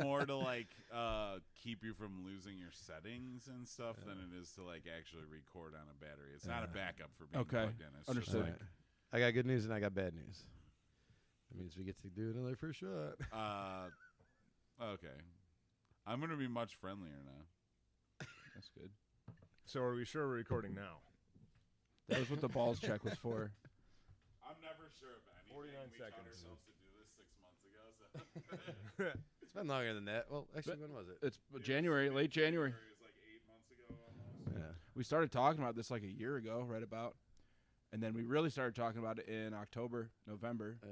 more to like keep you from losing your settings and stuff than it is to like actually record on a battery. It's not a backup for being plugged in. It's Understood. Just like, I got good news and I got bad news. That means we get to do another first shot. okay. I'm going to be much friendlier now. That's good. So are we sure we're recording now? That was what the balls check was for. I'm never sure of anything. 49 we seconds. taught ourselves to do this 6 months ago. So. It's been longer than that. Well, actually, when was it? It's January, late January. It was like 8 months ago almost. Yeah. We started talking about this like a year ago, right about. And then we really started talking about it in October, November. Yeah.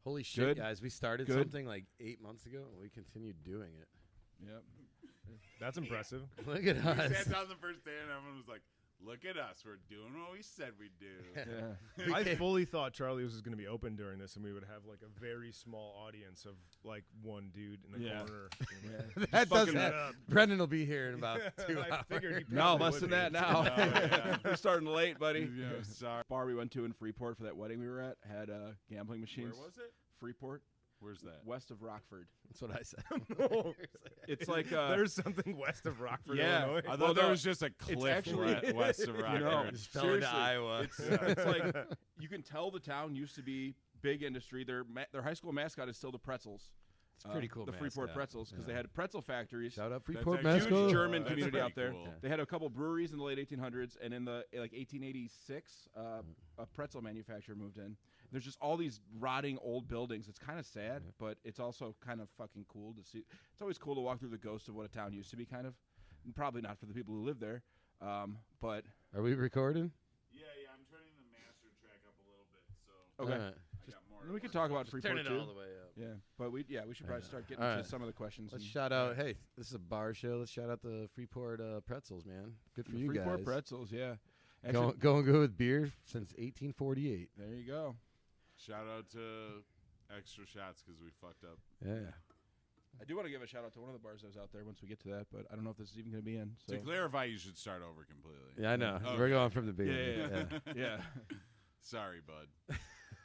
Holy shit, Good. guys. We started Good. something like 8 months ago, and we continued doing it. Yep. That's impressive. Look at We us. sat down the first day and everyone was like, look at us. We're doing what we said we'd do. Yeah. I fully thought Charlie was going to be open during this, and we would have like a very small audience of like one dude in the Yeah. corner. That fucking doesn't. it up. Brendan will be here in about 2 hours. I figured he No, probably less would than that be. now. yeah. We're starting late, buddy. Yeah, sorry. Bar we went to in Freeport for that wedding we were at had gambling machines. Where was it? Freeport, Where's that? west of Rockford. That's what I said. It's like There's something west of Rockford, Yeah. Illinois. I Well, thought there no, was just a cliff actually- west of Rockford. know, Just fell into seriously, Iowa. It's like you can tell the town used to be big industry. Their high school mascot is still the pretzels. It's pretty cool. The Freeport mascot. pretzels because they Yeah. had pretzel factories. Shout out That's Freeport actually Huge mascot. German That's community pretty out there. cool. Yeah. They had a couple breweries in the late 1800s, and in the like 1886, a pretzel manufacturer moved in. There's just all these rotting old buildings. It's kind of sad, but it's also kind of fucking cool to see. It's always cool to walk through the ghost of what a town used to be, kind of. And probably not for the people who live there, but Are we recording? Yeah, I'm turning the master track up a little bit, so okay. All right. I got more. And we could talk about Freeport Turn it too. all the way up. Yeah, but we should probably start getting All to right. some of the questions. Let's and- shout out. Hey, this is a bar show. Let's shout out the Freeport pretzels, man. Good for the you Freeport guys. pretzels, yeah. Actually, Going good with beer since 1848. there you go. Shout out to extra shots because we fucked up. Yeah. I do want to give a shout out to one of the bars that was out there once we get to that, but I don't know if this is even going to be in. So. To clarify, you should start over completely. Yeah, I know. Okay. We're going from the Yeah, beginning. yeah, yeah. Sorry, bud.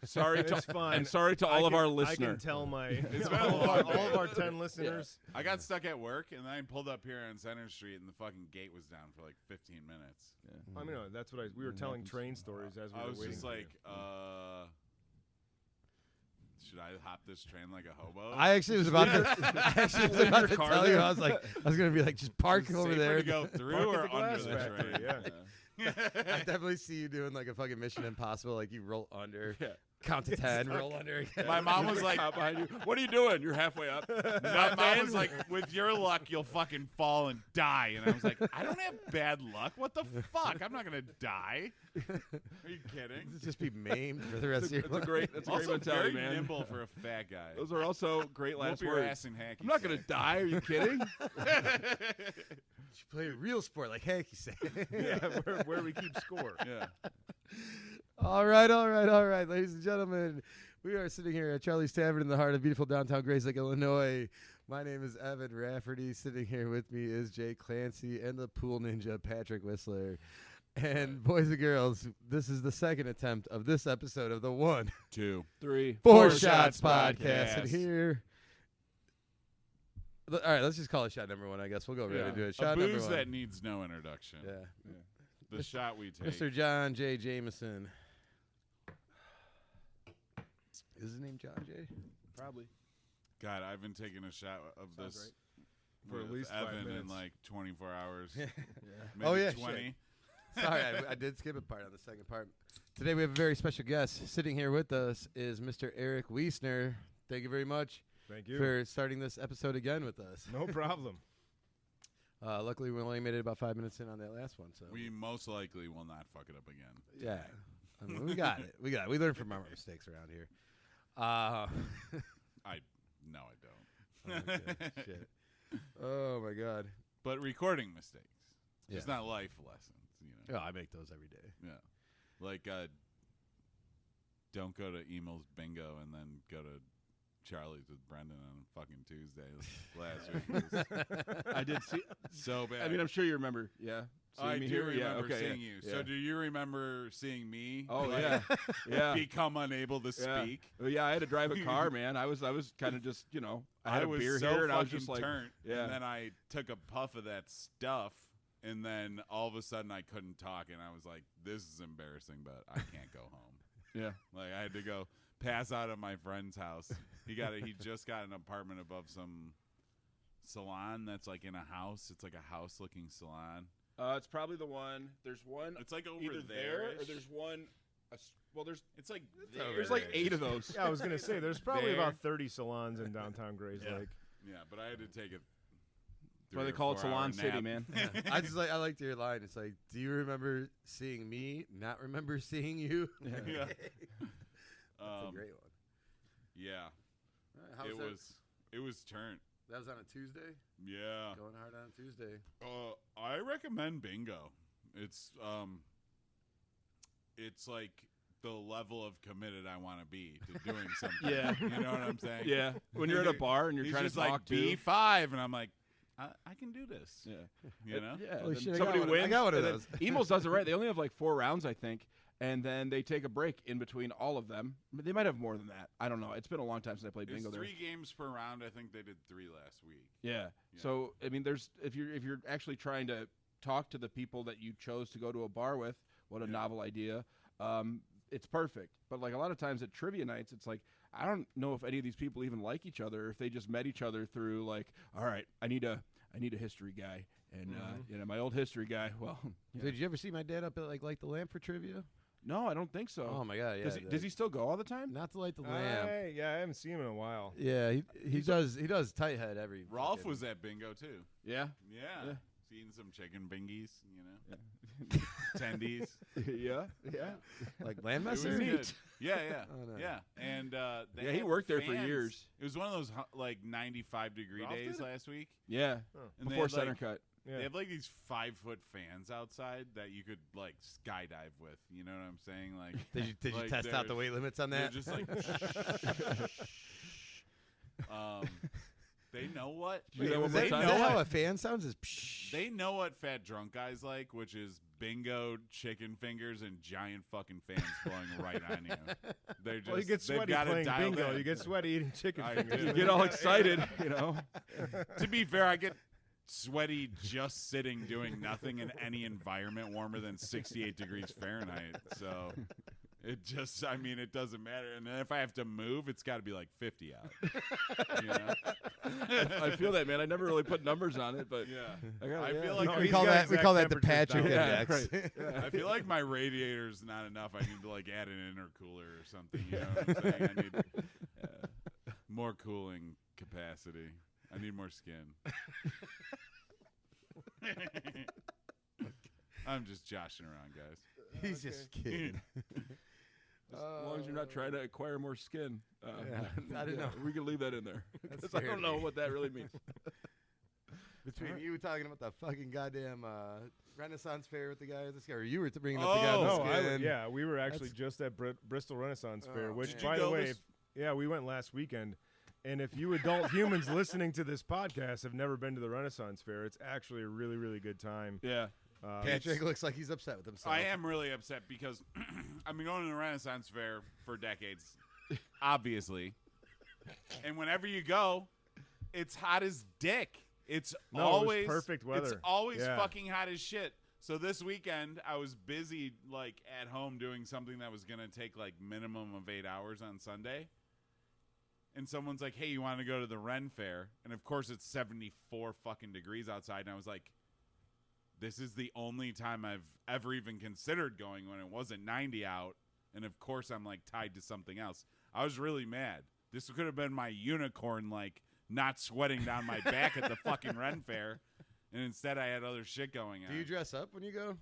Sorry It's to fine. and sorry to all of our I listeners. can tell my It's been a all long of our day. 10 listeners. I got stuck at work, and then I pulled up here on Center Street, and the fucking gate was down for like 15 minutes. I mean, no, that's what we were telling train stories as we I were was waiting. just for like, you. should I hop this train like a hobo? I actually was about to car tell you. there? I was gonna be like, just park Is it over safer there. to go through Park at or the glass under the factory, train. yeah. I definitely see you doing like a fucking Mission Impossible. Like you roll under, Yeah. count to 10, roll under again. My mom was like, Cop behind you. What are you doing? You're halfway up. my mom was like, with your luck, you'll fucking fall and die. And I was like, I don't have bad luck. What the fuck? I'm not gonna die. Are you kidding? Just be maimed for the rest of your That's a life. great. That's a great Also, mentality, very man. nimble for a fat guy. Those are also great Whoop last your words. ass and hacky I'm not gonna sack. die. Are you kidding? You play a real sport like Hanky said. Yeah, where we keep score. Yeah. All right, ladies and gentlemen. We are sitting here at Charlie's Tavern in the heart of beautiful downtown Grayslake, Illinois. My name is Evan Rafferty. Sitting here with me is Jay Clancy and the pool ninja, Patrick Wiessner. And boys and girls, this is the second attempt of this episode of the 1, 2, 3, 4 Shots Shots podcast. And Podcast. here, all right, let's just call it shot number 1, I guess. We'll go right into it. A Shot number booze 1. that needs no introduction. Yeah. The shot we take. Mr. John J. Jameson. Is his name John J? Probably. God, I've been taking a shot of Sounds this For at with least 5 Evan in minutes. like 24 hours. Yeah. Maybe Oh, yeah, 20. Sorry, I did skip a part on the second part. Today we have a very special guest. Sitting here with us is Mr. Eric Wiessner. Thank you very much Thank you. for starting this episode again with us. No problem. Luckily, we only made it about 5 minutes in on that last one. So We most likely will not fuck it up again. yeah, I mean, we got it. We learn from our mistakes around here. No, I don't. Okay, shit. Oh my God. But recording mistakes. Yeah. It's not life lessons, you know. Oh, I make those every day. Yeah. Like, don't go to Emel's Bingo and then go to Charlie's with Brendan on fucking Tuesday last week. I did see. So bad. I mean, I'm sure you remember. Yeah. I Seeing me do here? remember Yeah, okay, seeing yeah, you. yeah. So do you remember seeing me? Oh like, yeah, yeah. become unable to Yeah. speak? Well, yeah, I had to drive a car, man. I was kind of just, I had a was beer so here, and I was fucking just like, turnt, yeah. And then I took a puff of that stuff, and then all of a sudden I couldn't talk, and I was like, "This is embarrassing, but I can't go home." yeah. Like I had to go pass out at my friend's house. He just got an apartment above some salon that's like in a house. It's like a house-looking salon. It's probably the one. There's one. It's like over either there, or there-ish. there's one. Well, there's It's like there's like 8 of those. Yeah, I was gonna say there's probably There. about 30 salons in downtown Grays Yeah. Lake. Yeah, but I had to take it. That's why they call it Salon City, man. I liked your line. It's like, do you remember seeing me? Not remember seeing you. Yeah. That's a great one. Yeah, How was that? it was turnt. That was on a Tuesday. Yeah. Going hard on a Tuesday. I recommend bingo. It's like the level of committed I want to be to doing something. Yeah. You know what I'm saying? Yeah. When you're at a bar and you're He's trying just to like talk to. B5, and I'm like, I can do this. Yeah. You know? Yeah. Holy then shit, I somebody got one- I wins. got one of and those. then Emos does it right. They only have like 4 rounds, I think, and then they take a break in between all of them. But they might have more than that. I don't know. It's been a long time since I played It's bingo there. 3 games per round. I think they did 3 last week. Yeah. Yeah. So I mean, there's if you're actually trying to talk to the people that you chose to go to a bar with, what a Yeah. novel idea. It's perfect. But like a lot of times at trivia nights, it's like I don't know if any of these people even like each other, or if they just met each other through like, all right, I need a history guy, and my old history guy. Well, yeah. Did you ever see my dad up at like the lamp for trivia? No, I don't think so. Oh my god, yeah. Does he still go all the time? Not to light the lamp. I haven't seen him in a while. Yeah, he does tight head every. Rolf fucking- was at bingo too. Yeah. Yeah. Yeah. Eating some chicken bingies, tendies. yeah. Yeah. like It was landmaster. good. Yeah, yeah, Oh, nice. yeah. And they Yeah, he had worked there for fans. years. It was one of those 95-degree Rolf days did? last week. Yeah. And they Before had, center like, cut. Yeah. They have like these 5-foot fans outside that you could like skydive with. You know what I'm saying? Like, Did you like, test out the they're- weight limits on they're that? just like, they know what. Do that one more is time. that how a fan sounds? Is psh. They know what fat drunk guys like, which is bingo, chicken fingers, and giant fucking fans blowing right on you. They're just Well, you get they've sweaty got it playing dialed bingo. in. You get sweaty eating chicken I fingers. do. You get all excited, you know. To be fair, I get sweaty just sitting doing nothing in any environment warmer than 68 degrees Fahrenheit. So it just, I mean, it doesn't matter. And then if I have to move, it's got to be like 50 out. You know? I feel that, man. I never really put numbers on it, but Yeah. I yeah. feel like No, we he's call got that exact the temperatures Patrick down. Yeah, index. right. I feel like my radiator's not enough. I need to like add an intercooler or something. You know what I'm saying? I need more cooling capacity. I need more skin. I'm just joshing around, guys. He's just kidding. As long as you're not trying to acquire more skin, Yeah, I didn't know. We can leave that in there. That 'Cause I don't scared know me. what that really means. Between you talking about the fucking goddamn Renaissance fair with the guy, this guy, or you were bringing up the guy Oh, with No, the skin. we were actually just at Bristol Renaissance Fair, Oh, which, man. Did you by go the way, this- we went last weekend. And if you adult humans listening to this podcast have never been to the Renaissance Fair, it's actually a really, really good time. Yeah. Patrick looks like he's upset with himself. I am really upset because I've been going to the Renaissance Fair for decades, obviously. And whenever you go, it's hot as dick. It's No, it was always perfect weather. It's always Yeah. fucking hot as shit. So this weekend I was busy like at home doing something that was gonna take like minimum of 8 hours on Sunday. And someone's like, "Hey, you want to go to the Ren Fair?" And of course it's 74 fucking degrees outside, and I was like, this is the only time I've ever even considered going when it wasn't 90 out. And of course I'm like tied to something else. I was really mad. This could have been my unicorn, like not sweating down my back at the fucking Ren Fair. And instead I had other shit going on. Do you dress up when you go?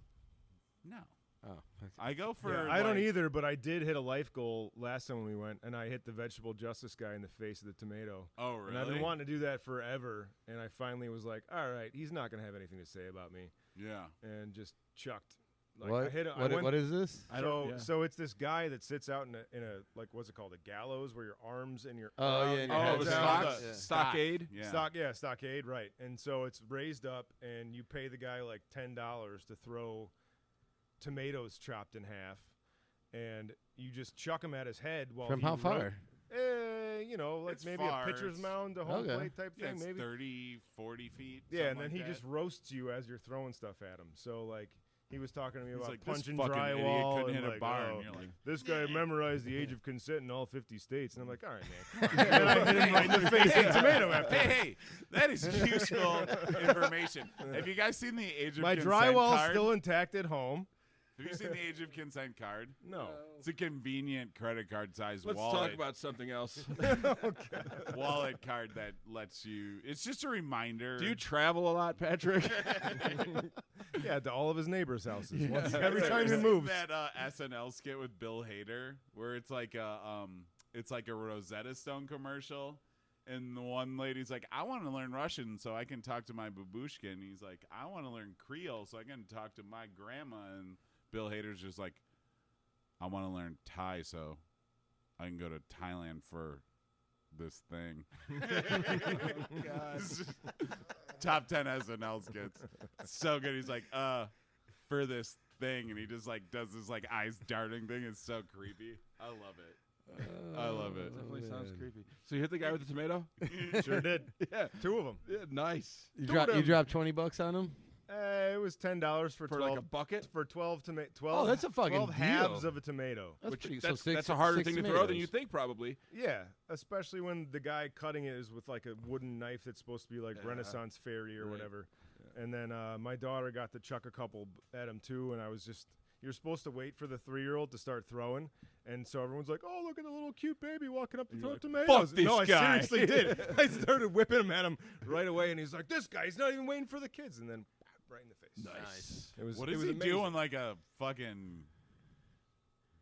No. Oh, I go for Yeah, I don't like- either, but I did hit a life goal last time when we went, and I hit the vegetable justice guy in the face of the tomato. Oh, really? And I've been wanting to do that forever, and I finally was like, all right, he's not going to have anything to say about me, Yeah. and just chucked Like, What? I hit. I went, What is this? So it's this guy that sits out in a like what's it called, a gallows, where your arms and your Oh, are out yeah, and and your your head's head's out. out. Stock, Yeah. stockade. Yeah. Stockade, right? And so it's raised up, and you pay the guy like $10 to throw tomatoes chopped in half, and you just chuck them at his head while From he how far? Like It's maybe far. a pitcher's It's- mound to home Okay. plate type Yeah, thing, it's maybe. 30, 40 feet. Yeah, and something then he like just that. roasts you as you're throwing stuff at him. So like he was talking to me He's about like, this punching fucking drywall idiot couldn't and hit a like, bar, oh, and you're like, this guy memorized the age of consent in all 50 states, and I'm like, all right, man. Hey, And I hit him right in the face with a tomato after. hey, that is useful information. Have you guys seen the age of My consent drywall's card? still intact at home. Have you seen the age of consent card? No. It's a convenient credit card size Let's wallet. talk about something else. wallet card that lets you. It's just a reminder. Do you travel a lot, Patrick? Yeah, to all of his neighbors' houses. Yeah. Once, every Have you time ever he seen moves. that SNL skit with Bill Hader, where it's like a Rosetta Stone commercial, and the one lady's like, "I want to learn Russian so I can talk to my babushka," and he's like, "I want to learn Creole so I can talk to my grandma," and Bill Hader's just like, "I want to learn Thai so I can go to Thailand for this thing." It's just top 10 SNL skits. So good. He's like, for this thing, and he just like does this like eyes darting thing. It's so creepy. I love it. I love it. Definitely sounds creepy. So you hit the guy with the tomato? Sure did. Yeah. 2 of them. Yeah, nice. You dropped $20 on him? It was $10 for 12. like a bucket? For 12 tomato. 12. Oh, that's a fucking 12 halves deal. of a tomato. That's pretty. So That's a harder thing to throw than you think, probably. Yeah, especially when the guy cutting it is with like a wooden knife that's supposed to be like Yeah. Renaissance fairy or Right. whatever. And then my daughter got to chuck a couple at him too, and I was just, you're supposed to wait for the 3-year-old to start throwing, and so everyone's like, "Oh, look at the little cute baby walking up to throw tomatoes." "Fuck this no, guy." I seriously did. I started whipping him at him right away, and he's like, "This guy's not even waiting for the kids," and then right in the face. Nice. It was. What it is was he amazing. doing? Like a fucking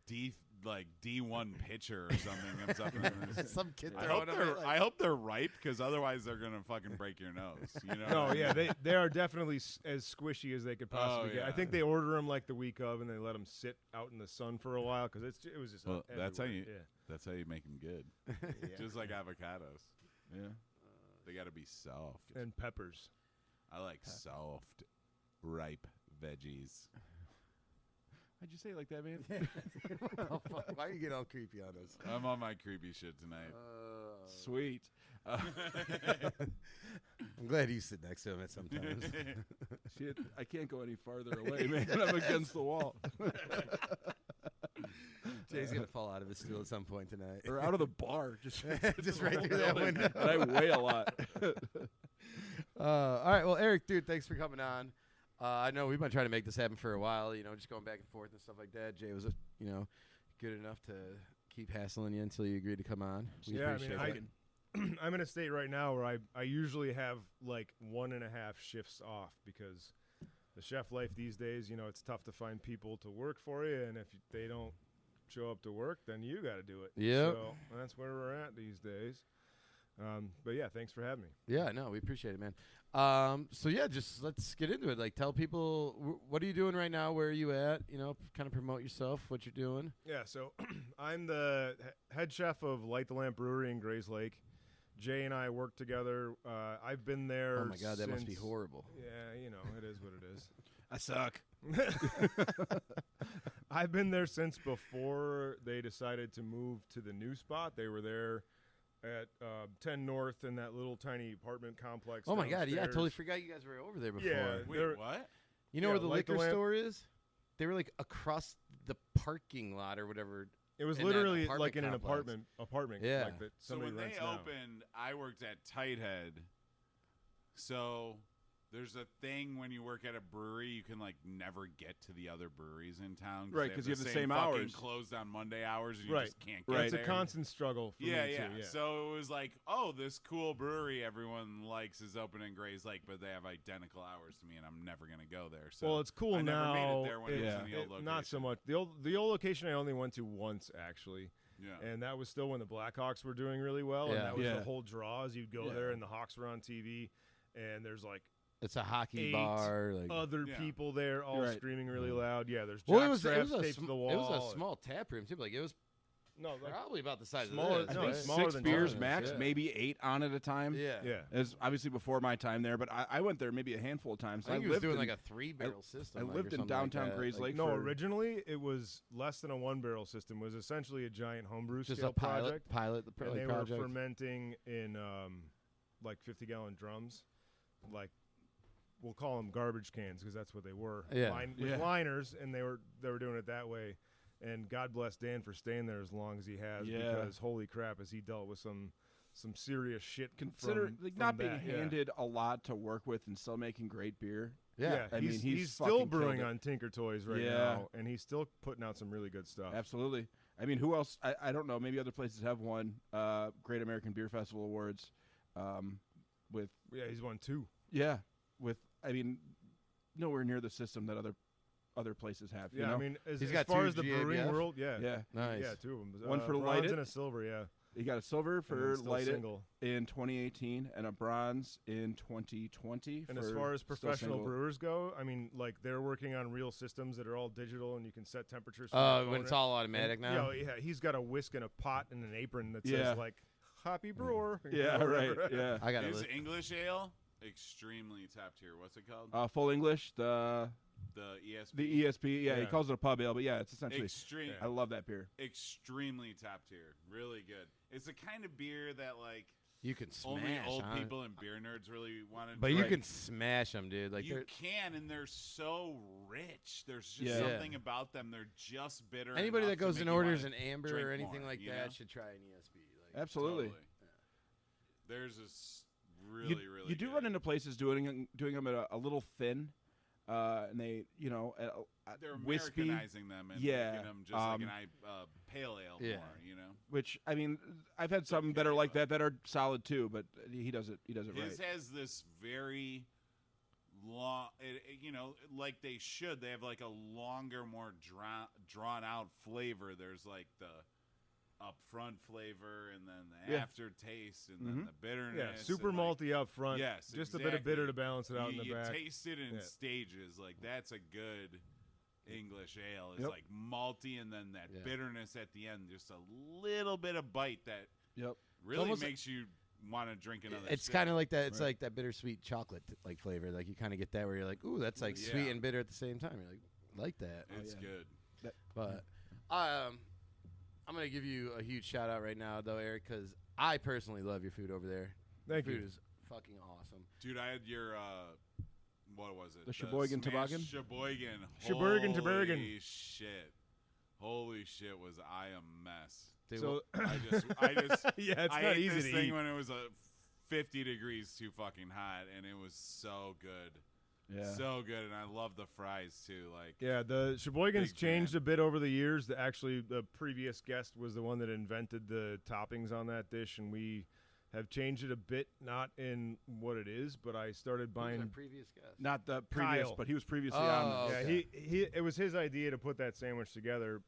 D1 pitcher or something? Comes up and Some kid I throwing hope him. they're I hope they're ripe, because otherwise they're gonna fucking break your nose. You know? No, yeah, they are definitely as squishy as they could possibly get. I yeah. think they order them like the week of, and they let them sit out in the sun for a while because it was just. Well, that's how everywhere. you. That's how you make them good. Yeah. Just like avocados, Yeah. they got to be soft. And peppers. I like soft, ripe veggies. Why'd you say it like that, man? Oh, fuck. Why are you getting all creepy on us? I'm on my creepy shit tonight. Sweet. I'm glad you sit next to him at sometimes. Shit, I can't go any farther away, man. I'm against the wall. Jay's gonna fall out of his stool at some point tonight. Or out of the bar. Just Right through that window. And I weigh a lot. All right, well, Eric, dude, thanks for coming on. I know we've been trying to make this happen for a while, just going back and forth and stuff like that. Jay was, good enough to keep hassling you until you agreed to come on. We Yeah, I appreciate mean, that. I'm in a state right now where I usually have like 1.5 shifts off because the chef life these days, it's tough to find people to work for you, and if they don't show up to work, then you got to do it. Yep. So that's where we're at these days. But yeah, thanks for having me. Yeah, no, we appreciate it, man. So yeah, just let's get into it. Like, tell people what are you doing right now? Where are you at? Kind of promote yourself, what you're doing. Yeah, so I'm the head chef of Light the Lamp Brewery in Grays Lake. Jay and I work together. I've been there. Oh my God, that must be since- horrible. Yeah, it is what it is. I suck. I've been there since before they decided to move to the new spot. They were there at 10 North in that little tiny apartment complex. Oh my God, yeah, I downstairs. totally forgot you guys were over there before. Yeah. Wait, They're- what? You know Yeah, where the Light the liquor Lamp- store is? They were like across the parking lot or whatever. It was in that literally apartment like in an complex. apartment Yeah. like that So somebody when they rents now. opened, I worked at Tighthead. So there's a thing when you work at a brewery, you can like never get to the other breweries in town, Right, they 'cause have you have the same fucking hours. closed on Monday hours, and you Right. just can't Right. get It's a there. constant struggle for Yeah, me yeah. too. Yeah. So it was like, oh, this cool brewery everyone likes is open in Grays Lake, but they have identical hours to me, and I'm never gonna go there. So well, it's cool I now. never made it there when it was Yeah. in the old location. Not so much. The old location I only went to once actually. Yeah. And that was still when the Blackhawks were doing really well, Yeah. and that was Yeah. the whole draw. Is you'd go Yeah. there, and the Hawks were on TV, and there's like It's a hockey 8 bar. Like, other Yeah. people there all Right. screaming really loud. Yeah, there's well, jock it was straps a taped to the wall. it was a small tap room too. Like it was No, like, probably about the size smaller- of this. I no, think right? smaller 6 than beers John's, max, yeah. maybe 8 on at a time. Yeah. yeah. It was obviously before my time there, but I went there maybe a handful of times. I think he was lived doing in, like a 3-barrel system. I like, lived or in something like downtown that. Grays Lake. No, for- originally it was less than a 1-barrel system. It was essentially a giant homebrew Just scale a pilot, project. the And they project. were fermenting in like 50-gallon drums, like we'll call them garbage cans because that's what they were. Yeah. With Yeah. liners, and they were doing it that way. And God bless Dan for staying there as long as he has, Yeah. because holy crap, has he dealt with some serious shit. Consider from, like from not being that, yeah. handed a lot to work with and still making great beer. Yeah. I mean, he's still fucking brewing killed it. on Tinker Toys right Yeah. now, and he's still putting out some really good stuff. Absolutely. I mean, who else? I don't know. Maybe other places have won Great American Beer Festival awards. With Yeah, he's won 2. with I mean, nowhere near the system that other places have. Yeah, you know? I mean, as He's got far 2 as the brewing GABF. world, yeah, yeah. Nice. yeah, 2 of them. One for bronze Light It. and a silver, yeah. He got a silver And then for still Light It single. in 2018 and a bronze in 2020. And for as far as still professional single. brewers go, I mean, like they're working on real systems that are all digital, and you can set temperatures. from your Oh, phone when it's and- all automatic now. Yeah, he's got a whisk and a pot and an apron that Yeah. says like "Happy Brewer." Yeah, or right. whatever. Yeah. I got His it. English ale, extremely top tier. What's it called? Full English, the The ESP. ESP. Yeah, he Yeah. calls it a pub ale, but yeah, it's essentially. Extreme. I love that beer. Extremely top tier. Really good. It's the kind of beer that like You can smash. only old huh? people and beer nerds really want to But drink. you can smash them, dude. Like you they're- can, and they're so rich. There's just Yeah. something about them. They're just bitter. anybody enough that to goes make and you orders wanna an amber drink or anything more, like you that know? should try an ESB. Like, Absolutely. Totally. There's this really, really. You do good. run into places doing them at a little thin, and they, They're wispy, Americanizing them and Yeah, making them just like an pale ale Yeah. more. You know. which I mean, I've had some that are like that are solid too, but he does it. He does it His right. has this very long, like they should. They have like a longer, more drawn out flavor. There's like the upfront flavor, and then the Yeah. aftertaste, and then the bitterness. Yeah, super and, like, malty up front. Yes, just a bit of bitter to balance it out in the you back. taste it in Yeah. stages. Like that's a good English ale. It's Yep. like malty, and then that Yeah. bitterness at the end. Just a little bit of bite that Yep. really almost- makes you want to drink another. it's sip. kind of like that. It's Right. like that bittersweet chocolate like flavor. Like you kind of get that where you're like, ooh, that's like Yeah. sweet and bitter at the same time. You're like that. It's yeah. good. But I'm gonna give you a huge shout out right now, though, Eric, because I personally love your food over there. Thank Food you. is fucking awesome. Dude, I had your what was it? The Sheboygan smashed Toboggan? Sheboygan. Sheboygan Toboggan. Holy shit. Holy shit, was I a mess. Dude, So I just yeah, it's I not ate easy this to thing eat. when it was 50 degrees too fucking hot, and it was so good. Yeah. So good, and I love the fries too. Like Yeah, the Sheboygan's Big changed fan. a bit over the years. Actually, the previous guest was the one that invented the toppings on that dish, and we have changed it a bit, not in what it is, but I started who was our buying. previous guest. Not the previous, Kyle. but he was previously Oh, on. Yeah, okay. he it was his idea to put that sandwich together.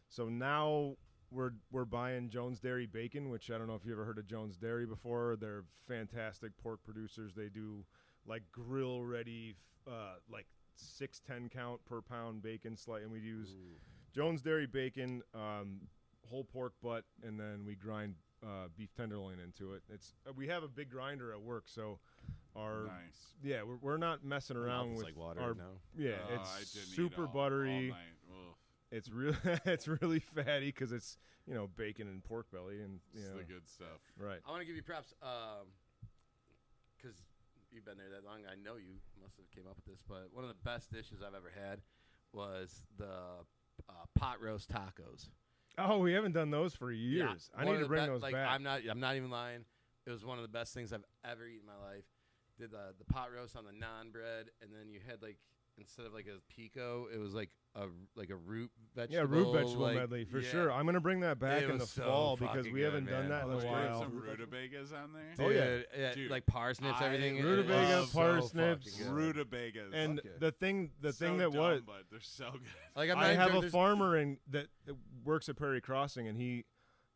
So now we're buying Jones Dairy Bacon, which I don't know if you ever heard of Jones Dairy before. They're fantastic pork producers. They do like grill ready, like 6-10 count per pound bacon slice, and we use Jones Dairy Bacon, whole pork butt, and then we grind beef tenderloin into it. We have a big grinder at work, so our nice. yeah we're not messing My around mouth is with like water our now. yeah I it's didn't eat super all buttery. night. Ugh, It's really it's really fatty because it's bacon and pork belly and it's the good stuff. right. I want to give you props because you've been there that long. I know you must have came up with this, but one of the best dishes I've ever had was the pot roast tacos. Oh, we haven't done those for years. I One need of to the bring be- those like, back. I'm not even lying. It was one of the best things I've ever eaten in my life. Did the pot roast on the naan bread, and then you had like instead of like a pico, it was like a root vegetable. Yeah, root vegetable like, medley for yeah. sure. I'm gonna bring that back It in the was so fall because fucking we good, haven't done man. that Oh, in a that's great. while. Some rutabagas on there. Oh, yeah. Dude, Dude, like parsnips, I everything. Rutabaga, love parsnips, so fucking good. Rutabagas. And Okay. the thing so that dumb, was but they're so good. Like I'm I not even have joking, a there's- farmer that works at Prairie Crossing, and he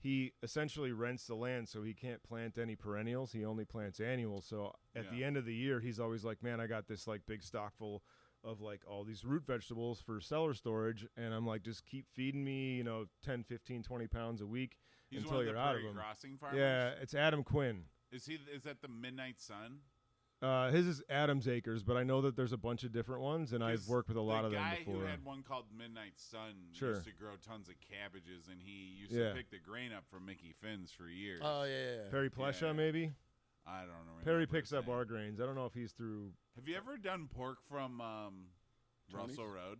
he essentially rents the land, so he can't plant any perennials. He only plants annuals. So at the end of the year, he's always like, man, I got this like big stock full of like all these root vegetables for cellar storage. And I'm like, just keep feeding me, 10, 15, 20 pounds a week He's until one of you're the out of Prairie them. Crossing farmers? Yeah, it's Adam Quinn. Is that the Midnight Sun? His is Adam's Acres, but I know that there's a bunch of different ones, and I've worked with a lot of them before. The guy who had one called Midnight Sun used to grow tons of cabbages, and he used to pick the grain up from Mickey Finn's for years. Oh, yeah. Perry Plesha, maybe? I don't know. Perry picks up our grains. I don't know if he's through... Have you ever done pork from Russell Road?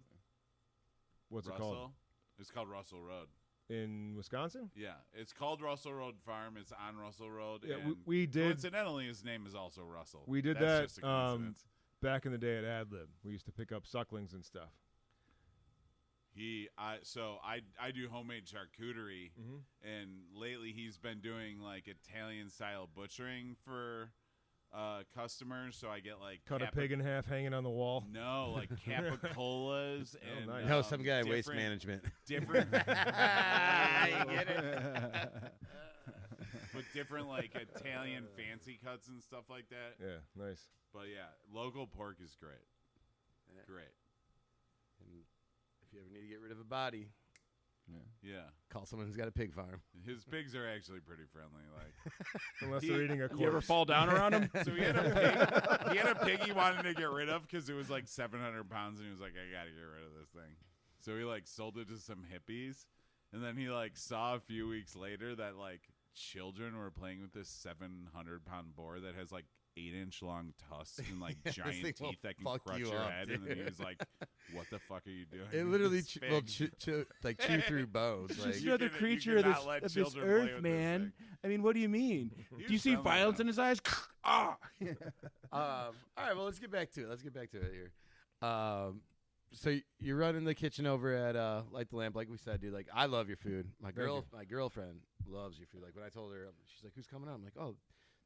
What's it called? It's called Russell Road. In Wisconsin? Yeah, it's called Russell Road Farm. It's on Russell Road. Yeah, and we did. Coincidentally, his name is also Russell. We did That's that just a coincidence. back in the day at Adlib. We used to pick up sucklings and stuff. I do homemade charcuterie, and lately he's been doing like Italian style butchering for customers. So I get like cut a pig in half hanging on the wall. No, like capicolas and nice. No, some guy waste management. Different. You get it? But different like Italian fancy cuts and stuff like that. Yeah, nice. But yeah, local pork is great. Yeah. Great. And if you ever need to get rid of a body, Yeah. call someone who's got a pig farm. His pigs are actually pretty friendly. Like, Unless they're eating a corpse. You ever fall down around him? so he had a pig. He had a pig he wanted to get rid of because it was like 700 pounds, and he was like, "I gotta get rid of this thing." So he like sold it to some hippies, and then he like saw a few weeks later that like children were playing with this 700-pound boar that has like 8-inch long tusks and like giant thing will teeth that can fuck crush you your up, head. dude. And then he was like, "What the fuck are you doing?" It literally This will pig?" chew through bones. It's Like, just You another can- you creature of cannot let this children play earth, with this man. thing. I mean, what do you mean? He Do you was see friendly violence enough. in his eyes? Ah! all right, well, let's get back to it here. So you're running the kitchen over at Light the Lamp, like we said, dude. Like, I love your food. My girlfriend loves your food. Like, when I told her, she's like, "Who's coming out?" I'm like, "Oh,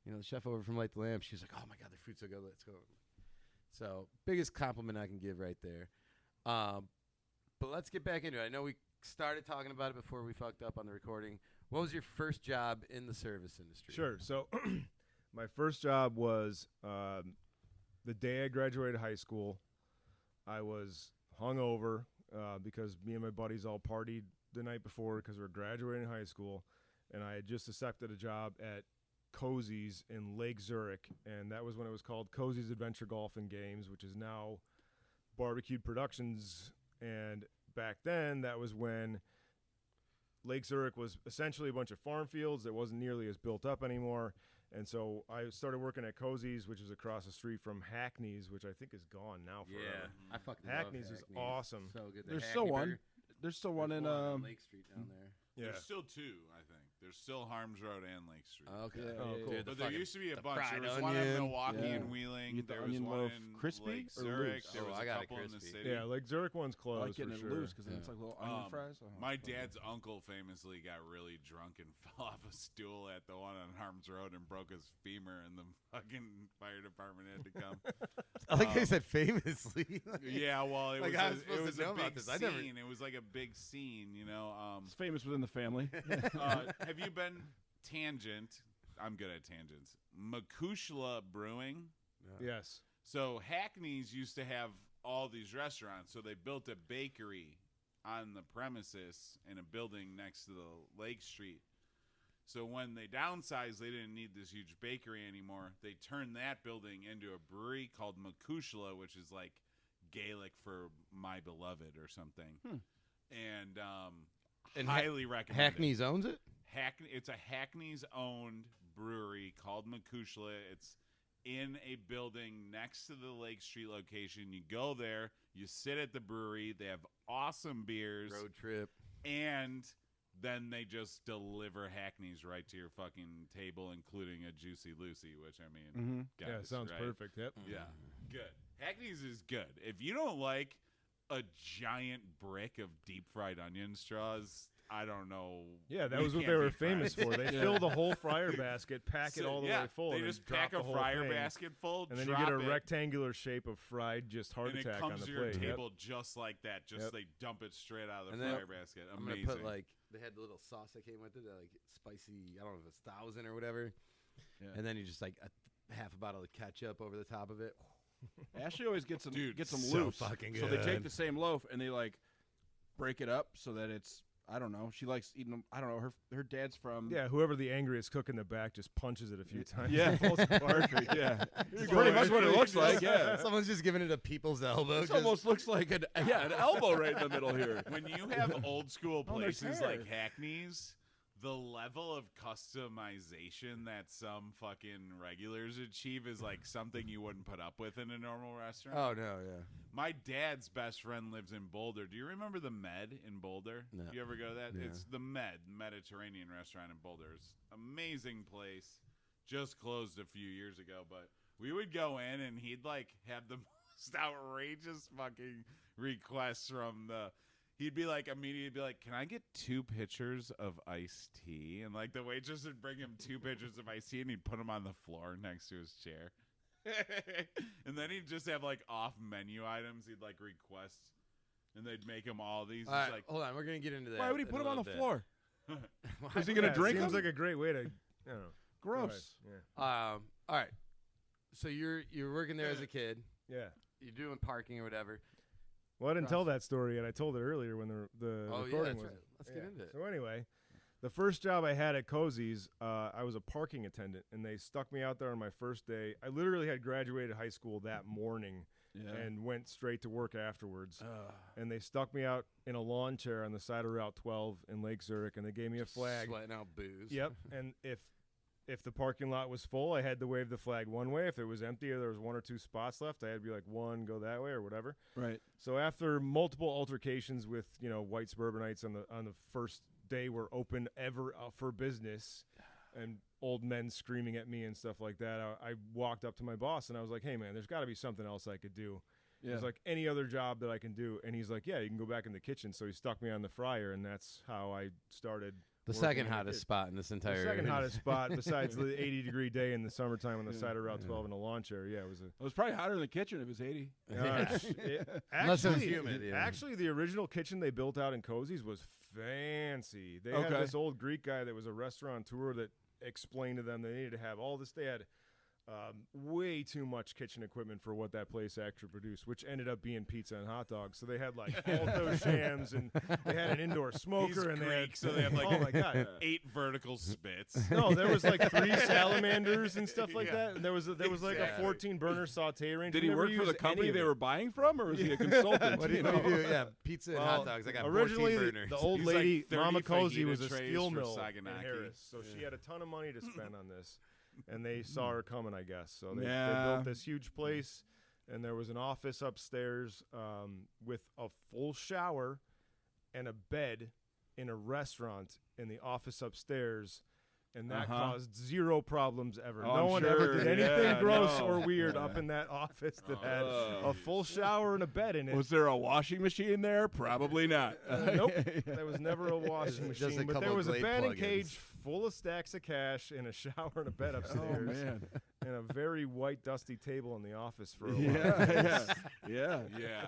the chef over from Light the Lamp." She's like, "Oh my God, their food's so good. Let's go." So biggest compliment I can give right there. But let's get back into it. I know we started talking about it before we fucked up on the recording. What was your first job in the service industry? Sure. So my first job was the day I graduated high school. I was hungover because me and my buddies all partied the night before because we were graduating high school. And I had just accepted a job at Cozy's in Lake Zurich. And that was when it was called Cozy's Adventure Golf and Games, which is now Barbecued Productions. And back then, that was when Lake Zurich was essentially a bunch of farm fields that wasn't nearly as built up anymore. And so I started working at Cozy's, which is across the street from Hackney's, which I think is gone now forever. Yeah, I fucking Hackney's love is awesome. So good. The There's Hackney still one. burger. There's still one There's in on Lake Street down there. Yeah. There's still two, I think. There's still Harms Road and Lake Street. Okay. Yeah, Oh, yeah, cool. yeah. But there used to be a bunch. There fried was one in onion. Milwaukee Yeah. and You Wheeling. get the There was onion one loaf in crispy Lake or Zurich. loose? There Oh, was I a got it couple in the crispy. city. Yeah, Lake Zurich one's closed like getting for it sure. loose because then Yeah. it's like little onion fries. Oh, My okay. dad's uncle famously got really drunk and fell off a stool at the one on Harms Road and broke his femur, and the fucking fire department had to come. I like how you said famously. Yeah, well, it Like, was how a, am I supposed it to was know a about big this? I never- scene. It was like a big scene, you know. It's famous within the family. Have you been tangent? I'm good at tangents. Makushla Brewing. Yes. So Hackney's used to have all these restaurants, so they built a bakery on the premises in a building next to the Lake Street. So when they downsized, they didn't need this huge bakery anymore. They turned that building into a brewery called Makushla, which is like Gaelic for my beloved or something. And And highly recommend it. Hackney's owns it? It's a Hackney's owned brewery called Makushla. It's in a building next to the Lake Street location. You go there, you sit at the brewery. They have awesome beers, Road trip. and then they just deliver Hackney's right to your fucking table, including a Juicy Lucy, which I mean, guys, Yeah, sounds right? perfect. Yep. Yeah, good. Hackney's is good. If you don't like a giant brick of deep fried onion straws, I don't know. Yeah, that We was what can't they were be friends. famous for. They fill the whole fryer basket, pack it all the way full, They and just then pack drop a the whole fryer thing, basket full, and then you drop get a it, rectangular shape of fried just heart and it attack comes on the to your plate. table just like that. Just they dump it straight out of the And then fryer basket. I'm Amazing. gonna put like they had the little sauce that came with it, like spicy. I don't know if it's 1,000 or whatever. Yeah. And then you just like half a bottle of ketchup over the top of it. Ashley always gets them so loose. fucking So they take good. the same loaf and they like break it up so that it's I don't know. She likes eating them. I don't know. Her dad's from Yeah, whoever the angriest cook in the back just punches it a few times. Yeah. It falls apart. perfect. Yeah, It's pretty much what it looks like. Yeah, Someone's just giving it a people's elbow. this almost looks like an elbow right in the middle here. When you have old school Oh, there's places hair. like Hackney's, the level of customization that some fucking regulars achieve is like something you wouldn't put up with in a normal restaurant. Oh no, yeah. My dad's best friend lives in Boulder. Do you remember the Med in Boulder? No. Do you ever go to that? Yeah. It's the Med, Mediterranean restaurant in Boulder. It's amazing place. Just closed a few years ago, but we would go in and he'd like have the most outrageous fucking requests from the he'd be like immediately be like, "Can I get 2 pitchers of iced tea?" And like the waitress would bring him 2 pitchers of iced tea and he'd put them on the floor next to his chair. And then he'd just have like off menu items he'd like request, and they'd make him all these. All He's right, like, hold on. We're gonna get into that. Why would he in put a them on the little floor? bit. Is he gonna Yeah, drink seems them? like a great way to, I don't know. Gross. Go ahead. All right. So you're working there as a kid. Yeah. Yeah. You're doing parking or whatever. Well, I didn't tell that story yet. I told it earlier when the Oh, yeah, recording that's was. right. Let's get into it. So anyway, the first job I had at Cozy's, I was a parking attendant, and they stuck me out there on my first day. I literally had graduated high school that morning and went straight to work afterwards. And they stuck me out in a lawn chair on the side of Route 12 in Lake Zurich, and they gave me a flag. Sweating out booze. Yep. And if the parking lot was full, I had to wave the flag one way. If it was empty or there was 1 or 2 spots left, I had to be like, 1, go that way or whatever. Right. So after multiple altercations with, white suburbanites on the first day we're open ever for business, and old men screaming at me and stuff like that, I walked up to my boss and I was like, "Hey man, there's got to be something else I could do." Yeah. It's like any other job that I can do, and he's like, "Yeah, you can go back in the kitchen." So he stuck me on the fryer, and that's how I started. The working second in the hottest kitchen. spot in this entire. The second hottest spot, besides the 80-degree day in the summertime on the side of Route 12 in a lawn chair. Yeah, it was a. It was probably hotter in the kitchen if it was 80. Unless it was humid. Yeah. Actually, the original kitchen they built out in Cozy's was fancy. They had Okay. this old Greek guy that was a restaurateur that explained to them they needed to have all this. They had way too much kitchen equipment for what that place actually produced, which ended up being pizza and hot dogs. So they had like Alto shams, and they had an indoor smoker, He's and they Greek, had so they have like oh my god. 8 vertical spits. No, there was like 3 salamanders and stuff like Yeah. that. And there was like a Exactly. 14 burner saute range. Did We he never work for the used company any of they it. were buying from, or was he a consultant? What do you do? Yeah, pizza and hot dogs. I got 14 originally burners. the old He's like lady 30 Mama Cozy fajita was a trays steel for mill in Saganaki. Harris, so she had a ton of money to spend on this, and they saw her coming, I guess. So they Yeah. built this huge place, and there was an office upstairs with a full shower and a bed in a restaurant in the office upstairs. And that caused 0 problems ever. Oh, no I'm one sure. ever did anything Yeah, gross no. or weird up in that office that had a full shower and a bed in it. Was there a washing machine there? Probably not. Nope. There was never a washing Just a machine, but couple there was a Glade batting plugins. cage full of stacks of cash and a shower and a bed upstairs. Oh man. And a very white, dusty table in the office for a while. Yeah. Yeah,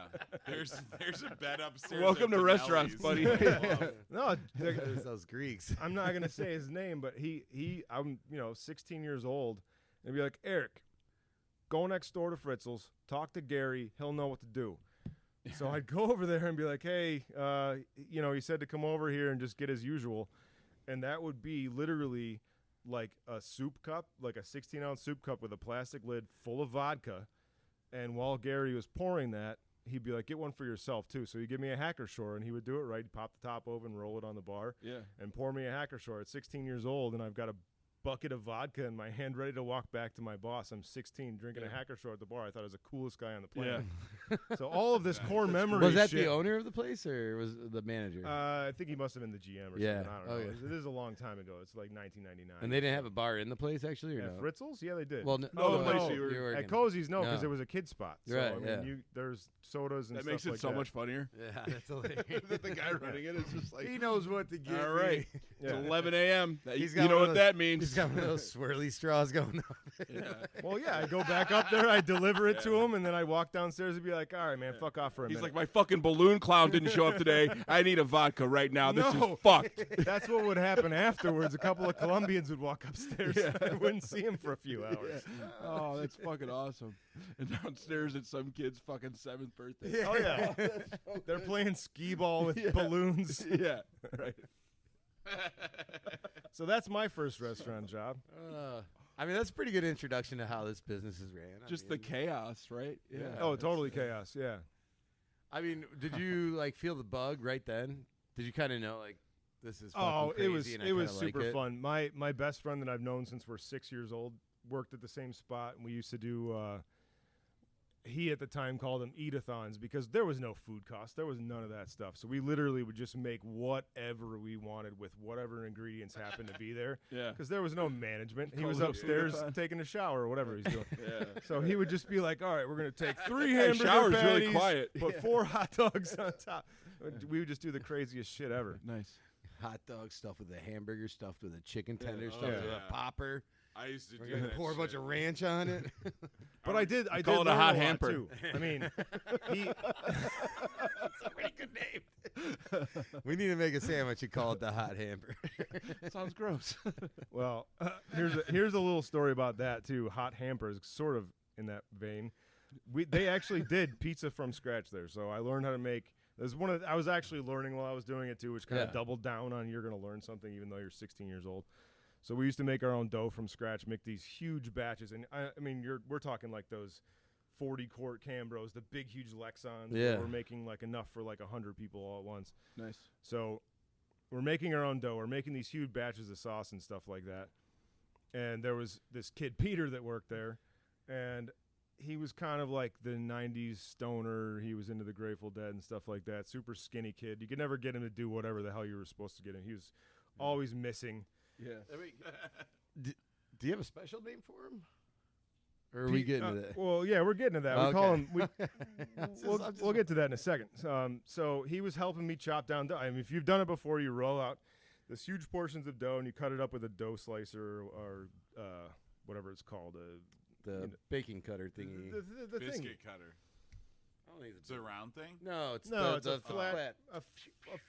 there's a bed upstairs. Welcome at to restaurants, Benelli's. buddy. No, There's those Greeks. I'm not gonna say his name, but I'm 16 years old, and be like, Eric, go next door to Fritzl's, talk to Gary, he'll know what to do. So I'd go over there and be like, hey, he said to come over here and just get as usual, and that would be literally like a soup cup, like a 16-ounce soup cup with a plastic lid full of vodka, and while Gary was pouring that, he'd be like, get one for yourself too. So he'd give me a Hacker Shore, and he would do it right. He'd pop the top open, roll it on the bar, Yeah. and pour me a Hacker Shore at 16 years old, and I've got a bucket of vodka in my hand, ready to walk back to my boss. I'm 16, drinking a hacker show at the bar. I thought I was the coolest guy on the planet. So all of this core memory Was that shit, the owner of the place or was it the manager? I think he must have been the GM or Yeah. something. I don't Oh, know. yeah. It is a long time ago. It's like 1999. And they didn't have a bar in the place actually, or At no? Fritzl's? Yeah, they did. Well, No, no, the place no, you were- you were At working. Cozy's, no, because No. it was a kid spot. So, Right, I mean, yeah. there's sodas and That stuff makes it like so that. much funnier. Yeah, that's hilarious. that the guy running it is just like, He knows what to get. all right, Yeah. it's 11 a.m. He's You got know one what of that means. He's got one of those swirly straws going on. Yeah. Well, yeah, I go back up there, I deliver it to him, and then I walk downstairs and be like, all right, man, fuck off for a He's minute. like, my fucking balloon clown didn't show up today. I need a vodka right now. This No. is fucked. That's what would happen afterwards. A couple of Colombians would walk upstairs and I wouldn't see him for a few hours. Oh, that's fucking awesome. And downstairs it's some kid's fucking 7th birthday. Oh, yeah. They're playing skee ball with balloons. Yeah, right. So that's my first restaurant job. I mean, that's a pretty good introduction to how this business is ran. Just the chaos, right? Yeah. Oh, totally chaos, yeah. I mean, did you like feel the bug right then? Did you kind of know like this is fucking Oh, crazy and I it was kinda like super it? fun. My best friend that I've known since we're 6 years old worked at the same spot, and we used to do. He at the time called them eat-a-thons because there was no food cost. There was none of that stuff. So we literally would just make whatever we wanted with whatever ingredients happened to be there. Yeah. Because there was no management. He Call was it a upstairs eat-a-thon. taking a shower or whatever he's doing. Yeah. So he would just be like, all right, we're going to take 3 Hey, hamburger shower's patties, really quiet. put 4 hot dogs on top. We would just do the craziest shit ever. Nice. Hot dog stuffed with a hamburger, stuffed with a chicken tender, Oh, stuffed with yeah. a popper. I used to We're do gonna that pour a bunch shit. of ranch on it. But I did call learn it a hot lot, hamper. too. I mean, he That's a pretty good name. We need to make a sandwich and call it the hot hamburger. Sounds gross. well, here's a little story about that too. Hot hampers, sort of in that vein. They actually did pizza from scratch there, so I learned how to make. There's one of I was actually learning while I was doing it too, which kind of Yeah. doubled down on you're going to learn something even though you're 16 years old. So we used to make our own dough from scratch, make these huge batches, and I mean we're talking like those 40-quart Cambros, the big huge Lexons. where Yeah. we're making like enough for like 100 people all at once. Nice. So we're making our own dough. We're making these huge batches of sauce and stuff like that. And there was this kid, Peter, that worked there. And he was kind of like the 90s stoner. He was into the Grateful Dead and stuff like that. Super skinny kid. You could never get him to do whatever the hell you were supposed to get him. He was always missing. Yeah. Do you have a special name for him? Or are we getting to that? Well, yeah, we're getting to that. We call him. I'm just- We'll get to that in a second. So he was helping me chop down dough. I mean, if you've done it before, you roll out this huge portions of dough and you cut it up with a dough slicer or whatever it's called. The baking cutter thingy. The Biscuit thing. cutter. I don't think It's a round thing. No, it's No, the it's a flat. A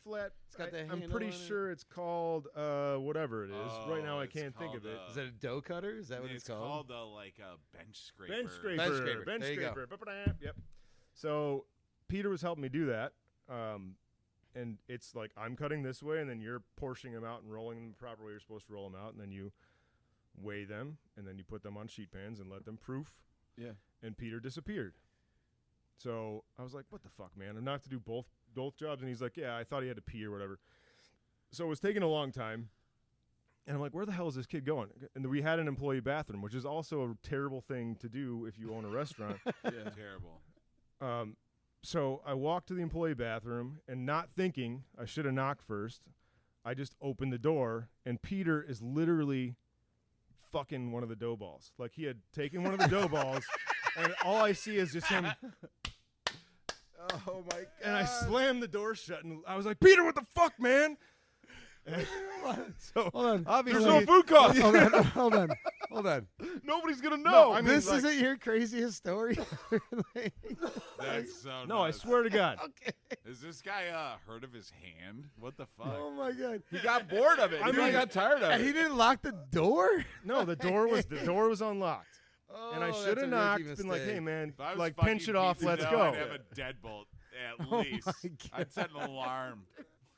flat. It's got the I'm handle pretty on it. sure it's called whatever it is. Right now, I it's can't think of it. called, Is that a dough cutter? Is that what it's called? like a bench scraper. Bench scraper. Bench scraper. Bench There you go. scraper. Ba-ba-da. Yep. So Peter was helping me do that. And it's like I'm cutting this way, and then you're portioning them out and rolling them the proper way you're supposed to roll them out, and then you weigh them, and then you put them on sheet pans and let them proof. Yeah. And Peter disappeared. So I was like, what the fuck, man? I'm not have to do both jobs. And he's like, yeah, I thought he had to pee or whatever. So it was taking a long time. And I'm like, where the hell is this kid going? And we had an employee bathroom, which is also a terrible thing to do if you own a restaurant. Yeah. Terrible. So I walked to the employee bathroom, and not thinking I should have knocked first, I just opened the door, and Peter is literally fucking one of the dough balls. Like he had taken one of the dough balls, and all I see is just him. Oh my god! And I slammed the door shut, and I was like, Peter, what the fuck, man? So Hold on. obviously, There's no food cost. Hold on. Hold on. Hold on. Nobody's gonna know. No, I mean, This like- isn't your craziest story. That's so. no, I nuts. swear to God. Okay. Is this guy hurt of his hand? What the fuck? Oh my god. he got bored of it. I I mean- got tired of And it. he didn't lock the door. No, the door was unlocked, and I Oh, should that's a have knocked, rookie been like, mistake. hey man, If I was like fucking pinch it off, pizza let's dough, go. I'd have a deadbolt at Oh least. my I'd set an alarm.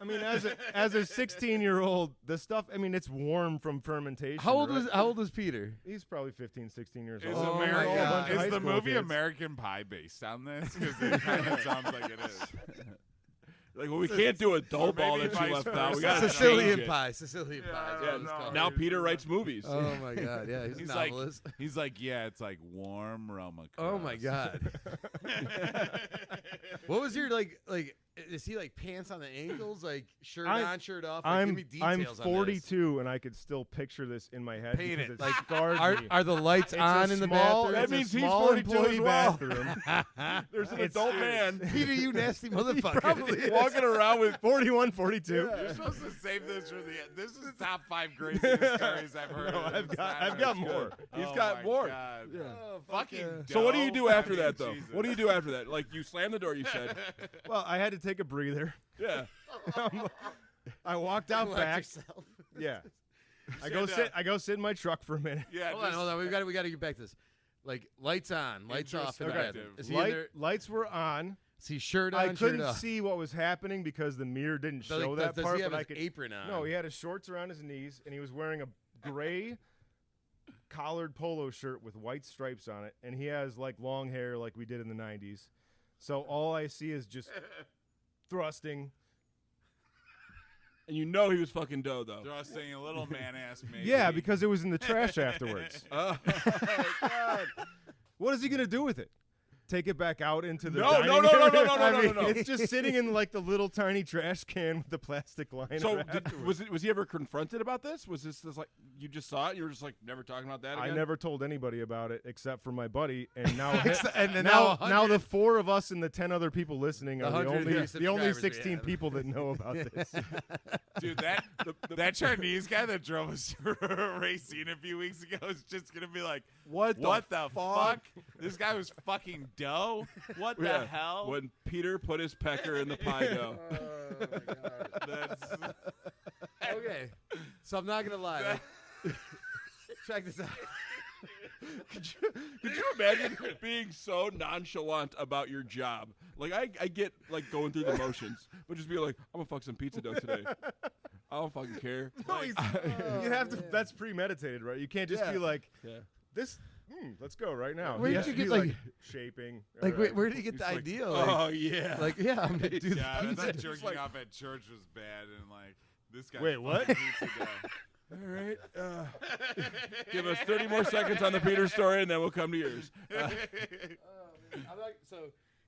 I mean, as a 16-year-old, the stuff. I mean, it's warm from fermentation. How old right? was Peter? He's probably 15, 16 years Is, old. Oh my American, God. is High the school movie kids. American Pie based on this? Because it kind of sounds like it is. Like, well, we can't do a dough ball maybe that you vice left out. We versa. got to Sicilian pie. Sicilian Yeah, pie. is I what don't it's know. called. Now Peter writes movies. Oh my God! Yeah, he's a He's like, novelist. he's like, yeah, it's like warm Roma. Oh my crust. God! What was your like? Is he like pants on the ankles, like shirt on, shirt off? Like, give me I'm details on 42 and I could still picture this in my head Paint because it. it scarred This. me. Are the lights It's on a in the small- bathroom? That it's a means he's small 42 as employee well. bathroom. There's an It's- adult man Peter, you nasty motherfucker! probably is. walking around with 41, 42. You're supposed to save this for the end. This is top 5 craziest stories I've heard. No, of. I've It's got- not I've got as more. good. He's Oh got my more. God. Yeah. Oh, Fucking So what do you dough? do after I mean, that, though? Jesus. What do you do after that? Like, you slam the door, you said. Well, I had to take a breather. Yeah. I walked out Watch back. yourself. Yeah. I Said, go sit in my truck for a minute. Yeah, Hold on. We got to get back to this. Like lights on, lights off. In the Introspective. bathroom. Is he in there? Lights were on. Is he shirt on? I shirt couldn't off? see what was happening because the mirror didn't So, show like, that does part. he have but I his could. apron on? No, he had his shorts around his knees, and he was wearing a gray collared polo shirt with white stripes on it, and he has like long hair like we did in the 90s. So all I see is just thrusting. And you know he was fucking dough, though. Thrusting a little man ass maybe. Yeah, because it was in the trash afterwards. Oh, God. What is he gonna do with it? Take it back out into the No, dining no, no, no, area? no, no, no, I no, mean, no, no. It's just sitting in like the little tiny trash can with the plastic liner. so afterwards. was he ever confronted about this? Was this like you just saw it? And you were just like never talking about that again? I never told anybody about it except for my buddy, and now And then now now the 4 of us and the 10 other people listening are the 100 only subscribers we 16 have. people that know about this. Dude, that Chinese guy that drove us to a race scene a few weeks ago is just gonna be like, What the fuck? This guy was fucking dough? What the Yeah. hell? When Peter put his pecker in the pie dough. Oh my God. That's Okay, so I'm not gonna lie. Check this out. Could you imagine being so nonchalant about your job? Like I get like going through the motions, but just be like, I'm gonna fuck some pizza dough today. I don't fucking care. No, you have to. That's premeditated, right? You can't just Yeah. be like, Yeah. this. Let's go right now. Where He did has you to get, be, like- shaping? Like, All right. where did you get the He's like, idea? Like, Oh yeah. like, yeah, I'm gonna do the yeah, I pizza. thought Just jerking like- off at church was bad, and like this guy. Wait, what? Pizza dough. All right. Give us 30 more seconds on the Peter story, and then we'll come to yours. Oh, man. I'm like, so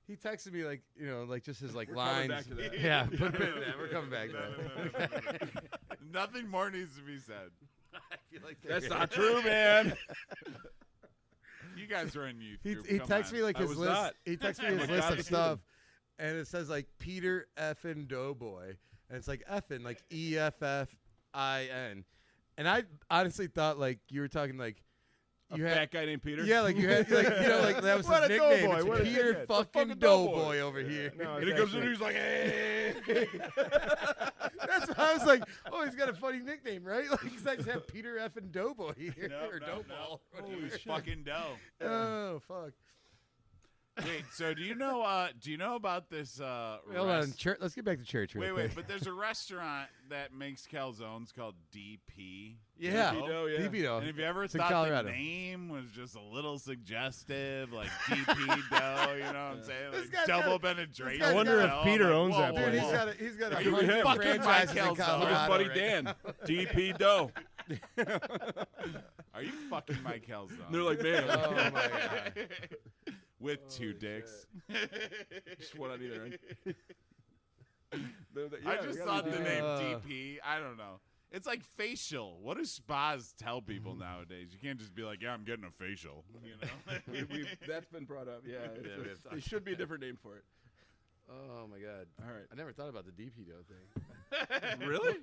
he texted me like, like just his like We're coming lines. back to that. Yeah, put a pin in that. We're coming back to that. Nothing more needs to be said. I feel like That's not true, man. You guys are in youth He group. he come texts on. me like I his was list. not. He texts me his my list God, of stuff, and it says like Peter effing Doughboy, and it's like effing like EFFIN, and I honestly thought like you were talking like A you fat had. guy named Peter. Yeah, like you had, like like that was What his a nickname. doughboy, It's what a Peter dickhead. fucking fucking doughboy. Doughboy over here. No, And it's he comes in actually- and he's like, hey. That's why I was like, oh, he's got a funny nickname, right? Like, 'cause I just have Peter effing Doughboy here or Doughball. Holy fucking dough. Oh fuck! Wait, so do you know about this? Wait, hold on, church. Let's get back to church. Real Wait, quick. but there's a restaurant that makes calzones called DP. Yeah, DP dough, yeah. DP dough. And have you ever It's in thought Colorado. the name was just a little suggestive, like DP dough? You know what I'm saying? This Like guy's double got- penetration. guy's I wonder got if dough. Peter I'm like, owns whoa, that whoa, Dude, place. he's whoa. got he's got Look a at hundred him. Fucking franchises Mike in Calzone. Look at his Colorado. buddy right Dan. now. DP dough. Are you fucking Mike Calzone? And they're like, man. Oh my god! with two dicks. Just one on either end. I just thought the name Uh. DP. I don't know. It's like facial. What do spas tell people nowadays? You can't just be like, "Yeah, I'm getting a facial." You know. That's been brought up. Yeah, we have there should be a different name for it. Oh my god! All right. I never thought about the DP dough thing. Really?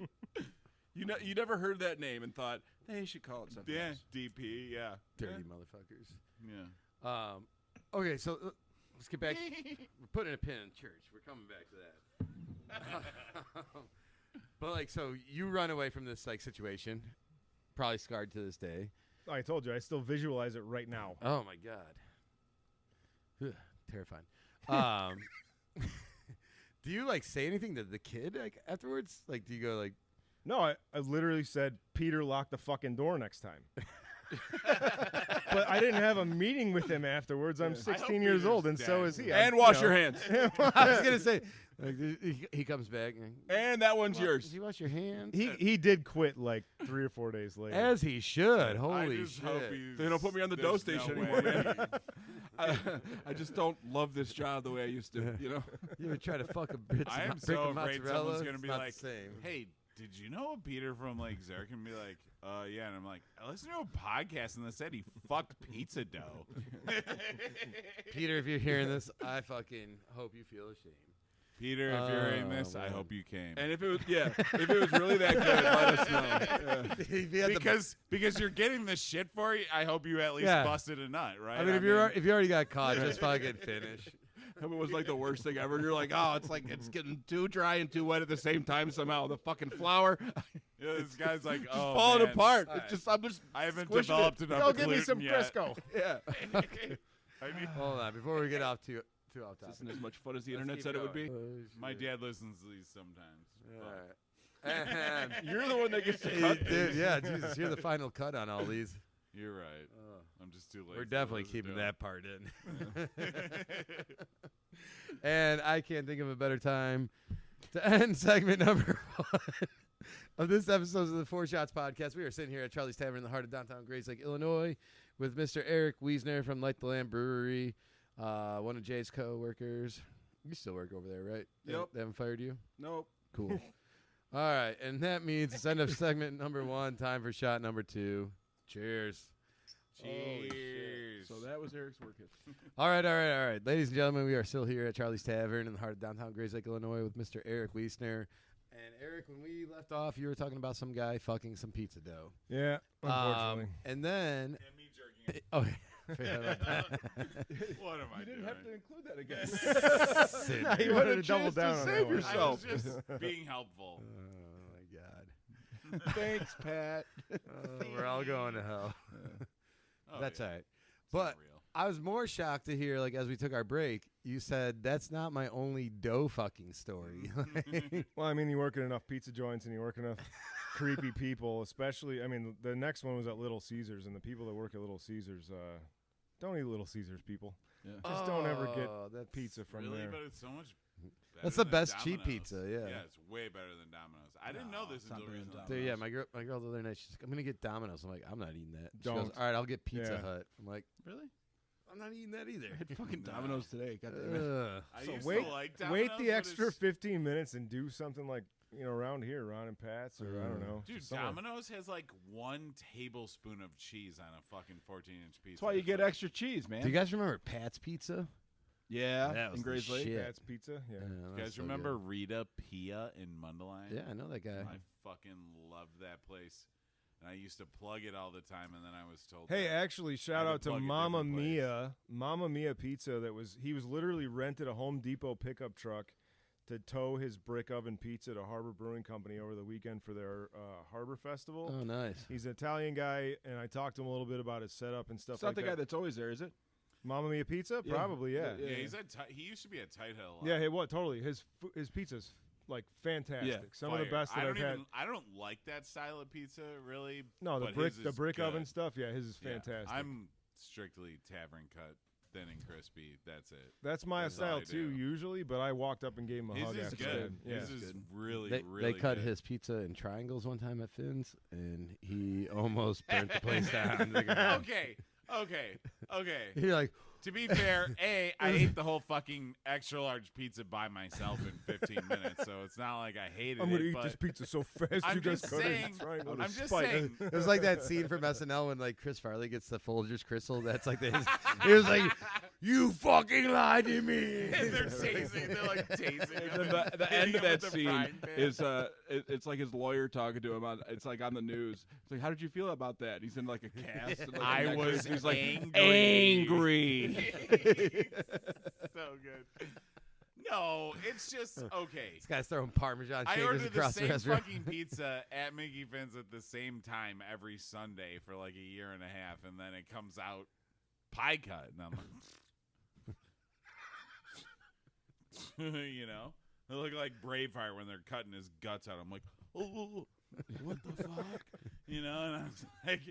You never heard that name and thought they should call it something Yeah, else. DP. Yeah. Dirty motherfuckers. Yeah. Okay, so let's get back. We're putting a pin in church. We're coming back to that. But like, so you run away from this like situation, probably scarred to this day. I told you, I still visualize it right now. Oh my god, Ugh, terrifying. Do you like say anything to the kid like afterwards? Like, do you go like? No, I literally said, Peter, lock the fucking door next time. But I didn't have a meeting with him afterwards. I'm I hope 16 years Peter's old, and so dead. is he. And wash your hands. I was gonna say, Like, he comes back And that one's Did yours. you wash your hands? He did quit like 3 or 4 days later. As he should. I Holy just hope shit. he's, They don't put me on the dough there's station no anymore, way. man. I just don't love this job the way I used to, you know? You ever try to fuck a bitch? I am brick so of afraid mozzarella? someone's gonna It's be not like, the same. "Hey, did you know Peter from Lake Zurich?" And be like, yeah. And I'm like, I listened to a podcast and they said he fucked pizza dough. Peter, if you're hearing this, I fucking hope you feel ashamed. Peter, if you're hearing this, I man. hope you came. And if it was, if it was really that good, let us know. Yeah. If you had the- because you're getting this shit for you, I hope you at least Yeah. busted a nut, right? I mean, if you already got caught, just fucking finish. If it was like the worst thing ever, and you're like, oh, it's like it's getting too dry and too wet at the same time somehow. The fucking flour yeah, this guy's like, just oh, falling man, apart. All It's right. just I'm just I haven't squishing developed it. enough. Go give me gluten some yet. Crisco. Yeah. I mean, Hold on, before we get off too off This topic. isn't as much fun as the Let's internet keep said it would be. going. my dad listens to these sometimes. All right. You're the one that gets to cut Dude, these. yeah, Jesus, you're the final cut on all these. You're right. I'm just too late. We're definitely keeping that part in. And I can't think of a better time to end segment number 1 of this episode of the Four Shots Podcast. We are sitting here at Charlie's Tavern in the heart of downtown Grace Lake, Illinois, with Mr. Eric Wiessner from Light the Lamb Brewery, one of Jay's co-workers. You still work over there, right? Yep. They haven't fired you? Nope. Cool. All right, and that means it's end of segment number 1. Time for shot number 2. Cheers. Cheers. So that was Eric's work history. All right. Ladies and gentlemen, we are still here at Charlie's Tavern in the heart of downtown Grace Lake, Illinois with Mr. Eric Wiessner. And Eric, when we left off, you were talking about some guy fucking some pizza dough. Yeah, unfortunately. And then... And me jerking it. Oh, forgot about that. What am I You doing? didn't have to include that again. Sit You there. wanted a to double chance to down on save that one. yourself. I was just being helpful. Oh, my God. Thanks, Pat. We're all going to hell. Oh, That's yeah. all right. It's But not real. I was more shocked to hear, like, as we took our break, you said, that's not my only dough fucking story. Well, I mean, you work at enough pizza joints and you work enough creepy people, especially. I mean, the next one was at Little Caesars, and the people that work at Little Caesars don't eat Little Caesars, people. Yeah. Just don't ever get that's pizza from Really, there. but it's so much. That's better the than best cheap Domino's. pizza, yeah. Yeah, it's way better than Domino's. I didn't know No, this it's not until better than recently. Dude, yeah, my girl the other night, she's like, I'm going to get Domino's. I'm like, I'm not eating that. She goes, Don't. all right, I'll get Pizza Yeah. Hut. I'm like, Really? I'm not eating that either. I had fucking No. Domino's today. God damn it. Ugh. I So used wait, to like wait Domino's, the but extra it's- 15 minutes and do something like, around here, Ron and Pat's, or I don't know. Dude, just somewhere. Domino's has like 1 tablespoon of cheese on a fucking 14-inch pizza. That's why you It's get like- extra cheese, man. Do you guys remember Pat's Pizza? Yeah, That was in the Grays Lake. shit. Pat's Pizza, yeah. that You was guys so remember good. Rita Pia in Mundelein? Yeah, I know that guy. I fucking loved that place. And I used to plug it all the time, and then I was told. Hey, that actually, shout had to out to plug a Mama different place. Mia. Mama Mia Pizza. He was literally rented a Home Depot pickup truck to tow his brick oven pizza to Harbor Brewing Company over the weekend for their Harbor Festival. Oh, nice. He's an Italian guy, and I talked to him a little bit about his setup and stuff It's not like the that. guy that's always there, is it? Mama Mia Pizza? Yeah. Probably, yeah. Yeah, he's at he used to be at Tight Hill. Yeah, hey, what? Totally. His pizza's like fantastic. Some of the best that I've had. I don't like that style of pizza, really. No, the but brick his the is brick good. oven stuff. Yeah, his is Yeah, fantastic. I'm strictly tavern cut, thin and crispy. That's it. That's my That's all style I too, do. usually. But I walked up and gave him a His hug is after. good. Yeah. His is good. really, They really cut good. his pizza in triangles one time at Finn's, and he almost burnt the place down. Okay. You're like, To be fair, I ate the whole fucking extra large pizza by myself in 15 minutes, so it's not like I hated I'm it. gonna eat but this pizza so fast. I'm you guys just cut saying- it. Triangle I'm to just spite. saying. it was like that scene from SNL when like Chris Farley gets the Folgers Crystal. That's like this. He was like, "You fucking lied to me." And they're tasing. They're like tasing. And him then the hitting end of him that with the scene frying pan. is it's like his lawyer talking to him on it's like on the news. It's like, how did you feel about that? He's in like a cast. And, like, I a necklace. was He's like angry. angry. So good. No, it's just okay. This guy's throwing Parmesan I shakers order the across the same restaurant. fucking pizza at Mickey Finn's at the same time every Sunday for like a year and a half, and then it comes out pie cut, and I'm like, you know, they look like Braveheart when they're cutting his guts out. I'm like, oh, what the fuck, you know? And I was like,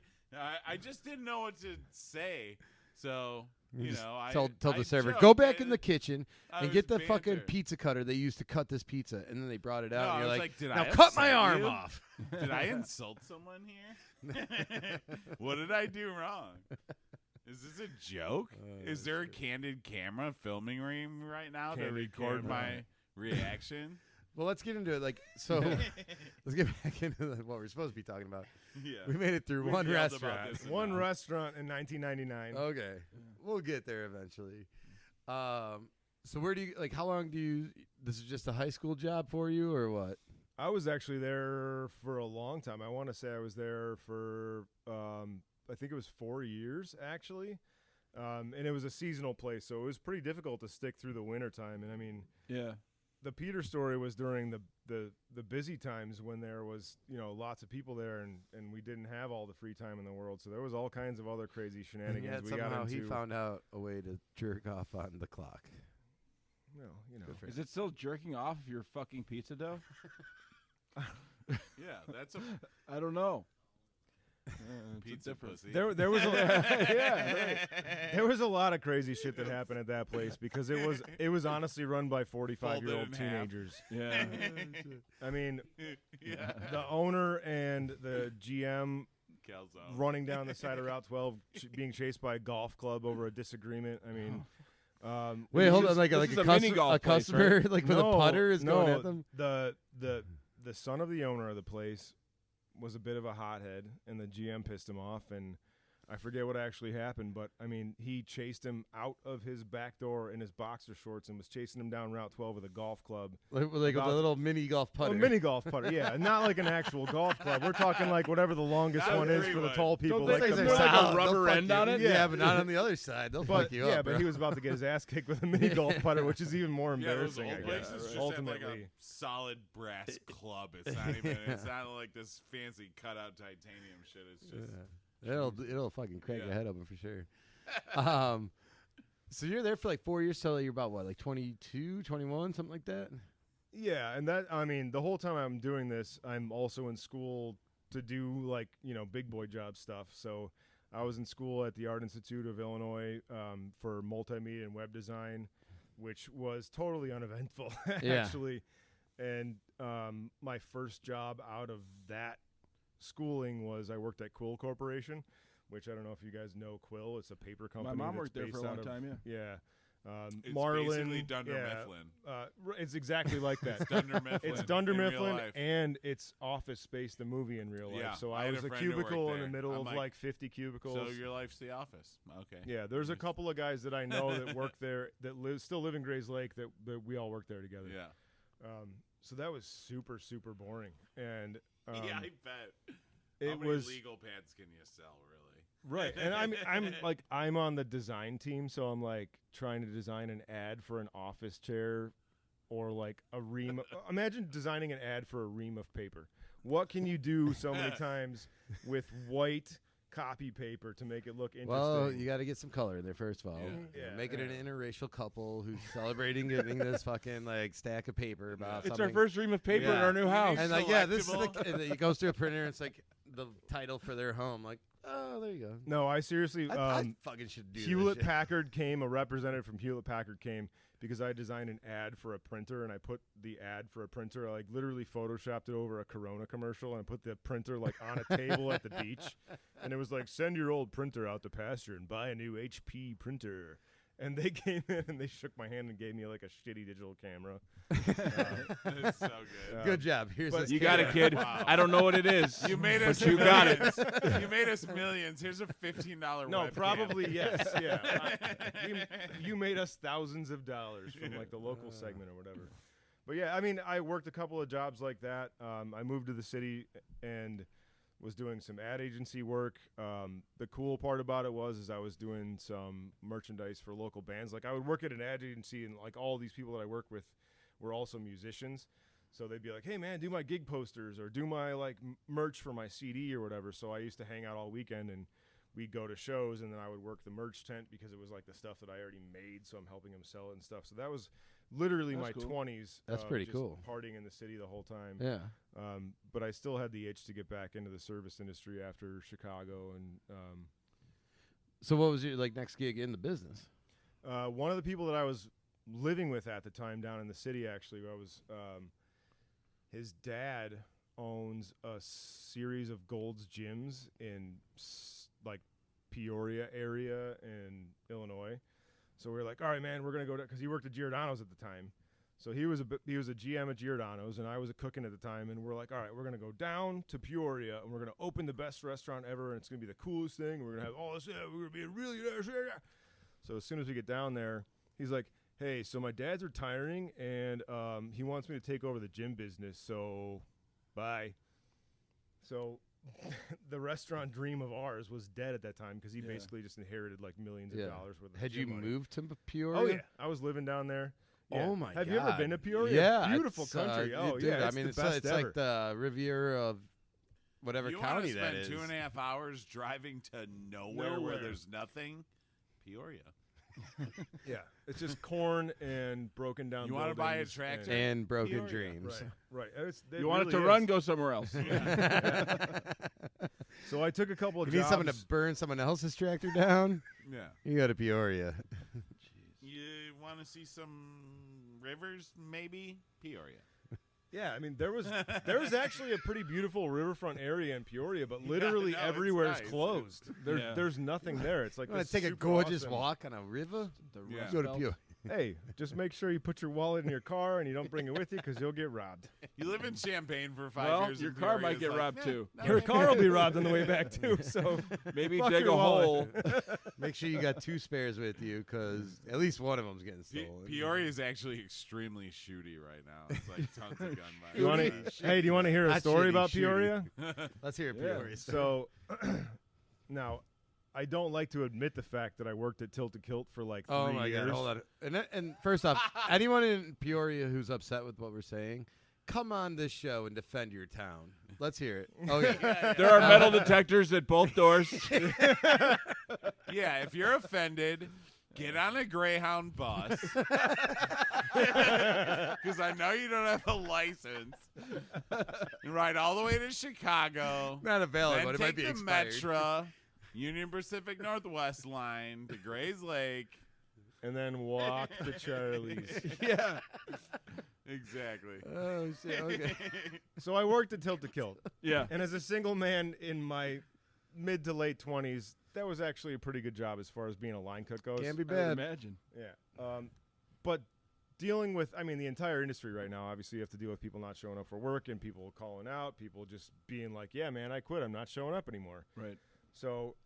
I just didn't know what to say, so You know, I told I the server, joked, go back man. in the kitchen I and was get the fucking banter. pizza cutter they used to cut this pizza. And then they brought it out, No, and I you're was like, did now I cut my upset arm you? off. Did I insult someone here? What did I do wrong? Is this a joke? Is there a candid camera filming me right now to Candid record camera. my reaction? Well, let's get into it. Like, so let's get back into what we're supposed to be talking about. Yeah. We made it through We've one yelled about restaurant. this One enough. restaurant in 1999. Okay, we'll get there eventually. So where do you how long do you? This is just a high school job for you, or what? I was actually there for a long time. I want to say I was there for I think it was 4 years actually, and it was a seasonal place, so it was pretty difficult to stick through the winter time. And I mean, Yeah. the Peter story was during the busy times when there was lots of people there, and we didn't have all the free time in the world, so there was all kinds of other crazy shenanigans Yeah, we got somehow into. he found out a way to jerk off on the clock. Well, Good for Is it still jerking off if you're fucking pizza dough? Yeah, that's a I don't know. pizza pussy. There was a, yeah, right. There was a lot of crazy shit that happened at that place because it was honestly run by 45-year-old Folded in half. teenagers. Yeah. I mean, Yeah. the owner and the GM Calzone. running down the side of Route 12, being chased by a golf club over a disagreement. I mean, Wait, hold on. is- Like this like is a, a mini custom- golf a place, customer like with a putter is going no, at them. The son of the owner of the place was a bit of a hothead, and the GM pissed him off, and I forget what actually happened, but I mean, he chased him out of his back door in his boxer shorts and was chasing him down Route 12 with a golf club. Like a about- little mini golf putter. A mini golf putter, yeah, not like an actual golf club. We're talking like whatever the longest Not a one is for the three-wood. tall people. they Like say the they're like a solid. rubber They'll fuck end you. on it? Yeah, but not on the other side. They'll but fuck you yeah, up. but bro. he was about to get his ass kicked with a mini golf putter, which is even more Yeah, those embarrassing. old I places guess. just Ultimately, have like a solid brass club. It's not even. It's not like this fancy cutout titanium shit. It's just. It'll fucking crack your Yeah. head open for sure. So you're there for like 4 years, so you're about what, like 22, 21, something like that? yeah, and that I mean, the whole time I'm doing this, I'm also in school to do like big boy job stuff. So I was in school at the Art Institute of Illinois for multimedia and web design, which was totally uneventful Yeah. actually. And my first job out of that schooling was I worked at Quill Corporation, which I don't know if you guys know Quill. It's a paper company. My mom that's worked there for based a out long of- time, yeah. Yeah. It's Marlin, basically Dunder yeah, Mifflin. it's exactly like that. It's Dunder Mifflin. It's Dunder in real Mifflin, life. and it's Office Space, the movie in real life. Yeah, So I I had was a a friend who worked cubicle in the there. middle I'm of like, like 50 cubicles. So your life's The Office. Okay. Yeah, there's a couple of guys that I know that work there that still live in Grays Lake that we all work there together. Yeah. So that was super, super boring. And Yeah, I bet. it How many was legal pads can you sell, really? right. And I'm on the design team, so I'm like trying to design an ad for an office chair or like a ream. Imagine designing an ad for a ream of paper. What can you do so many times with white copy paper to make it look interesting? Well, you got to get some color in there first of all. Yeah. You know, Yeah, make it an yeah. interracial couple who's celebrating getting this fucking like stack of paper about It's something. our first ream of paper in Yeah. our new house. And like, yeah, this is Selectable. and then it goes to a printer and it's like the title for their home. Like, oh, there you go. No, I seriously. I fucking should do this Hewlett shit. Packard came. A representative from Hewlett Packard came because I designed an ad for a printer, and I put the ad for a printer. I like literally photoshopped it over a Corona commercial, and I put the printer like on a table at the beach, and it was like, send your old printer out to pasture and buy a new HP printer. And they came in and they shook my hand and gave me like a shitty digital camera. It's so good. Good job. Here's But this You camera. got it, kid. Wow. I don't know what it is. You made us. you got it. millions. You made us millions. Here's a $15 No, webcam. probably yes. Yeah, you made us thousands of dollars from like the local segment or whatever. But yeah, I mean, I worked a couple of jobs like that. I moved to the city and was doing some ad agency work. The cool part about it is I was doing some merchandise for local bands. Like I would work at an ad agency, and like all these people that I work with were also musicians. So they'd be like, "Hey man, do my gig posters or do my like merch for my CD or whatever." So I used to hang out all weekend and we'd go to shows, and then I would work the merch tent because it was like the stuff that I already made. So I'm helping them sell it and stuff. So that was literally That's my cool. 20s. That's pretty just cool. Partying in the city the whole time. Yeah. But I still had the itch to get back into the service industry after Chicago, and So what was your next gig in the business? One of the people that I was living with at the time down in the city, actually, I was his dad owns a series of Gold's Gyms in like Peoria area in Illinois. So we were like, all right, man, we're gonna go to, because he worked at Giordano's at the time. So he was a GM at Giordano's, and I was a cooking at the time. And we're like, all right, we're gonna go down to Peoria, and we're gonna open the best restaurant ever, and it's gonna be the coolest thing. We're gonna have all this. We're gonna be a really nice. So as soon as we get down there, he's like, hey, so my dad's retiring, and he wants me to take over the gym business. So, bye. So the restaurant dream of ours was dead at that time because he basically just inherited like millions of dollars worth of Had you gym money. moved to Peoria? Oh, yeah. I was living down there. Yeah. Oh, my God. Have you ever been to Peoria? Yeah. Beautiful it's, country. dude, yeah. I mean, the best it's ever. like the Riviera of whatever You county want that to is. spend 2.5 hours driving to nowhere where Nowhere. there's nothing? Peoria. Yeah. It's just corn and broken down You want to buy a buildings tractor? And broken Peoria. dreams. Right. It You want it really to run? is. Go somewhere else. So I took a couple of You need jobs. someone to burn someone else's tractor down? Yeah. You go to Peoria. You want to see some rivers, maybe? Peoria. Yeah, I mean there was actually a pretty beautiful riverfront area in Peoria, but literally no, it's everywhere is nice. closed. There's nothing there. It's like You want this to take a super gorgeous awesome- walk on a river? Yeah. Go to Peoria. Hey, just make sure you put your wallet in your car and you don't bring it with you because you'll get robbed. You live in Champaign for 5 Well, years. your and car Peoria's might get like, robbed "Nah, too. not Your really." car will be robbed on the way back too. So Maybe Fuck dig a your hole. wallet. Make sure you got 2 spares with you because at least one of them's getting stolen. Peoria is actually extremely shooty right now. It's like tons of gun violence. you want to? Hey, do you want to hear a Not story shitty, about shooty. Peoria? Let's hear a Yeah. Peoria story. So now, I don't like to admit the fact that I worked at Tilted Kilt for like 3 Oh my years. God! Hold on. And first off, anyone in Peoria who's upset with what we're saying, come on this show and defend your town. Let's hear it. Oh yeah. There are metal detectors at both doors. Yeah, if you're offended, get on a Greyhound bus. Because I know you don't have a license. And ride all the way to Chicago. Not a valid Then one. It take might be the expired. Metra, Union Pacific Northwest line to Grays Lake. And then walk to Charlie's. Yeah. Exactly. Oh shit. Okay. So I worked at Tilted Kilt. Yeah. And as a single man in my mid to late 20s, that was actually a pretty good job as far as being a line cook goes. Can't be I would bad. imagine. Yeah. But dealing with, I mean, the entire industry right now, obviously you have to deal with people not showing up for work and people calling out, people just being like, yeah, man, I quit. I'm not showing up anymore. Right. So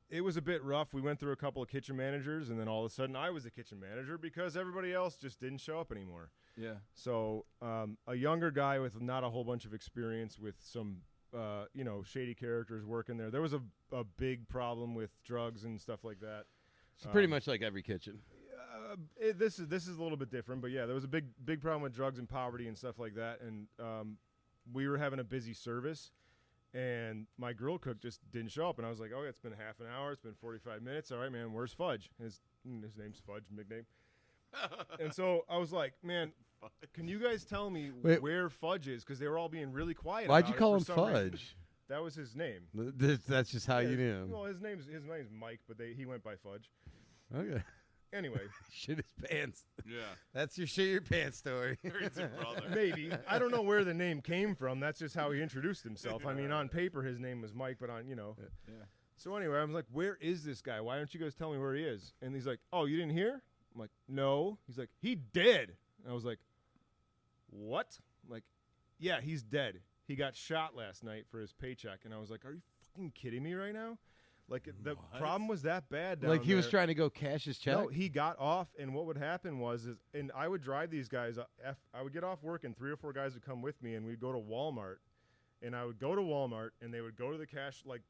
it was a bit rough. We went through a couple of kitchen managers, and then all of a sudden I was the kitchen manager because everybody else just didn't show up anymore. Yeah. So a younger guy with not a whole bunch of experience with some, shady characters working there. There was a big problem with drugs and stuff like that. It's pretty much like every kitchen. This is a little bit different, but yeah, there was a big problem with drugs and poverty and stuff like that. And we were having a busy service, and my grill cook just didn't show up. And I was like, oh, it's been half an hour. It's been 45 minutes. All right, man, where's Fudge? His name's Fudge, nickname. And so I was like, man, can you guys tell me Wait. where Fudge is? Because they were all being really quiet. Why'd about you it call for him some reason. Fudge? That was his name. That's just how you knew him. Well, his name's Mike, but he went by Fudge. Okay. Anyway, Shit his pants. Yeah. That's your shit your pants story. It's a brother. maybe. I don't know where the name came from. That's just how he introduced himself. I mean, on paper his name was Mike, but Yeah. So anyway, I was like, where is this guy? Why don't you guys tell me where he is? And he's like, oh, you didn't hear? I'm like, no. He's like, he dead. And I was like, what? I'm like, yeah, he's dead. He got shot last night for his paycheck. And I was like, are you fucking kidding me right now? Like, the problem was that bad down Like he was there. trying to go cash his check. No, he got off, and what would happen was, and I would drive these guys. I would get off work, and 3 or 4 guys would come with me, and we'd go to Walmart, and I would go to Walmart, and they would go to the cash like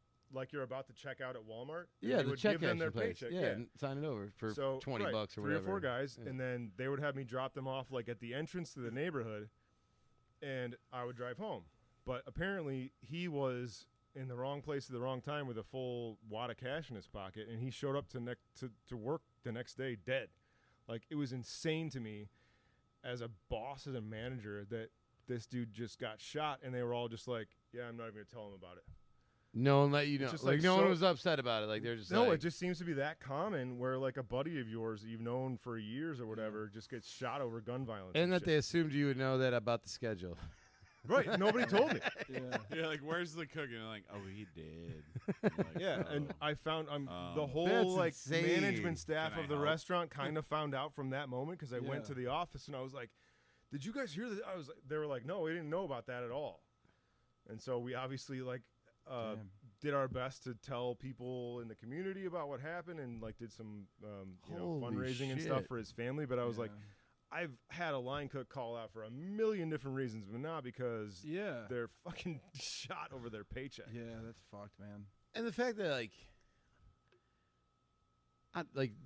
you're about to check out at Walmart. and Yeah, they the would check give them their cashing place. paycheck. Yeah, and sign it over for So, $20 right, or 3 whatever. or 4 guys, Yeah. and then they would have me drop them off like at the entrance to the neighborhood, and I would drive home. But apparently, he was in the wrong place at the wrong time with a full wad of cash in his pocket, and he showed up to work the next day dead. Like, it was insane to me as a boss, as a manager, that this dude just got shot, and they were all just like, yeah, I'm not even going to tell him about it. No one let you know. It's just Like like no one so- was upset about it. Like they're just No, like, it just seems to be that common where like a buddy of yours that you've known for years or whatever just gets shot over gun violence. and that shit. they assumed you would know that about the schedule. Right. Nobody told me. Yeah. Yeah, like where's the cooking? And like, oh, he did. You're like, Yeah, and "Oh." I found That's the whole like insane. management staff Can I of the help? restaurant kind of found out from that moment because I went Yeah. to the office and I was like, "Did you guys hear this?" They were like, "No, we didn't know about that at all." And so we obviously like Damn. did our best to tell people in the community about what happened and like did some Holy fundraising and stuff shit. for his family. But I was like, I've had a line cook call out for a million different reasons, but not because yeah. they're fucking shot over their paycheck. Yeah, that's fucked, man. And the fact that like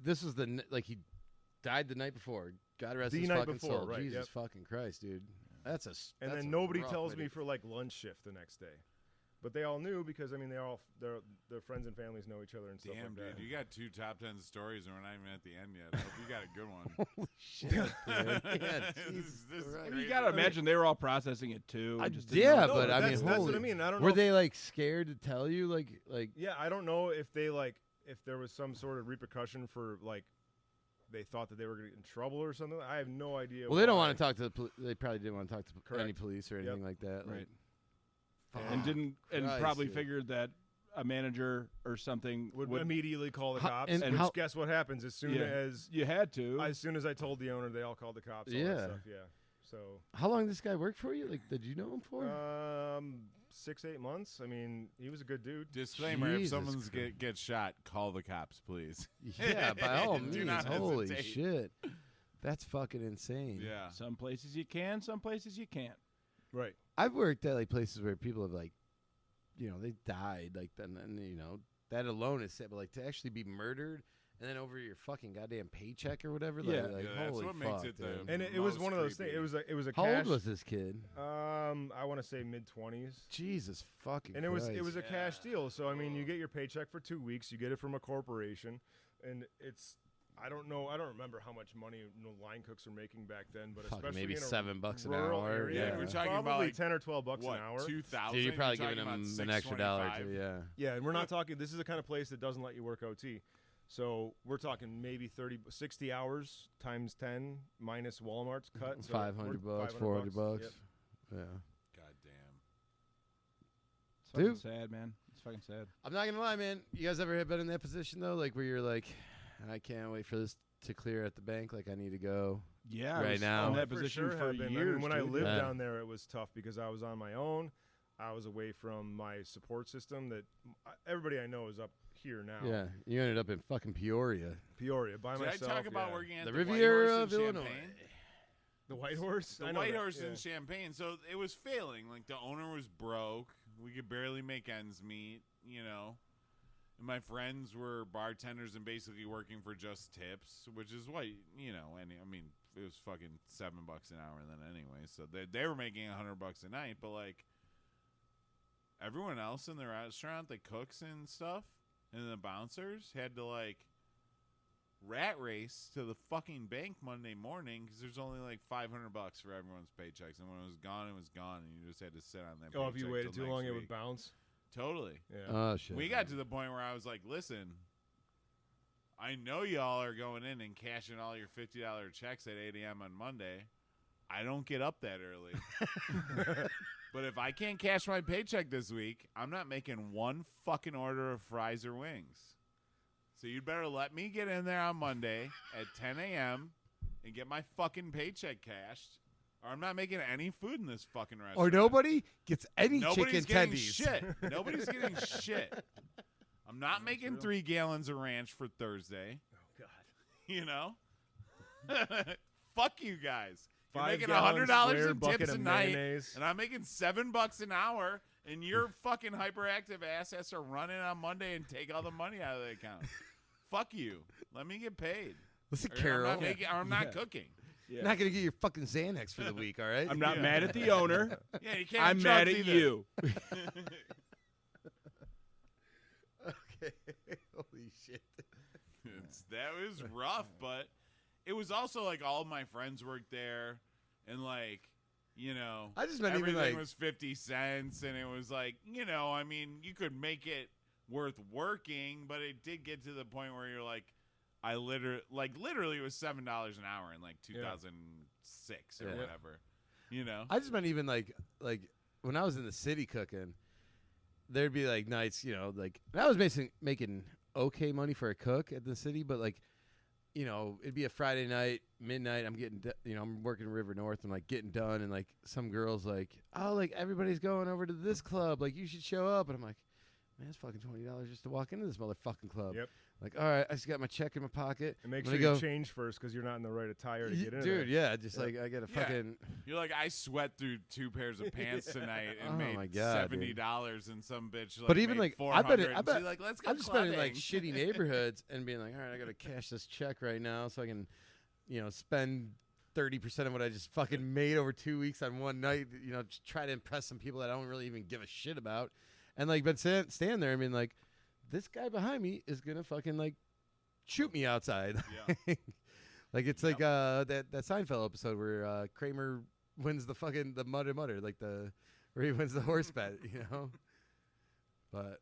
this was he died the night before. God rest The his night fucking before, soul. right, Jesus yep. fucking Christ, dude. That's And then nobody tells me for like lunch shift the next day. But they all knew because I mean their friends and families know each other and stuff Damn, like that. dude, you got 2 top 10 stories, and we're not even at the end yet. I hope you got a good one. Holy shit, dude. Yeah, This Jesus is- this is Christ. I mean, crazy. you gotta imagine they were all processing it too. I- and just didn't yeah, know. but I mean, that's what holy- I mean. I don't know. Were if- they like scared to tell you? Like Yeah, I don't know if they if there was some sort of repercussion for like they thought that they were going to get in trouble or something. I have no idea. well, they don't why. want to talk to the they probably didn't want to talk to any Correct. police or Yep. anything like that. Right. Like, and fuck didn't and Christ, probably dude. figured that a manager or something would would immediately call the How- cops. and Which how- guess what happens as soon Yeah. as you had to. I told the owner, they all called the cops. All Yeah. that stuff. Yeah. So How long did this guy work for you? Like, did you know him for? 6-8 months. I mean, he was a good dude. Disclaimer: if Jesus someone's Christ. gets shot, call the cops, please. Yeah, by all Do means. not Holy hesitate. shit, that's fucking insane. Yeah. Some places you can, some places you can't. Right. I've worked at like places where people have like, they died. Like then that alone is sad. But like to actually be murdered and then over your fucking goddamn paycheck or whatever. Yeah. like Yeah, that's holy what makes fuck, it the- dude. And it was Most one of those creepy. things. It was a How cash. old was this kid? I want to say mid-20s. Jesus fucking. And it was Christ. a cash Yeah. deal. So I mean, you get your paycheck for 2 weeks. You get it from a corporation, and it's I don't know. I don't remember how much money line cooks were making back then, but Fucking especially maybe in a $7 an rural hour. area, Yeah. We're talking about, probably like, 10 or 12 bucks What, an hour. 2,000? Dude, you're probably giving talking him about an extra dollar $6.25? too. Yeah. Yeah, and we're not talking. This is the kind of place that doesn't let you work OT. So we're talking maybe 60 hours times 10 minus Walmart's cut. So $500, we're- $400. Yep. Yeah. God damn. It's fucking Dude. sad, man. It's fucking sad. I'm not gonna lie, man. You guys ever been in that position though, like where you're like, I can't wait for this to clear at the bank. Like I need to go. Yeah, Right I was now. in I that for position sure for have been. years. I mean, when I dude. lived Yeah. down there, it was tough because I was on my own. I was away from my support system. That everybody I know is up here now. Yeah. You ended up in fucking Peoria, Peoria by Did myself. I talk about yeah. working at the the White Riviera Horse of in Illinois. Champaign? The White Horse. The I know White that, Horse yeah. in Champaign. So it was failing. Like the owner was broke. We could barely make ends meet. And my friends were bartenders and basically working for just tips, which is what it was fucking $7 an hour then anyway. So they were making $100 a night, but like everyone else in the restaurant, the cooks and stuff, and the bouncers had to like rat race to the fucking bank Monday morning because there's only like $500 for everyone's paychecks, and when it was gone, and you just had to sit on that. Oh, if you paycheck waited till too next long, it week. would bounce. Totally. Yeah. Oh shit. We got to the point where I was like, listen, I know y'all are going in and cashing all your $50 checks at 8 a.m. on Monday. I don't get up that early. But if I can't cash my paycheck this week, I'm not making one fucking order of fries or wings. So you'd better let me get in there on Monday at 10 a.m. and get my fucking paycheck cashed, or I'm not making any food in this fucking restaurant. Or nobody gets any Nobody's chicken getting tendies. shit. Nobody's getting shit. I'm not making true. 3 gallons of ranch for Thursday. Oh God. You know? Fuck you guys. You're 5 making gallon $100 square in bucket tips a of night, mayonnaise. and I'm making $7 an hour, and your fucking hyperactive assets are running on Monday and take all the money out of the account. Fuck you. Let me get paid. Listen, Or Carol. I'm not Yeah. cooking. Yeah. You're not gonna get your fucking Xanax for the week, all right? I'm not Yeah. mad at the owner. Yeah, you can't. I'm have mad drugs at either. you. Okay. Holy shit. That was rough, but it was also like all of my friends worked there, and like you know, I just meant even everything like was 50 cents, and it was like, you know, I mean, you could make it worth working, but it did get to the point where you're like, literally it was $7 an hour in like 2006 or whatever, you know. I just meant even like when I was in the city cooking, there'd be like nights, you know, like I was making okay money for a cook at the city, but like, you know, it'd be a Friday night, midnight. I'm getting, I'm working River North and like getting done, and like some girls like, oh, like everybody's going over to this club, like you should show up, and I'm like, man, it's fucking $20 just to walk into this motherfucking club. Yep. Like, all right, I just got my check in my pocket. And make I'm sure gonna you change first because you're not in the right attire to get in. Dude, yeah, just like I got a fucking. You're like, I sweat through 2 pairs of pants tonight and Oh made my God, $70, and some bitch. Like, But even made like I've been, $400, like, let's go I'm just spending like clubbing. shitty neighborhoods and being like, all right, I got to cash this check right now so I can, you know, spend 30% of what I just fucking made over 2 weeks on one night. You know, just try to impress some people that I don't really even give a shit about, and like, but stand there and being like, this guy behind me is gonna fucking like shoot me outside. Yeah. Like it's like that Seinfeld episode where Kramer wins the mutter, like where he wins the horse bet, you know. But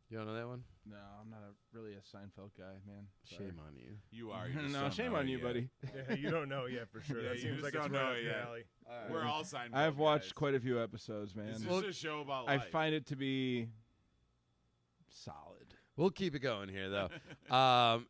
you don't know that one? No, I'm not really a Seinfeld guy, man. Sorry. Shame on you. You are. You just No, don't shame know on it you, yet. buddy. Yeah, you don't know yet for sure. Yeah, That you seems just like don't it's know right up it your yet. alley. We're all Seinfeld I've watched guys. quite a few episodes, man. This is Well, just a show about I life. find it to be solid. We'll keep it going here, though.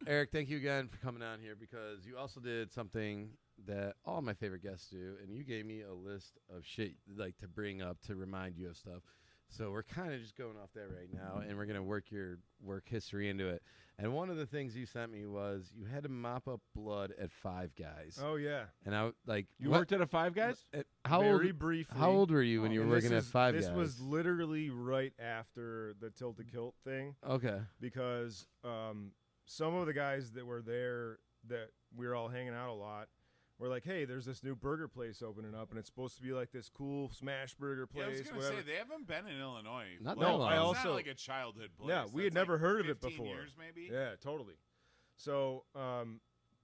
Eric, thank you again for coming on here because you also did something that all my favorite guests do, and you gave me a list of shit like to bring up to remind you of stuff. So we're kind of just going off that right now, and we're gonna work your work history into it. And one of the things you sent me was you had to mop up blood at Five Guys. Oh yeah. And I like You what- worked at a Five Guys? How Very old? briefly. How old were you when you were And working at Five This Guys? was literally right after the Tilt a Kilt thing Okay. because some of the guys that were there that we were all hanging out a lot were like, hey, there's this new burger place opening up, and it's supposed to be like this cool smash burger Yeah, I was place. gonna whatever. say they haven't been in Illinois. Not like, that long. I it's also- not like a childhood place. Yeah, we had That's never like heard of it 15 before. Years maybe. Yeah, totally. So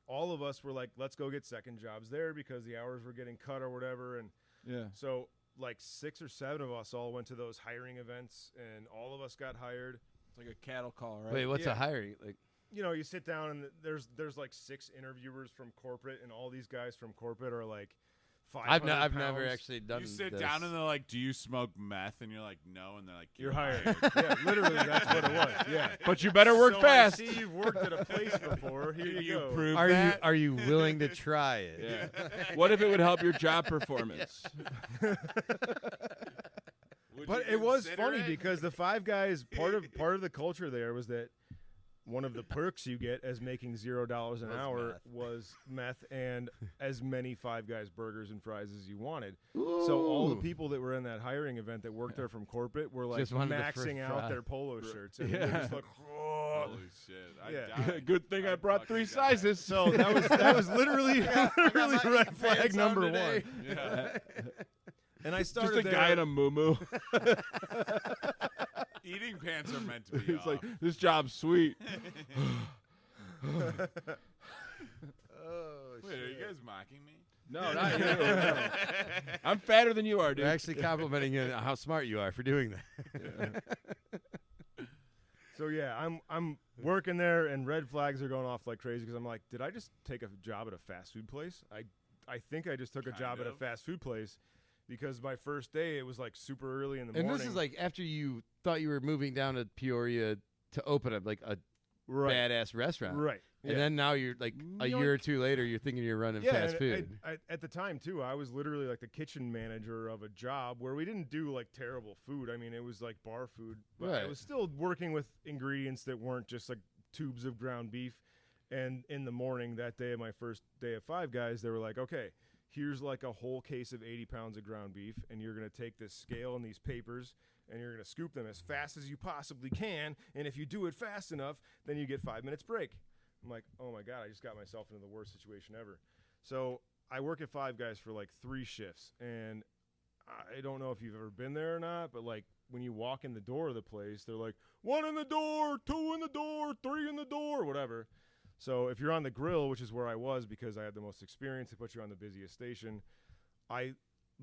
all of us were like, let's go get second jobs there because the hours were getting cut or whatever. And Yeah. so like 6 or 7 of us all went to those hiring events, and all of us got hired. It's like a cattle call, right? Wait, what's Yeah. a hiring? Like, You know, you sit down and there's like 6 interviewers from corporate, and all these guys from corporate are like 500 I've never pounds. actually done. You sit this. down and they're like, "Do you smoke meth?" And you're like, "No," and they're like, You're hired. Yeah, literally, that's what it was. Yeah. But you better work So fast. I see you've worked at a place before. Here Can you go. prove Are you that? are you willing to try it? Yeah. What if it would help your job performance? Would But you it was consider funny it? because the Five Guys part of the culture there was that one of the perks you get as making $0 an Was hour meth. was meth and as many Five Guys burgers and fries as you wanted. So all the Ooh. people that were in that hiring event that worked there from corporate were like Just wanted the free maxing out fry. their polo shirts. And Yeah. they're just like, "Oh." Holy shit! Yeah. I'd die. Good thing I I'd brought fucking 3 die. sizes. So that was literally literally my red pants flag on number today. 1. Yeah. And I Just started a there. guy in a moo Eating pants are meant to be It's like, off. this job's sweet. Oh, Wait, are you shit. guys mocking me? No, not you. No. I'm fatter than you are, dude. They're actually complimenting you on how smart you are for doing that. So yeah, I'm working there, and red flags are going off like crazy because I'm like, did I just take a job at a fast food place? I think I just took a Kind job at a of. fast food place because my first day it was like super early in the And morning. this is like after you thought you were moving down to Peoria to open up like a right, badass restaurant. right, And yeah. then now you're like a You know year or two later, you're thinking you're running yeah, fast and food. at the time too, I was literally like the kitchen manager of a job where we didn't do like terrible food. I mean, it was like bar food, but I Right. was still working with ingredients that weren't just like tubes of ground beef. And in the morning that day, my first day at Five Guys, they were like, okay, here's like a whole case of 80 pounds of ground beef, and you're going to take this scale and these papers, and you're going to scoop them as fast as you possibly can. And if you do it fast enough, then you get 5 minutes break. I'm like, oh my God, I just got myself into the worst situation ever. So I work at Five Guys for like 3 shifts, and I don't know if you've ever been there or not, but like when you walk in the door of the place, they're like, 1 in the door, 2 in the door, 3 in the door, whatever. So if you're on the grill, which is where I was because I had the most experience, they put you on the busiest station. I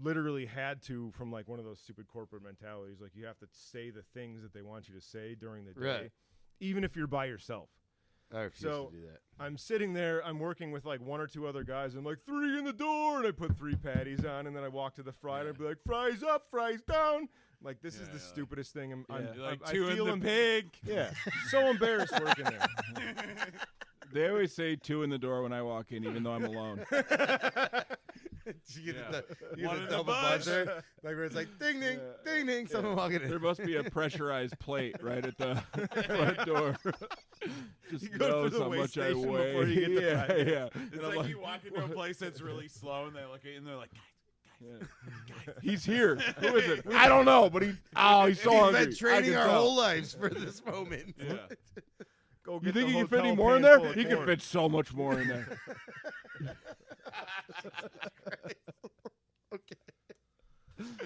literally had to, from like one of those stupid corporate mentalities, like you have to say the things that they want you to say during the day, Right. even if you're by yourself. I refuse So to do that. I'm sitting there, I'm working with like 1 or 2 other guys, and like 3 in the door, and I put 3 patties on, and then I walk to the fry, and I'd be like, fries up, fries down. Like, this is the stupidest thing. You're like I 2 in feel the pig. Yeah, so embarrassed working there. They always say 2 in the door when I walk in, even though I'm alone. You get Yeah. the, you One get in the the double bush. buzzer, like where it's like ding ding ding ding, someone walking in. There must be a pressurized plate right at the front door. Just You go knows through the how weigh much I station weigh. before you get the yeah, fat. yeah. It's And I'm like you walk into a place that's really slow, and they look at you, and they're like, yeah. He's here. Who is it? I don't know, but he's so He's hungry. been training I our can tell. whole lives for this moment. yeah. Go You get think the he can fit any hotel more in pan there? full of He can corn. fit so much more in there. Okay.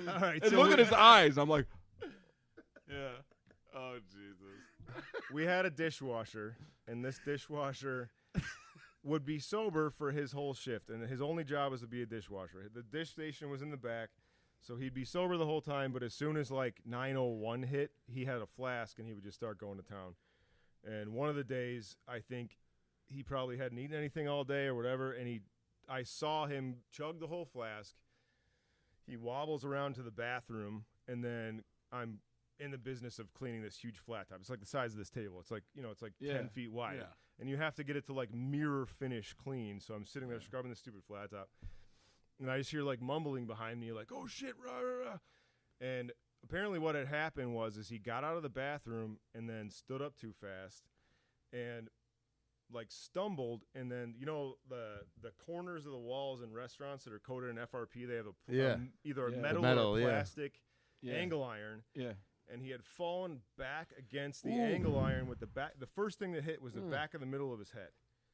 All right, And so look at his eyes. I'm like, Yeah. Oh, Jesus. we had a dishwasher, and this dishwasher would be sober for his whole shift, and his only job was to be a dishwasher. The dish station was in the back, so he'd be sober the whole time, but as soon as like 9:01 hit, he had a flask, and he would just start going to town. And one of the days, I think he probably hadn't eaten anything all day or whatever, and I saw him chug the whole flask. He wobbles around to the bathroom, and then I'm in the business of cleaning this huge flat top. It's like the size of this table. It's like, it's like Yeah. 10 feet wide. Yeah. And you have to get it to like mirror finish clean. So I'm sitting there scrubbing the stupid flat top. And I just hear like mumbling behind me, like, oh shit, rah, rah, rah. And apparently what had happened was he got out of the bathroom and then stood up too fast and like stumbled, and then the corners of the walls in restaurants that are coated in FRP, they have either a Yeah. metal, metal, or a yeah. plastic yeah. angle iron. Yeah. And he had fallen back against the Ooh. angle iron with the back. The first thing that hit was the back of the middle of his head.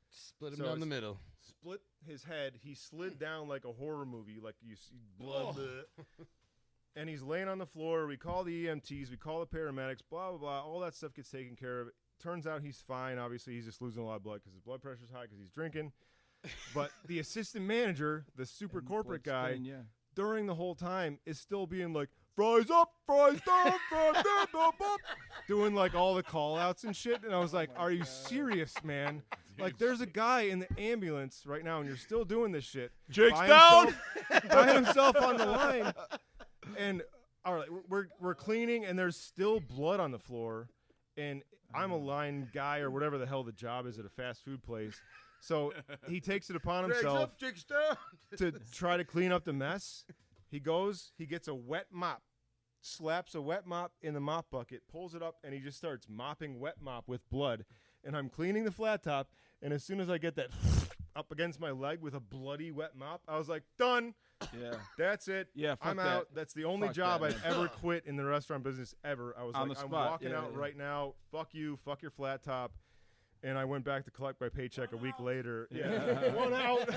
Split him So down the it's- middle. Split his head. He slid down like a horror movie, like you see blood. bleh. And he's laying on the floor. We call the EMTs. We call the paramedics. Blah, blah, blah. All that stuff gets taken care of. Turns out he's fine. Obviously, he's just losing a lot of blood because his blood pressure's high because he's drinking. But the assistant manager, the super corporate guy, Bloodstain, yeah. during the whole time is still being like, fries up, fries down, fries down, up, up, doing like all the call outs and shit. And I was like, are you serious, man? Like, there's a guy in the ambulance right now, and you're still doing this shit. Jake's by down! himself- by himself on the line. And all right, we're cleaning, and there's still blood on the floor. And I'm a line guy or whatever the hell the job is at a fast food place. So he takes it upon himself Jake's down. to try to clean up the mess. He gets a wet mop, slaps a wet mop in the mop bucket, pulls it up, and he just starts mopping wet mop with blood. And I'm cleaning the flat top, and as soon as I get that up against my leg with a bloody wet mop, I was like, done. Yeah. That's it. Yeah, fuck I'm that. out. That's the only Fuck job that, I've man. ever quit in the restaurant business ever. I was On like, the I'm spot. walking Yeah, out yeah. right now. Fuck you. Fuck your flat top. And I went back to collect my paycheck a week later. Yeah, one out.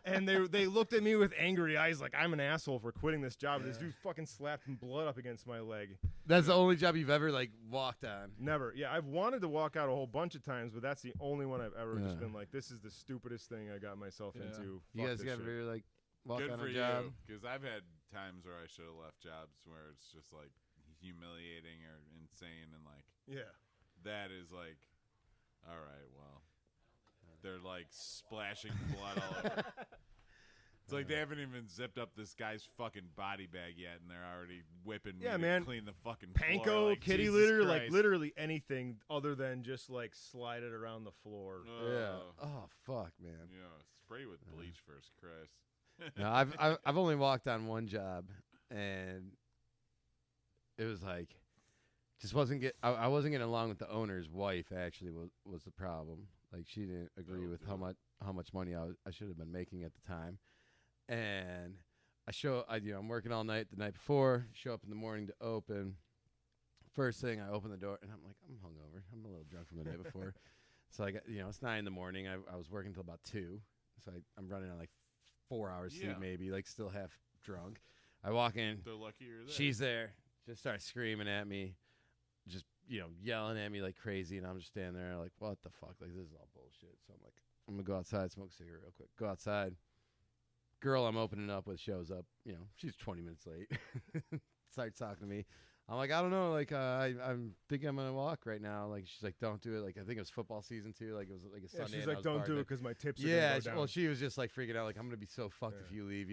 And they looked at me with angry eyes, like I'm an asshole for quitting this job. This dude fucking slapped blood up against my leg. That's the only job you've ever like walked on. Never. Yeah, I've wanted to walk out a whole bunch of times, but that's the only one I've ever just Yeah. been like, this is the stupidest thing I got myself Yeah. into. You Fuck guys this ever shit. like walk Good on for a job? you, because I've had times where I should have left jobs where it's just like humiliating or insane, and like Yeah. that is like, all right, well, they're like splashing blood all over. It's like they haven't even zipped up this guy's fucking body bag yet, and they're already whipping me Yeah, to man. clean the fucking Panko, floor. Like, kitty Jesus litter, like Christ. literally anything other than just like slide it around the floor. Yeah. Oh fuck, man. Yeah, spray with bleach first, Christ. No, I've only walked on one job, and it was like just wasn't I wasn't getting along with the owner's wife. Actually, was the problem. Like she didn't agree with how much money I should have been making at the time, and I'm working all night the night before. Show up in the morning to open. First thing, I open the door, and I'm like, I'm hungover. I'm a little drunk from the day before. So I got, it's 9 a.m. I was working till about 2. So I'm running on like 4 hours sleep, Yeah. maybe, like still half drunk. I walk in, They're lucky you're there. she's there, just starts screaming at me, just yelling at me like crazy, and I'm just standing there like, what the fuck? Like, this is all bullshit. So I'm like, I'm gonna go outside, smoke a cigarette real quick. Go outside. girl I'm opening up with shows up. She's 20 minutes late. Starts talking to me. I'm like, I don't know. Like, I'm thinking I'm gonna walk right now. Like, she's like, don't do it. Like, I think it was football season too. Like, it was like a Sunday. She's and I like, was don't do bartending. it because my tips are Yeah. gonna go down. Well, she was just like freaking out. Like, I'm gonna be so fucked if you leave.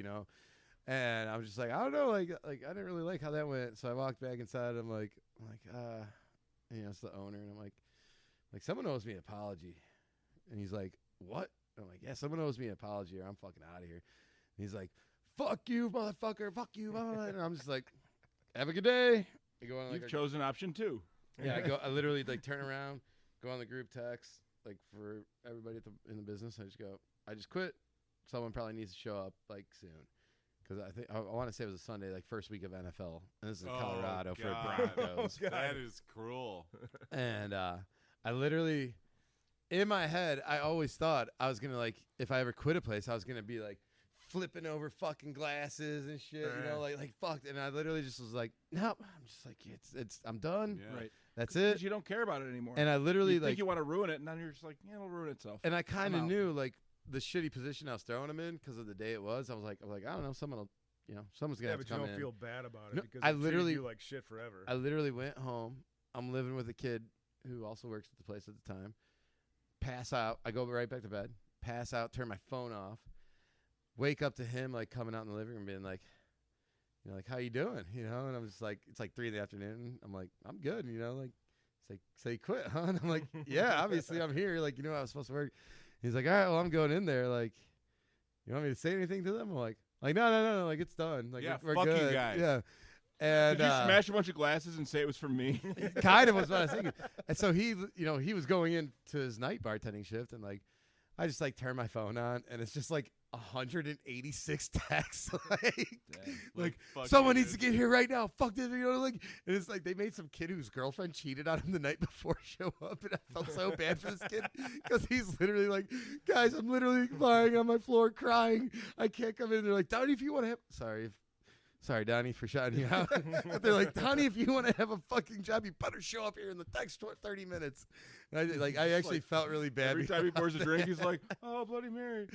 And I'm just like, I don't know. Like I didn't really like how that went. So I walked back inside. I'm like, it's the owner, and I'm like, someone owes me an apology. And he's like, what? I'm like, yeah, someone owes me an apology, or I'm fucking out of here. And he's like, fuck you, motherfucker, fuck you, blah, blah, blah. And I'm just like, have a good day. I go on, You've chosen option 2. Yeah, I literally like turn around, go on the group text, like for everybody in the business. I just quit. Someone probably needs to show up like soon. Because I think I want to say it was a Sunday, like first week of NFL, and this is in Colorado for Broncos. That is cruel. And I literally, in my head, I always thought I was gonna like, if I ever quit a place, I was gonna be like flipping over fucking glasses and shit, like fucked. And I literally just was like, no, I'm just like, I'm done. Yeah. Right. That's it. Because you don't care about it anymore. And I literally you like, think you want to ruin it, and then you're just like, yeah, it'll ruin itself. and I kind of I'm out. knew like the shitty position I was throwing him in because of the day it was. I was like, I don't know, someone's gonna have to but come you in. don't feel bad about it No, because I it treated literally- you like shit forever. I literally went home. I'm living with a kid who also works at the place at the time. Pass out. I go right back to bed. Pass out. Turn my phone off. Wake up to him like coming out in the living room, being like, like how you doing? And I'm just like, it's like 3 PM. I'm like, I'm good. Like, it's like, so you quit, huh? And I'm like, yeah, obviously I'm here. Like, I was supposed to work. He's like, all right, well, I'm going in there. Like, you want me to say anything to them? I'm like no, like it's done. Like, Yeah, we're fuck you good. guys. Yeah. And Did you smash a bunch of glasses and say it was from me? kind of was what I was thinking. And so he was going into his night bartending shift, and like, I just like turn my phone on, and it's just like 186 texts, like fuck someone you, needs to dude. get here right now. Fuck this, like, and it's like they made some kid whose girlfriend cheated on him the night before show up, and I felt so bad for this kid because he's literally like, guys, I'm literally lying on my floor crying. I can't come in. They're like, Donnie, if you want to have, Sorry, Donnie, for shouting you out. But they're like, Donnie, if you want to have a fucking job, you better show up here in the next 30 minutes. And I actually felt really bad. Every time he pours a drink, he's like, oh, Bloody Mary.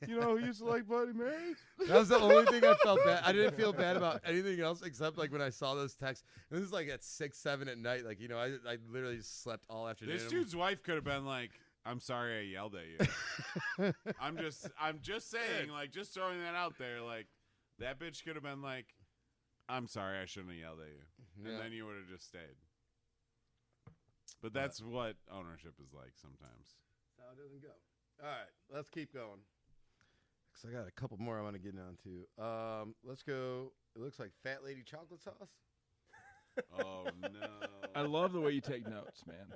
He used to like Bloody Marys. That was the only thing I felt bad. I didn't feel bad about anything else except like when I saw those texts. And this is like at 6, 7 at night. Like, I literally just slept all afternoon. This dude's wife could have been like, I'm sorry I yelled at you. I'm just saying, like, just throwing that out there, like, that bitch could have been like, I'm sorry, I shouldn't have yelled at you. And then you would have just stayed. But that's what ownership is like sometimes. That's how it doesn't go. All right, let's keep going. Because I got a couple more I want to get down to. Let's go. It looks like Fat Lady Chocolate Sauce. Oh, no. I love the way you take notes, man.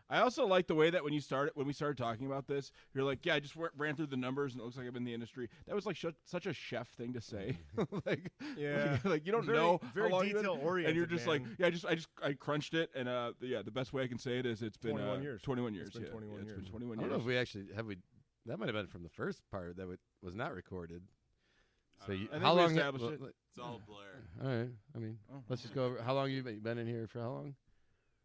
I also like the way that when we started talking about this, you're like, yeah, I just ran through the numbers and it looks like I'm in the industry. That was like such a chef thing to say. like you don't know very how long detail oriented, and you're just man. like, yeah, I crunched it, and the best way I can say it is it's been 21 years. 21 years. It's been 21 It's been years. 21 I years. don't know if we actually that might have been from the first part that was not recorded. So I think how we long? established it. It's all blur. All right. I mean, let's just go over. How long you been in here for? How long?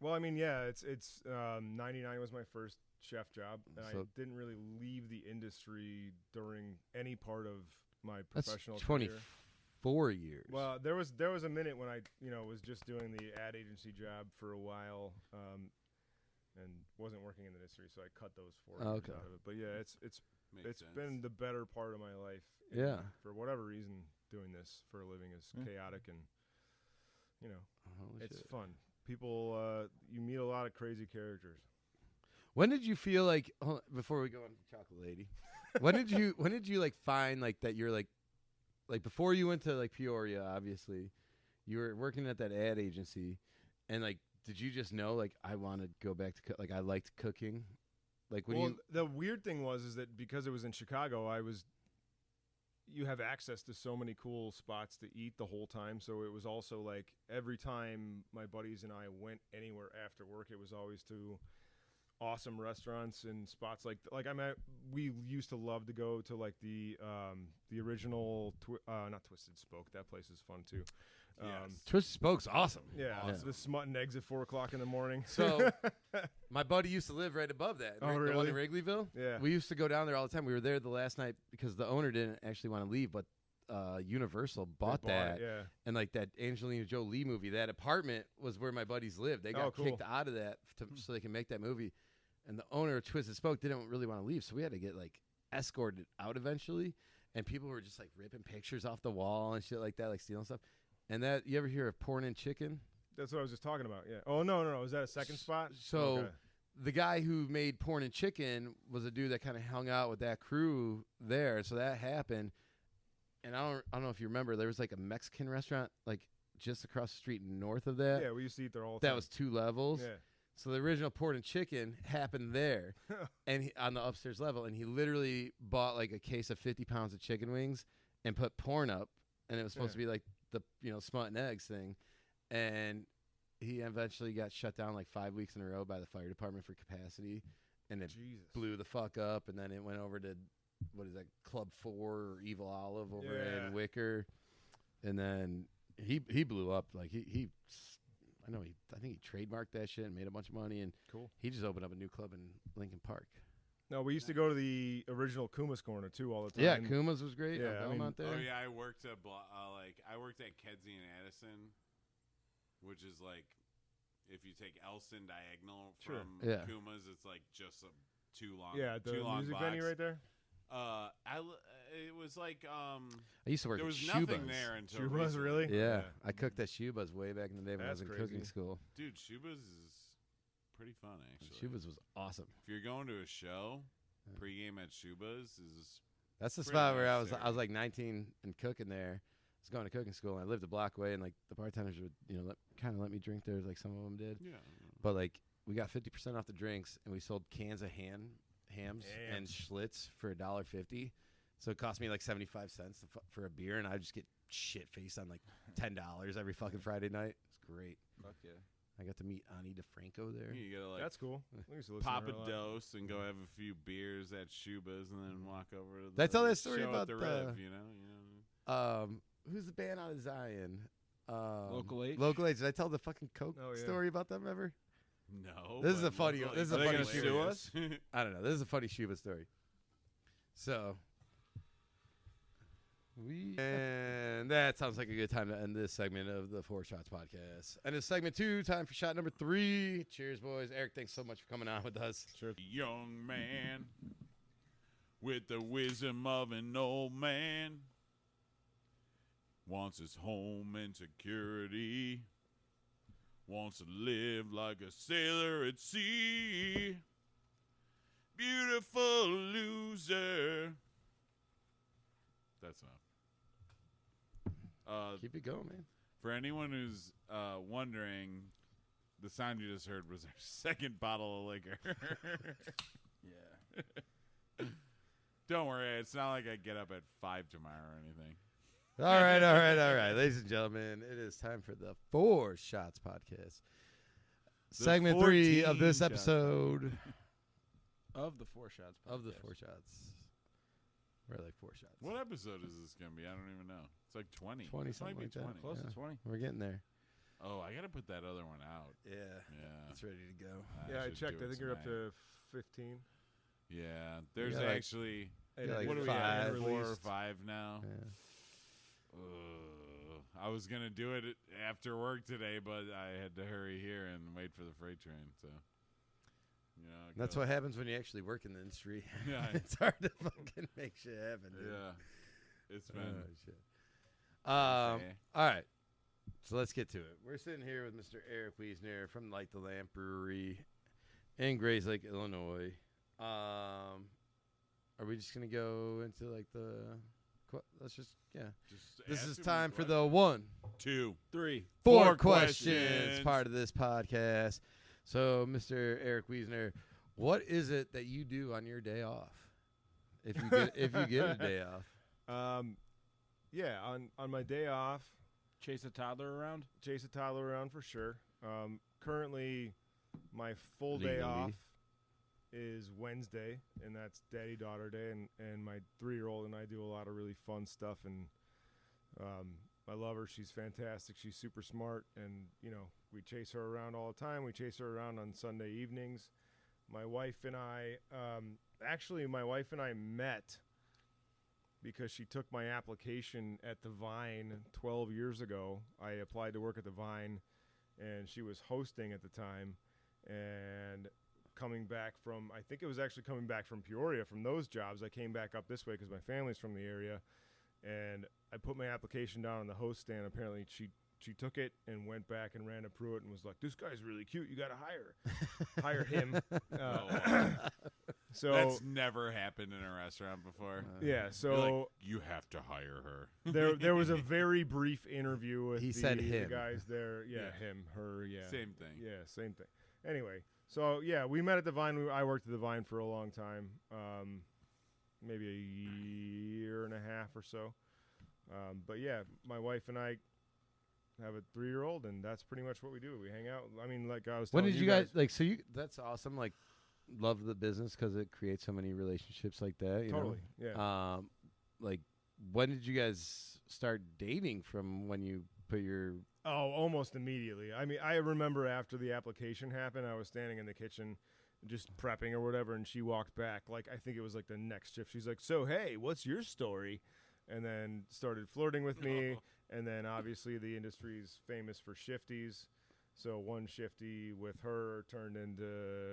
Well, I mean, yeah, it's 99 was my first chef job, and I So- didn't really leave the industry during any part of my That's professional 24 career. years. Well, there was a minute when I was just doing the ad agency job for a while, and wasn't working in the industry, so I cut those 4 years Okay. out of it. But yeah, it's Makes sense. been the better part of my life. Yeah. For whatever reason, doing this for a living is chaotic, and Holy it's shit. fun. People, you meet a lot of crazy characters. When did you feel like before we go on to Chocolate Lady? when did you like find like that you're like before you went to like Peoria, obviously, you were working at that ad agency, and like did you just know like I want to go back to like I liked cooking? Like when the weird thing is that because it was in Chicago, you have access to so many cool spots to eat the whole time. So it was also like every time my buddies and I went anywhere after work, it was always to awesome restaurants and spots we used to love to go to like the original not Twisted Spoke. That place is fun too. Yes. Twisted Spoke's awesome. Yeah, Awesome. the smutting eggs at 4 o'clock in the morning. So my buddy used to live right above that. Oh, The one really? in Wrigleyville. Yeah. We used to go down there all the time. We were there the last night because the owner didn't actually want to leave, but Universal They bought that. it, yeah. And like that Angelina Jolie movie, that apartment was where my buddies lived. They got Oh, cool. kicked out of that so they can make that movie. And the owner of Twisted Spoke didn't really want to leave, so we had to get like escorted out eventually. And people were just like ripping pictures off the wall and shit like that, like stealing stuff. And that, you ever hear of Porn and Chicken? That's what I was just talking about. Yeah. Oh no. Is that a second spot? So Okay. the guy who made Porn and Chicken was a dude that kind of hung out with that crew there. So that happened. And I don't know if you remember, there was like a Mexican restaurant like just across the street north of that. Yeah, we used to eat there all the That time. was 2 levels. Yeah. So the original Porn and Chicken happened there, and on the upstairs level, and he literally bought like a case of 50 pounds of chicken wings and put porn up, and it was supposed to be like the smut and eggs thing, and he eventually got shut down like 5 weeks in a row by the fire department for capacity, and it Jesus. blew the fuck up, and then it went over to what is that, Club 4 or Evil Olive over in Wicker, and then he blew up like I think he trademarked that shit and made a bunch of money, and Cool. he just opened up a new club in Lincoln Park. No, we used to go to the original Kuma's Corner too all the time. Yeah, Kuma's was great. Yeah, I mean- Belmont there. Oh yeah, I worked at I worked at Kedzie and Addison, which is like if you take Elston diagonal Sure. from Yeah. Kuma's, it's like just too long. Yeah, the too long music box. venue right there. It was like I used to work there at was nothing Shuba's. there until Shuba's, recently. really? Yeah, I cooked at Shuba's way back in the day when I was That's in crazy. cooking school. Dude, Shuba's is pretty fun actually. Shuba's was awesome. If you're going to a show, pregame at Shuba's is That's the Pretty spot where I was necessary. like 19 and cooking there. I was going to cooking school, and I lived a block away, and like the bartenders would kind of let me drink there, like some of them did. yeah. But like we got 50% off the drinks, and we sold cans of hams and Schlitz for $1.50. So it cost me like 75 cents for a beer, and I just get shit faced on like $10 every fucking Friday night. It's great. Fuck yeah. I got to meet Ani DeFranco there. You gotta like That's cool. We used to listen pop to her a lot. dose and go have a few beers at Shuba's and then walk over to Did I the tell that story show about at the Rev, you know? Who's the band out of Zion? Local H? Local H. Did I tell the fucking Coke Oh, yeah. story about them ever? No. This is but a funny- locally this is a it's funny hilarious. Shuba. I don't know. This is a funny Shuba story. So, and that sounds like a good time to end this segment of the 4 Shots podcast. And it's segment 2, time for shot number 3. Cheers, boys. Eric, thanks so much for coming on with us. Sure. Young man with the wisdom of an old man wants his home and security, wants to live like a sailor at sea. Beautiful loser. That's enough. Keep it going, man. For anyone who's wondering, the sound you just heard was our second bottle of liquor. Yeah. Don't worry, it's not like I get up at 5 tomorrow or anything. All right. Ladies and gentlemen, it is time for the 4 Shots podcast. Segment 3 of 14 this shots. episode Of the 4 Shots podcast. of the 4 Shots. We're like 4 shots. What episode is this going to be? I don't even know. It's like 20. 20, It something might be like that. 20. Close Yeah. to 20. We're getting there. Oh, I got to put that other one out. Yeah. Yeah. It's ready to go. Yeah, I should checked. do I it think you're up tonight. to 15. Yeah. There's got like- actually, got like what do we 5 have? 4 or released. 5 now? Yeah. I was going to do it after work today, but I had to hurry here and wait for the freight train. So, you know, That's what happens when you actually work in the industry. Yeah. It's hard to fucking make shit happen, dude. Yeah. It's been. Oh, shit. Okay. All right. So let's get to it. We're sitting here with Mr. Eric Wiessner from Light the Lamp Brewery in Grays Lake, Illinois. Are we just going to go into like let's just, yeah. Just This ask is him time for question. the 1, 2, 3. 4 4 questions questions. part of this podcast. So, Mr. Eric Wiessner, what is it that you do on your day off? If you get a day off. Yeah, on my day off, Chase a toddler around? chase a toddler around for sure. Currently, my full day Legally. off is Wednesday, and that's daddy-daughter day, and my 3-year-old and I do a lot of really fun stuff, and I love her. She's fantastic. She's super smart, and we chase her around all the time. We chase her around on Sunday evenings. My wife and I, my wife and I met because she took my application at the Vine 12 years ago. I applied to work at the Vine, and she was hosting at the time, and coming back from Peoria from those jobs. I came back up this way because my family's from the area, and I put my application down on the host stand. Apparently she took it and went back and ran to Pruitt and was like, "This guy's really cute. You got to hire him." So that's never happened in a restaurant before. Yeah, so You're like, you have to hire her. there was a very brief interview with He said the him. guys there. Yeah, Yeah. him, her, yeah. Same thing. Yeah, same thing. Anyway, so yeah, we met at the Vine. I worked at the Vine for a long time, maybe a year and a half or so. But yeah, my wife and I have a 3-year-old, and that's pretty much what we do. We hang out. I mean, like I was When telling did you guys like? So that's awesome. Like, love the business because it creates so many relationships like that. You totally, know? yeah. Like, when did you guys start dating? From when you put your Oh, almost immediately. I mean, I remember after the application happened, I was standing in the kitchen just prepping or whatever, and she walked back. Like, I think it was like the next shift. She's like, "So, hey, what's your story?" And then started flirting with me. And then obviously the industry's famous for shifties. So one shifty with her turned into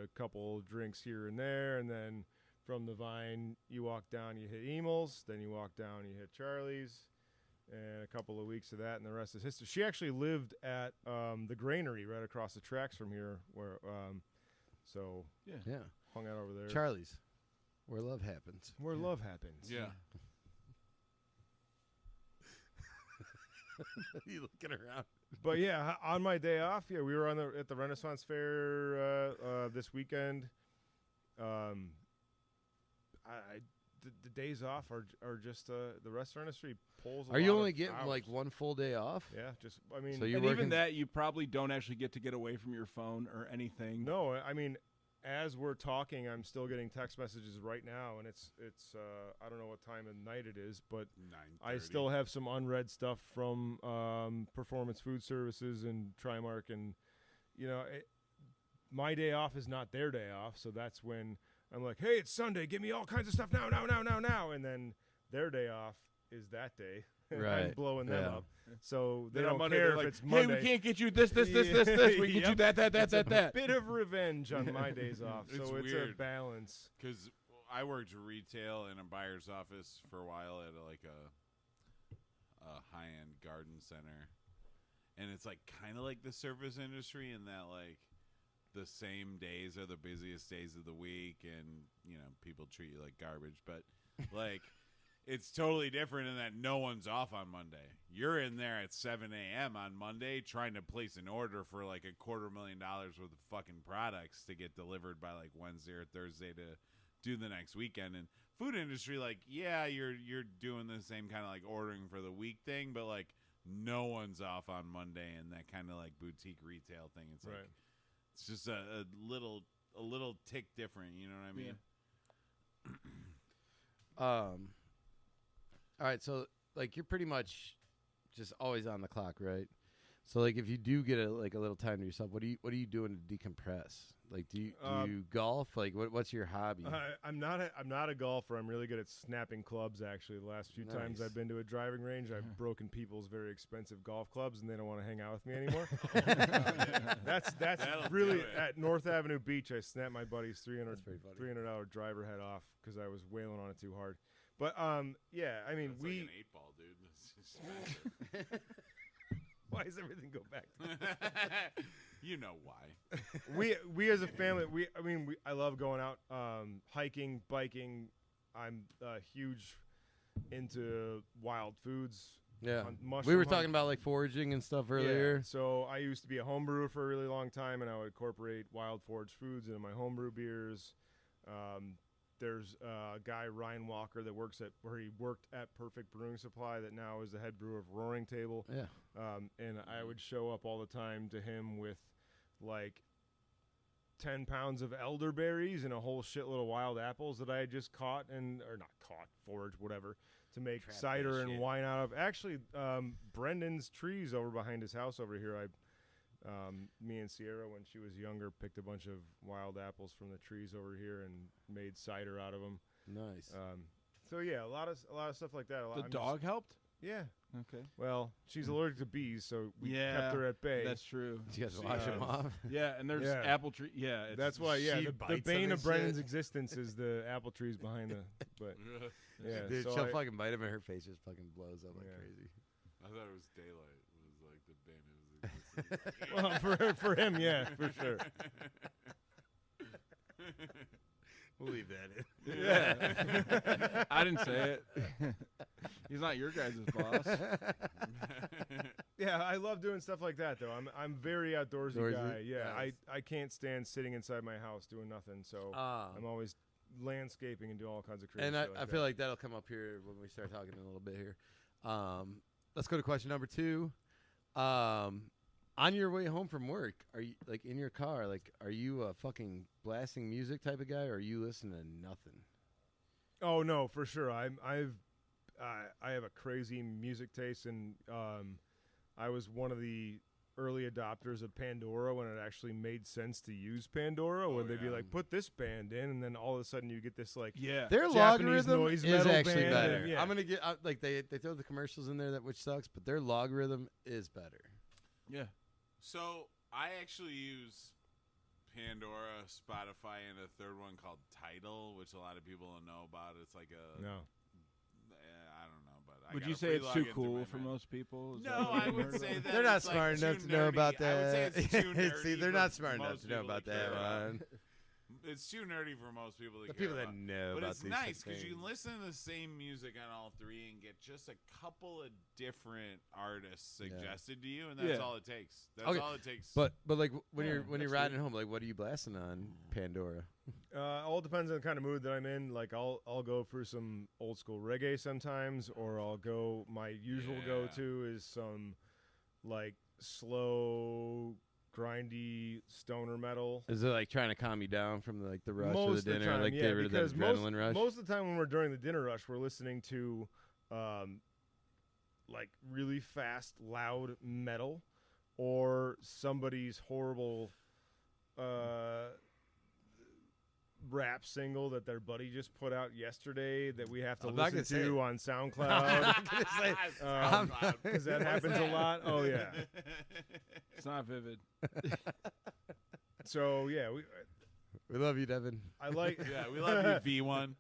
a couple drinks here and there. And then from the Vine, you walk down, you hit Emil's. Then you walk down, you hit Charlie's. And a couple of weeks of that, and the rest is history. She actually lived at the Granary right across the tracks from here, where so yeah hung out over there. Charlie's, where love happens. Where love happens. Yeah. You looking around? But yeah, on my day off, yeah, we were at the Renaissance Fair this weekend. The days off are just the restaurant industry pulls. Are you only getting like one full day off? Yeah, just I mean, So you're And working even that, you probably don't actually get away from your phone or anything. no, I mean, as we're talking, I'm still getting text messages right now, and it's I don't know what time of night it is, but 9:30. I still have some unread stuff from Performance Food Services and Trimark, and my day off is not their day off, so that's when I'm like, hey, it's Sunday, give me all kinds of stuff now, and then their day off is that day. And I'm Right. blowing them Yeah. up, so they Then on don't Monday, care they're if like, it's hey, Monday. we can't get you this. We can get you Yep. that. Bit of revenge on my days off, It's so it's a weird. balance. Because I worked retail in a buyer's office for a while at a high-end garden center, and it's like kind of like the service industry in that like the same days are the busiest days of the week, and people treat you like garbage, but like it's totally different in that no one's off on Monday. You're in there at 7 a.m. on Monday trying to place an order for like $250,000 worth of fucking products to get delivered by like Wednesday or Thursday to do the next weekend. And food industry, like, yeah, you're doing the same kind of like ordering for the week thing, but like no one's off on Monday, and that kind of like boutique retail thing. It's like it's just a little tick different, you know what I mean? All right, so like you're pretty much just always on the clock, right? So like if you do get a little time to yourself, what are you doing to decompress? Like do you golf? Like what's your hobby? I'm not a golfer. I'm really good at snapping clubs. Actually, the last few times Nice. I've been to a driving range, I've broken people's very expensive golf clubs, and they don't want to hang out with me anymore. That's That'll really do it. at North Avenue Beach. I snapped my buddy's That's pretty funny. $300 driver head off because I was wailing on it too hard. But yeah, I mean It's like an 8-ball, dude. It's just why does everything go back? you know why. we as a family, I love going out, hiking, biking. I'm huge into wild foods. Yeah. on We mushroom were hunt. talking about like foraging and stuff earlier. Yeah, so I used to be a home brewer for a really long time, and I would incorporate wild foraged foods into my homebrew beers. There's a guy, Ryan Walker, that where he worked at Perfect Brewing Supply, that now is the head brewer of Roaring Table. Yeah. And I would show up all the time to him with like 10 pounds of elderberries and a whole shitload of wild apples that I had just caught or not caught, foraged, whatever, to make Trap cider that and shit. wine out of. Actually, Brendan's trees over behind his house over here, me and Sierra, when she was younger, picked a bunch of wild apples from the trees over here and made cider out of them. Nice. So yeah, a lot of stuff like that. The dog helped? Yeah. Okay. Well, she's allergic to bees, so we Yeah, kept her at bay. That's true. Did you guys See, wash them off? Yeah, and there's Yeah. apple tree. Yeah, it's, That's why. Yeah, she the bites bane them of and Brendan's shit. existence is the apple trees behind the. But yeah, Dude, so she'll fucking bite him and her face just fucking blows up like Yeah. crazy. I thought it was daylight. It was like the bane of his existence. well, for him, yeah, for sure. We'll leave that in. Yeah. I didn't say it. He's not your guys' boss. Yeah, I love doing stuff like that though. I'm very outdoorsy Outdoorsy? guy. Yeah, Nice. I can't stand sitting inside my house doing nothing. So I'm always landscaping and doing all kinds of crazy. and shit I feel like that'll come up here when we start talking in a little bit here. Let's go to question number 2. On your way home from work, are you like in your car? Like, are you a fucking blasting music type of guy, or are you listening to nothing? Oh no, for sure. I have a crazy music taste, and I was one of the early adopters of Pandora when it actually made sense to use Pandora. When they'd be like, "Put this band in," and then all of a sudden you get this like, Yeah. Their Japanese logarithm noise is metal actually band, better. and- yeah. I'm gonna get like they throw the commercials in there which sucks, but their logarithm is better. Yeah. So I actually use Pandora, Spotify, and a third one called Tidal, which a lot of people don't know about. It's like a no. I don't know, but I Would got you a say free it's too login through cool my for Mac. most people? Is that No, what I you've would heard say about? that They're not it's, like, smart enough too to know about nerdy. I would say that. it's too nerdy. See, they're for not smart enough most to know people about care that about. one. It's too nerdy for most people to The care people that about. know But about it's these nice things. because you can listen to the same music on all three and get just a couple of different artists suggested to you, and that's Yeah. all it takes. That's Okay. all it takes. But like when Yeah, you're that's riding home, like what are you blasting on Pandora? All depends on the kind of mood that I'm in. Like I'll go for some old school reggae sometimes, or I'll go. My usual go to is some like slow, grindy stoner metal. Is it like trying to calm you down from the rush Most of of the the dinner, time, like yeah, get rid of that because adrenaline rush? most of the time when we're during the dinner rush, we're listening to like really fast, loud metal, or somebody's horrible rap single that their buddy just put out yesterday that we have to I'm not listen gonna say to it. on SoundCloud. Because that happens a lot. Oh yeah. It's not vivid. So yeah, We love you, Devin. I like. yeah, we love you, V1.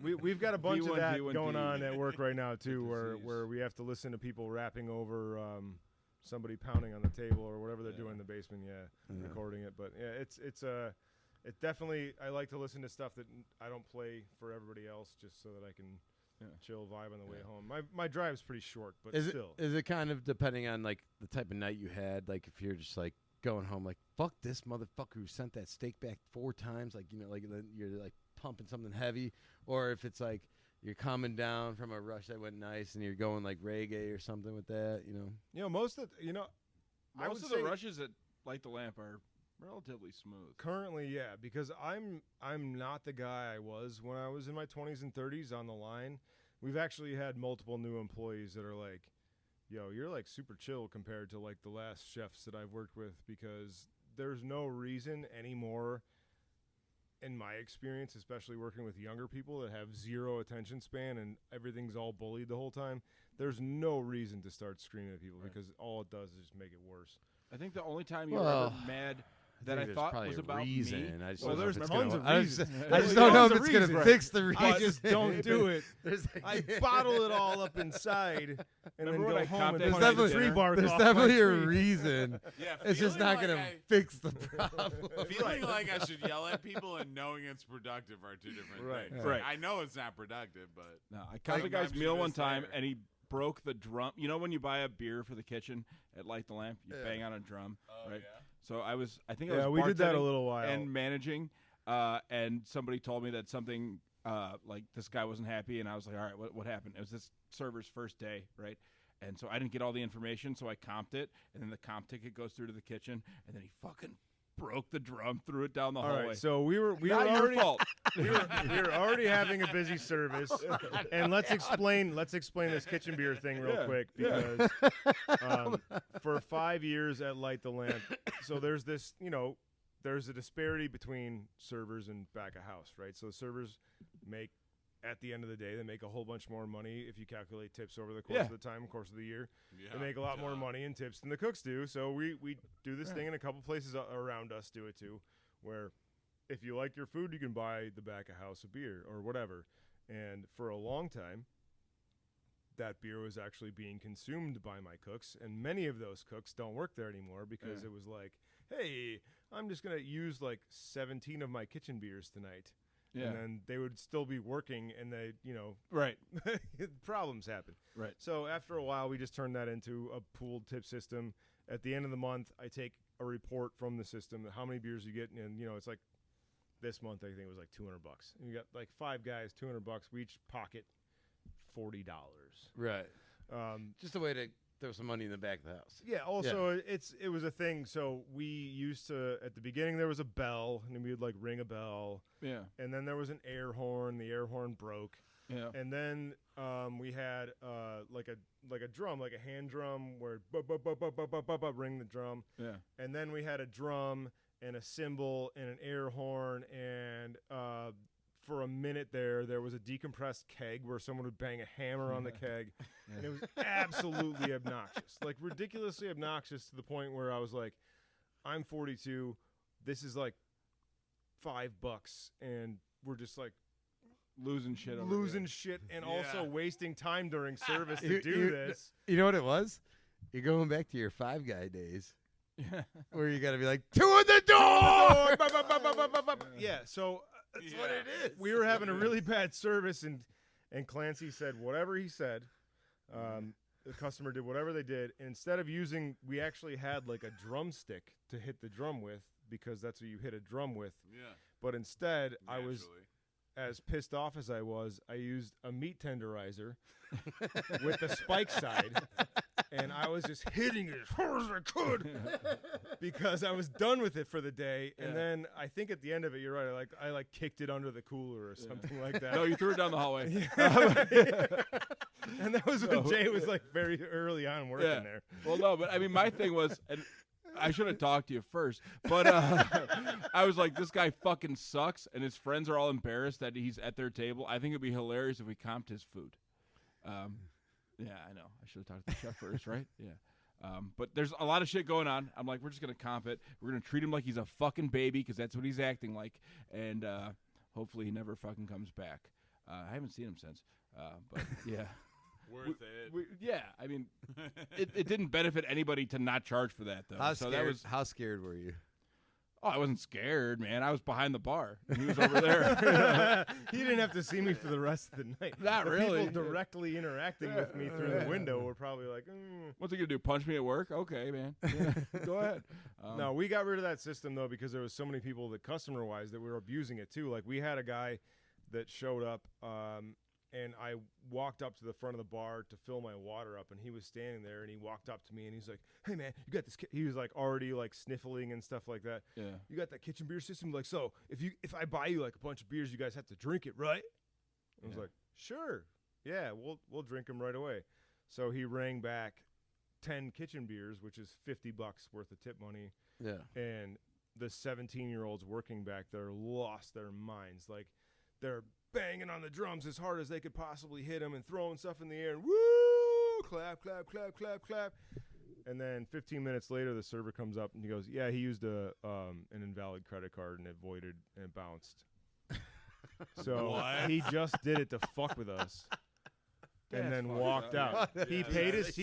We've got a bunch of V1, that V1D. going on at work right now too, With the where Cs. we have to listen to people rapping over somebody pounding on the table or whatever they're doing in the basement. Yeah, recording it. But yeah, it definitely. I like to listen to stuff that I don't play for everybody else, just so that I can chill, vibe on the way home. My drive's pretty short, but Is still. it kind of depending on like the type of night you had? Like if you're just like going home, like fuck this motherfucker who sent that steak back 4 times, like like then you're like pumping something heavy, or if it's like you're coming down from a rush that went nice and you're going like reggae or something with that, Most of I would Most of the say rushes at Light the Lamp are relatively smooth. currently, yeah, because I'm not the guy I was when I was in my 20s and 30s on the line. We've actually had multiple new employees that are like, yo, you're like super chill compared to like the last chefs that I've worked with, because there's no reason anymore, in my experience, especially working with younger people that have zero attention span and everything's all bullied the whole time, there's no reason to start screaming at people because all it does is just make it worse. I think the only time you were Well, ever mad that think I there's thought probably was a about reason. me. I just Well, don't know if there's it's gonna- tons of I just- reasons. I There's just don't know tons if of it's gonna reasons. fix the reason. I just don't do it. There's I bottle it all up inside and Remember then when go I home copped and that punch definitely- the tree bark There's off definitely my a tree. reason. Yeah, It's just feeling not gonna like fix the problem. feeling like I should yell at people and knowing it's productive are two different Right. things. Right. I know it's not productive, but No, I caught the guy's Sometimes meal you're one just time, there. and he broke the drum. You know when you buy a beer for the kitchen at Light the Lamp, you bang on a drum, right? So I think I was we did that a bartending little while. and managing, and somebody told me that something like this guy wasn't happy, and I was like, all right, what happened? It was this server's first day, right? And so I didn't get all the information, so I comped it, and then the comp ticket goes through to the kitchen, and then he fucking broke the drum, threw it down the All hallway. right, so we were Not your already fault. we were already having a busy service, and let's explain this kitchen beer thing real quick because for 5 years at Light the Lamp, so there's this, there's a disparity between servers and back of house, right? So the servers make, at the end of the day, they make a whole bunch more money if you calculate tips over the course of the course of the year. Yeah, they make a lot more money in tips than the cooks do. So we do this thing, and a couple places around us do it too, where if you like your food, you can buy the back of house of beer or whatever. And for a long time, that beer was actually being consumed by my cooks, and many of those cooks don't work there anymore because it was like, hey, I'm just going to use like 17 of my kitchen beers tonight. Yeah. And then they would still be working, and they, Right. problems happen. Right. So after a while, we just turned that into a pooled tip system. At the end of the month, I take a report from the system, how many beers you get, and it's like this month I think it was like $200. And you got like 5 guys, $200. We each pocket $40. Right. Just a way to throw some money in the back of the house. Yeah. Also, it was a thing. So we used to, at the beginning there was a bell, and we would like ring a bell. Yeah. And then there was an air horn. The air horn broke. Yeah. And then we had like a drum, like a hand drum, where ring the drum. Yeah. And then we had a drum and a cymbal and an air horn, and for a minute there was a decompressed keg where someone would bang a hammer on the keg, and it was absolutely obnoxious, like ridiculously obnoxious, to the point where I was like, I'm 42, this is like $5, and we're just like losing shit and also wasting time during service to do this. You know what it was? You're going back to your 5 guy days. Where you got to be like, 2 in the door! Yeah, so that's what it is. we were having a really bad service, and Clancy said whatever he said. The customer did whatever they did. And instead of we actually had like a drumstick to hit the drum with, because that's what you hit a drum with. Yeah. But instead, I was, as pissed off as I was, I used a meat tenderizer with the spike side. And I was just hitting it as hard as I could because I was done with it for the day. And then I think at the end of it, you're right, I kicked it under the cooler or something like that. No, you threw it down the hallway. And that was when Jay was like very early on working there. Well, no, but I mean, my thing was, and I should have talked to you first, but I was like, this guy fucking sucks, and his friends are all embarrassed that he's at their table. I think it'd be hilarious if we comped his food. Yeah, I know. I should have talked to the chef first, right? Yeah. But there's a lot of shit going on. I'm like, we're just going to comp it. We're going to treat him like he's a fucking baby, because that's what he's acting like. And hopefully he never fucking comes back. I haven't seen him since. But, yeah. Worth it. Yeah, I mean, it didn't benefit anybody to not charge for that, though. How scared were you? Oh, I wasn't scared, man. I was behind the bar. He was over there. He didn't have to see me for the rest of the night. Not the really. People directly interacting with me through the window were probably like, What's he going to do, punch me at work? Okay, man. Yeah, go ahead. No, we got rid of that system, though, because there was so many people that customer-wise that were abusing it, too. Like, we had a guy that showed up, and I walked up to the front of the bar to fill my water up, and he was standing there, and he walked up to me, and he's like, hey, man, you got this he was, like, already, like, sniffling and stuff like that. Yeah. You got that kitchen beer system? Like, so, if I buy you, like, a bunch of beers, you guys have to drink it, right? I was like, sure. Yeah, we'll drink them right away. So he rang back 10 kitchen beers, which is $50 worth of tip money. Yeah. And the 17-year-olds working back there lost their minds. Like, they're banging on the drums as hard as they could possibly hit them and throwing stuff in the air and woo, clap, clap, clap, clap, clap. And then 15 minutes later, the server comes up and he goes, yeah, he used an invalid credit card and it voided and it bounced. So he just did it to fuck with us. And then walked out. He paid his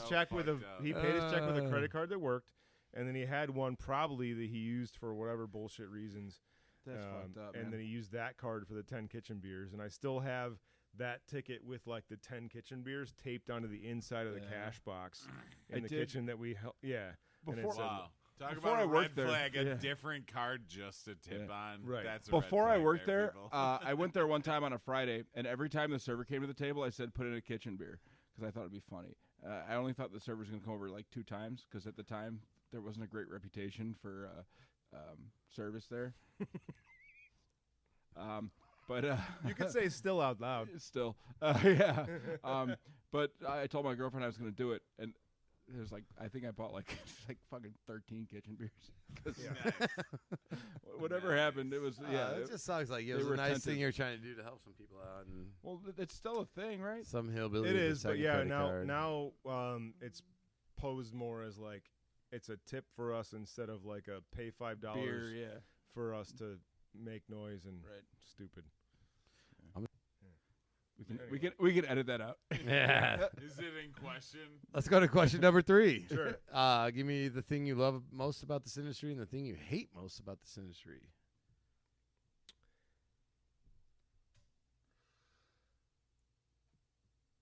check with a credit card that worked, and then he had one probably that he used for whatever bullshit reasons. That's fucked up, and man. then he used that card for the 10 kitchen beers, and I still have that ticket with like the 10 kitchen beers taped onto the inside of the cash box in the kitchen that we held. Yeah. Before, Talk before about I a worked red there, flag, a different card just to tip on. Right. That's a before red I flag worked there, there, people. I went there one time on a Friday, and every time the server came to the table, I said, put in a kitchen beer, because I thought it'd be funny. I only thought the server was going to come over like 2 times, because at the time, there wasn't a great reputation for service there. But You could say still out loud. still, yeah. But I told my girlfriend I was going to do it, and it was like I think I bought like fucking 13 kitchen beers. 'Cause whatever happened, it was it just sounds like it they was a were nice attentive. thing you're trying to do to help some people out, and Well, it's still a thing, right? some hillbilly. It with a is, but second yeah, credit card. now it's posed more as like it's a tip for us instead of like a pay $5 Beer, yeah. for us to make noise and Right. stupid. We can edit that out. Yeah. Is it in question? Let's go to question number 3. Sure. Give me the thing you love most about this industry and the thing you hate most about this industry.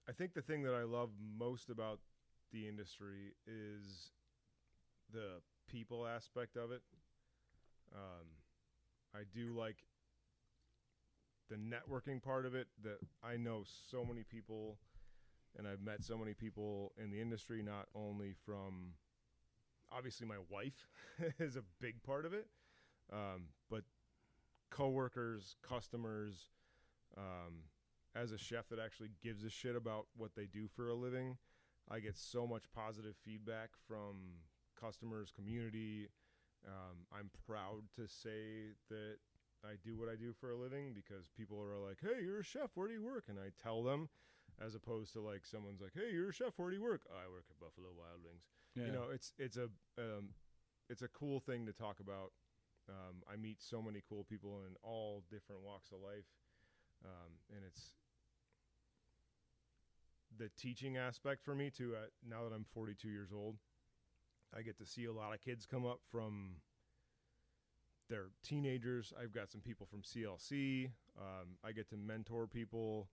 I think the thing that I love most about the industry is the people aspect of it. I do like the networking part of it, that I know so many people and I've met so many people in the industry, not only from obviously my wife is a big part of it, but coworkers, customers, as a chef that actually gives a shit about what they do for a living, I get so much positive feedback from customers, community. I'm proud to say that I do what I do for a living because people are like, hey, you're a chef, where do you work? And I tell them, as opposed to like someone's like, hey, you're a chef, where do you work? Oh, I work at Buffalo Wild Wings. Yeah. You know, it's a cool thing to talk about. I meet so many cool people in all different walks of life. And it's the teaching aspect for me too. Now that I'm 42 years old, I get to see a lot of kids come up from their teenagers. I've got some people from CLC. I get to mentor people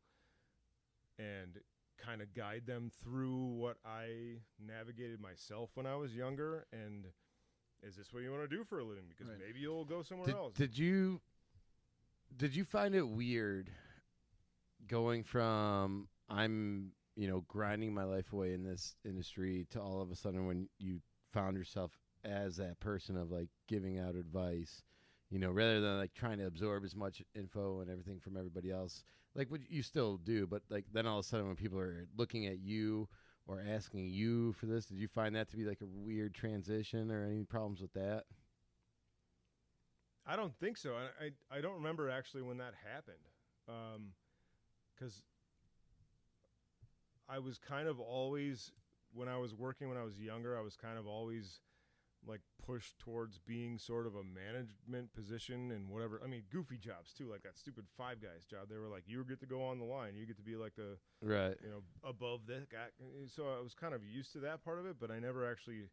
and kind of guide them through what I navigated myself when I was younger. And is this what you want to do for a living? Because Right. maybe you'll go somewhere else. Did you find it weird going from I'm grinding my life away in this industry to all of a sudden when you found yourself as that person of like giving out advice, rather than like trying to absorb as much info and everything from everybody else, like what you still do, but like then all of a sudden when people are looking at you or asking you for this, did you find that to be like a weird transition or any problems with that? I don't think so. I don't remember actually when that happened, because I was kind of always, when I was working when I was younger, I was kind of always like pushed towards being sort of a management position and whatever. I mean, goofy jobs too, like that stupid Five Guys job. They were like, you get to go on the line, you get to be like the Right. above the guy. So I was kind of used to that part of it, but I never actually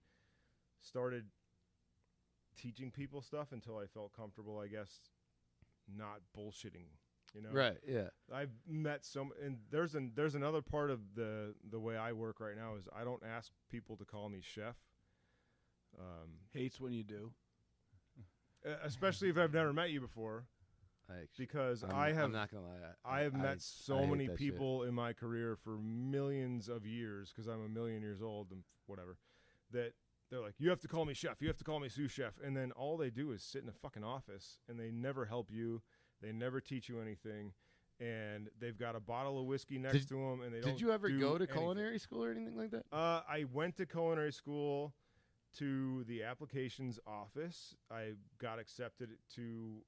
started teaching people stuff until I felt comfortable, I guess, not bullshitting. Right. Yeah. I've met and there's another part of the way I work right now is I don't ask people to call me chef. Hates when you do. Especially if I've never met you before, because I'm not gonna lie. I have met I so hate many that people in my career for millions of years, because I'm a million years old and whatever, that they're like, you have to call me chef, you have to call me sous chef, and then all they do is sit in a fucking office and they never help you. They never teach you anything, and they've got a bottle of whiskey next to them, and they don't. Did you ever do go to anything. culinary school or anything like that? I went to culinary school, to the applications office. I got accepted to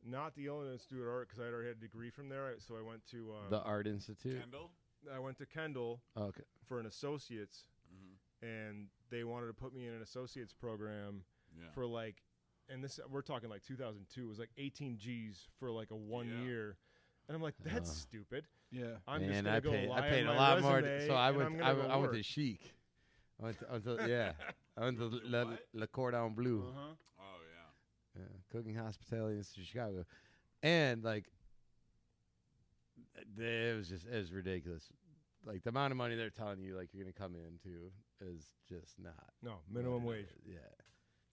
not the Illinois Institute of Art because I had already had a degree from there. So I went to The Art Institute. Kendall? I went to Kendall Okay. for an associate's, Mm-hmm. and they wanted to put me in an associate's program Yeah. for like. And this, we're talking like 2002. It was like 18 G's for like a 1 year, and I'm like, that's stupid. Yeah. I'm Man, just gonna go lie I paid on a my lot more. resume, So I and went. I'm gonna go I went to work. Chic. I went to yeah. I went to Le Cordon Bleu. Uh-huh. Oh yeah. Cooking Hospitality Institute of Chicago, and like it was ridiculous. Like the amount of money they're telling you, like you're gonna come into, is just not No, minimum what it wage. is. Yeah.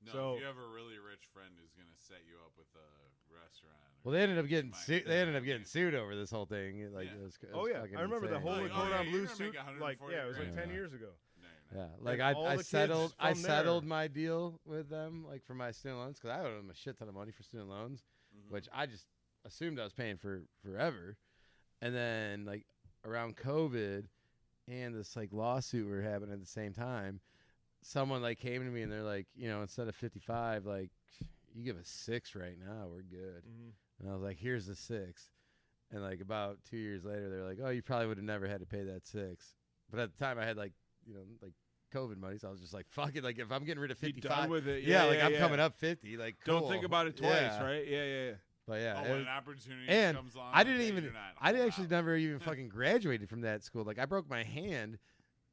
No, So- if you have a really rich friend who's gonna set you up with a restaurant. Well, they ended up getting might- they ended up getting sued over this whole thing. Like Yeah. it was Oh yeah, fucking I remember the insane. whole Like, Cordon oh, yeah, Bleu you're gonna make suit. 140 Like yeah, it was like grand. 10 Yeah. years ago. No, you're Yeah, like And all the I kids settled from settled there- my deal with them, like for my student loans, because I owed them a shit ton of money for student loans, which I just assumed I was paying for forever. And then like around COVID and this like lawsuit we were having at the same time, someone like came to me and they're like, you know, instead of 55, like you give us 6 right now, we're good. And I was like, here's the 6. And like about 2 years later, they're like, oh, you probably would have never had to pay that 6. But at the time, I had like, you know, like COVID money, so I was just like, fuck it. Like if I'm getting rid of Be 55, done with it. yeah, like I'm coming up 50. Like Don't cool. think about it twice, Yeah. right? Yeah. But yeah, Oh, it when was- an opportunity and comes along, I didn't like that, even. you're not I all actually out. never even fucking graduated from that school. Like I broke my hand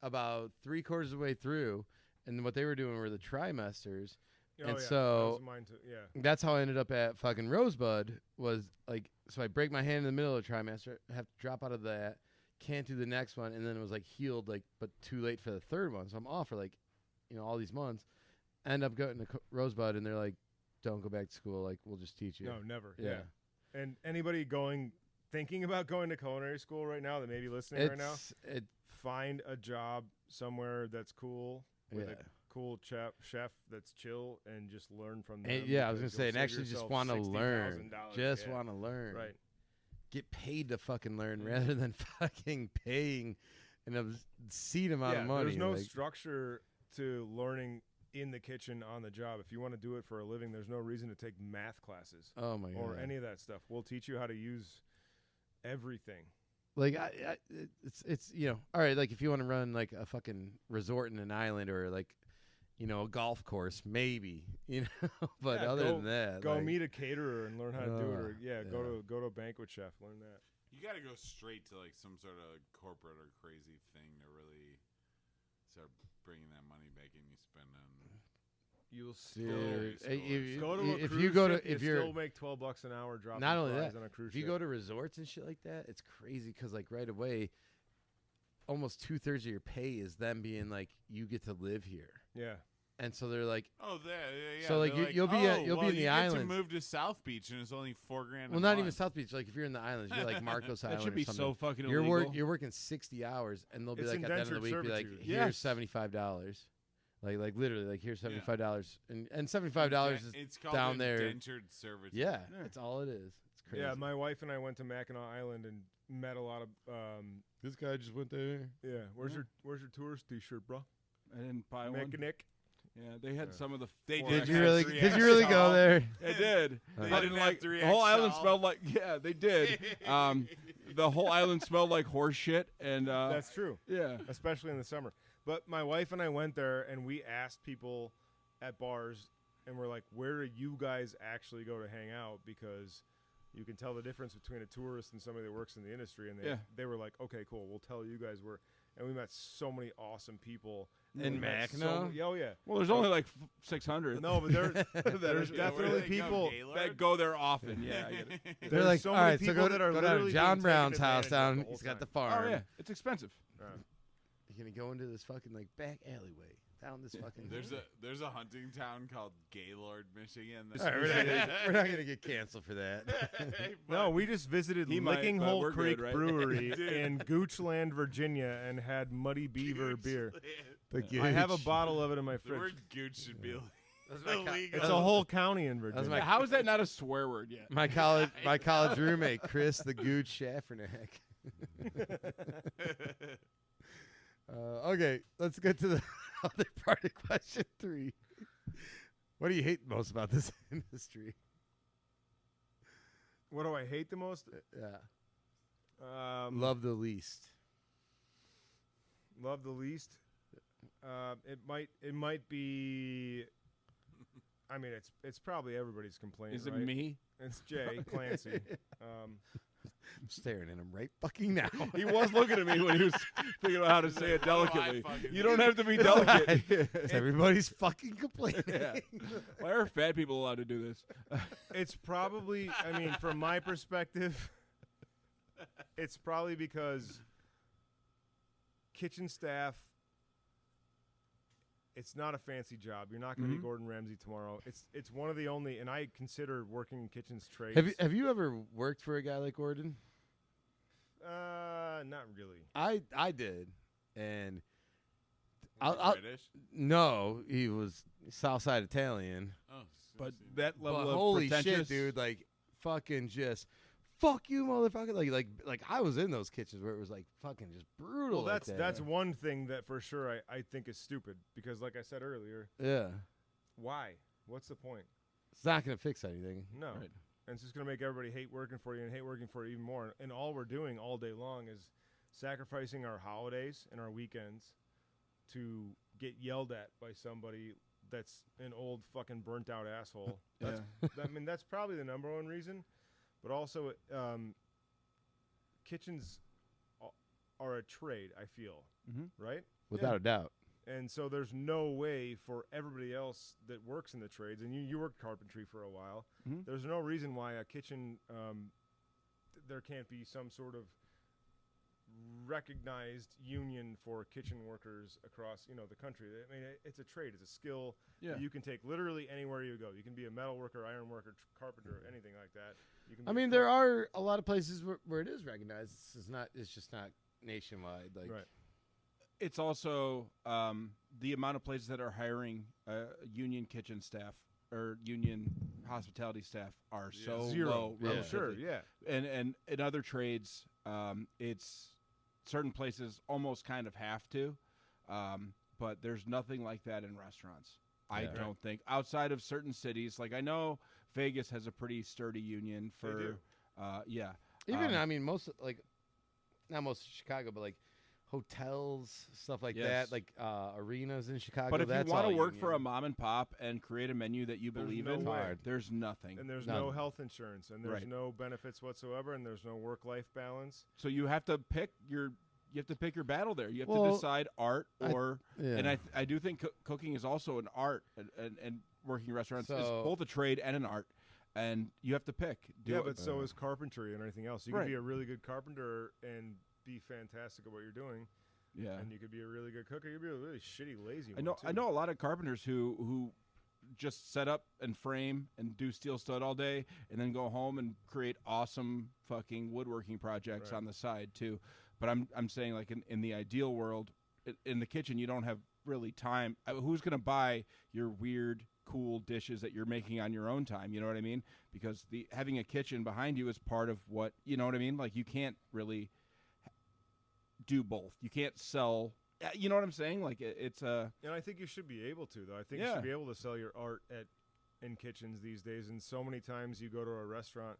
about 3/4 of the way through, and what they were doing were the trimesters. Oh, And yeah, so- that was mine too. Yeah. That's how I ended up at fucking Rosebud. Was like, so I break my hand in the middle of the trimester, have to drop out of that, can't do the next one, and then it was like healed, like but too late for the third one. So I'm off for like, you know, all these months. End up going to Rosebud, and they're like, "Don't go back to school. Like we'll just teach you." No, never. Yeah. Yeah. And anybody thinking about going to culinary school right now that may be listening right now, It, find a job somewhere that's cool with yeah. a cool chef that's chill and just learn from them. And, yeah, I was gonna because say, you'll and save actually just yourself want to learn. $60,000. Just Yeah. want to learn. Right. Get paid to fucking learn rather than fucking paying an obscene amount of money. There's no like, structure to learning in the kitchen on the job. If you want to do it for a living, there's no reason to take math classes oh my god. or any of that stuff. We'll teach you how to use everything. Like it's you know, all right, like if you want to run like a fucking resort in an island or like, you know, a golf course, maybe, you know. But Yeah, other go- than that, Go like, meet a caterer and learn how to do it. Or yeah. Go to a banquet chef, learn that. You got to go straight to like some sort of corporate or crazy thing to really start bringing that money back in you spend on. You'll Dude, still go to a if cruise you go ship, to if you you're still make $12 an hour dropping Not only fries that, on a cruise if you ship. go to resorts and shit like that, it's crazy because like right away, almost 2/3 of your pay is them being like, you get to live here, Yeah. and so they're like, Oh, yeah. So, like, they're you'll be at- oh, you'll be well, in the you get islands. to move to South Beach and it's only $4,000. well, not even South Beach. Like if you're in the islands, you're like Marcos Island. That should be or so something. fucking You're illegal. you're working 60 hours, and they'll be It's like at the end of the week, indentured be like, servitude. here's Yes. $75. Like literally, like here's Yeah. $75, and $75 is It's called down there. indentured servitude. yeah, Yeah. that's all it is. It's crazy. Yeah, my wife and I went to Mackinac Island and met a lot of this guy just went there. yeah, where's your tourist t-shirt, bro? I didn't buy one. Mackinac. Yeah, they had Yeah. some of the. They four did Did you have really? 3X Did you really go salt. there? They did. They I didn't didn't have like 3X the whole island salt. smelled like. Yeah, they did. The whole island smelled like horse shit, and That's true, yeah. especially in the summer. But my wife and I went there and we asked people at bars and we're like, where do you guys actually go to hang out? Because you can tell the difference between a tourist and somebody that works in the industry. And they were like, okay, cool, we'll tell you guys where. And we met so many awesome people. In We met Mackinac? oh, yeah. Well, there's only like 600. No, but there's Yeah, where definitely do they go, people. Gaylord? that go there often. Yeah. I get it. They're There's like, so all many right, so people go, that are go down to literally John being Brown's taken house advantage of down. the whole He's got the time. farm. Oh yeah, it's expensive. You're gonna go into this fucking like back alleyway down this fucking. There's a hunting town called Gaylord, Michigan. All right, we're not gonna get canceled for that. No, we just visited He might, Licking but Hole we're Creek good, right? Brewery Dude. in Goochland, Virginia, and had Muddy Beaver beer. The I have a gooch. bottle of it in my The fridge. word gooch should be That's my, co- illegal. It's a whole county in was Virginia. my- How is that not a swear word yet? my college roommate Chris the Gooch Schaffernack. Okay, let's get to the other part of question 3. What do you hate most about this industry? What do I hate the most? Yeah, love the least. Love the least. It might be. I mean, it's probably everybody's complaint. Is it right? me? It's Jay Clancy. I'm staring at him right fucking now. He was looking at me when he was thinking about how to say it What do I delicately. fucking You don't have to be delicate. Everybody's fucking complaining. Yeah. Why are fat people allowed to do this? It's probably. I mean, from my perspective, it's probably because kitchen staff. It's not a fancy job. You're not going to be Gordon Ramsay tomorrow. It's one of the only, and I consider working in kitchens trades. Have you ever worked for a guy like Gordon? Not really. I did, and British? No, he was Southside Italian. Oh, But that level But of holy pretentious, shit, dude! Like, fucking just, fuck you, motherfucker! Like I was in those kitchens where it was like fucking just brutal. Well, like that's that. one thing that for sure I think is stupid because, like I said earlier, Yeah, why? What's the point? it's not gonna fix anything. No. Right. And it's just going to make everybody hate working for you and hate working for you even more. And all we're doing all day long is sacrificing our holidays and our weekends to get yelled at by somebody that's an old fucking burnt out asshole. That's, I mean, that's probably the number one reason. But also, kitchens are a trade, I feel, right? Without a doubt. And so there's no way for everybody else that works in the trades, and you worked carpentry for a while, there's no reason why a kitchen, there can't be some sort of recognized union for kitchen workers across, the country. I mean, it's a trade. It's a skill that you can take literally anywhere you go. You can be a metal worker, iron worker, carpenter, anything like that. You can be I mean, there are a lot of places where it is recognized. It's just not nationwide. Like, right. It's also the amount of places that are hiring union kitchen staff or union hospitality staff are so Zero. low. Yeah. Relatively. Sure, yeah. And in other trades, it's certain places almost kind of have to, but there's nothing like that in restaurants. I Yeah. don't think outside of certain cities. Like I know Vegas has a pretty sturdy union for, They do. yeah. even I mean, most like not most of Chicago, but like hotels, stuff like Yes. that, like arenas in Chicago. But if you that's want to all work for a union. mom and pop and create a menu that you There's believe no in, way. there's nothing. And there's None. no health insurance, and there's Right. no benefits whatsoever, and there's no work-life balance. So you have to pick your battle there. You have Well, to decide art or yeah. and I do think cooking is also an art and working restaurants is So- both a trade and an art, and you have to pick. But so is carpentry and everything else. You Right. can be a really good carpenter and be fantastic at what you're doing, yeah. and you could be a really good cooker. You could be a really shitty, lazy I know one, too. a lot of carpenters who just set up and frame and do steel stud all day and then go home and create awesome fucking woodworking projects Right. on the side too. But I'm saying like in the ideal world, in the kitchen you don't have really time. Who's going to buy your weird cool dishes that you're making on your own time? You know what I mean? Because having a kitchen behind you is part of what, you know what I mean? Like you can't really do both. You can't sell. You know what I'm saying? Like it's a. And I think you should be able to, though. I think you Yeah. should be able to sell your art in kitchens these days. And so many times you go to a restaurant,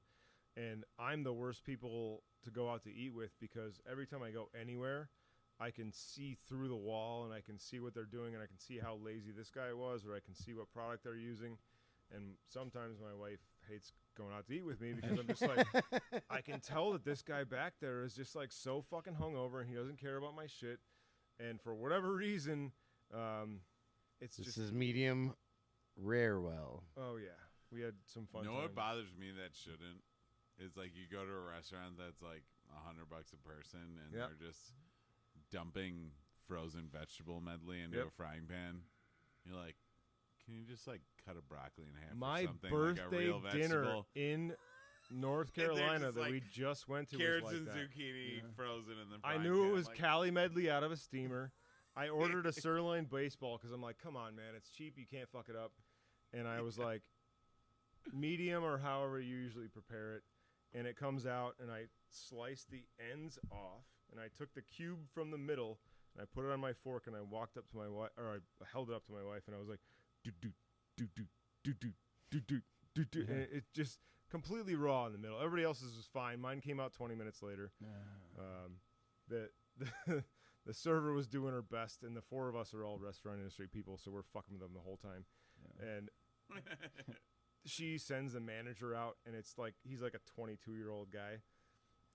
and I'm the worst people to go out to eat with because every time I go anywhere, I can see through the wall and I can see what they're doing and I can see how lazy this guy was, or I can see what product they're using. And sometimes my wife hates going out to eat with me because I'm just like, I can tell that this guy back there is just like so fucking hungover and he doesn't care about my shit. And for whatever reason, it's This just is medium rare well. oh yeah, we had some fun. You know what times. bothers me that shouldn't? Is like you go to a restaurant that's like $100 a person and Yep. they're just dumping frozen vegetable medley into Yep. a frying pan. You're like, can you just like cut a broccoli in half My or something birthday like a real dinner vegetable? in North And they're Carolina just that like we just went to Carrots was like and that. zucchini frozen in the I frying knew pan. it was like, Cali medley out of a steamer. I ordered a sirloin baseball because I'm like, come on, man, it's cheap, you can't fuck it up. And I was like, medium or however you usually prepare it. And it comes out, and I sliced the ends off, and I took the cube from the middle, and I put it on my fork, and I walked up to my wife, or I held it up to my wife, and I was like, do do do do do do do do do do, and it just completely raw in the middle. Everybody else's was fine. Mine came out 20 minutes later. The the server was doing her best, and the four of us are all restaurant industry people, so we're fucking with them the whole time. And she sends the manager out, and it's like he's like a 22-year-old guy,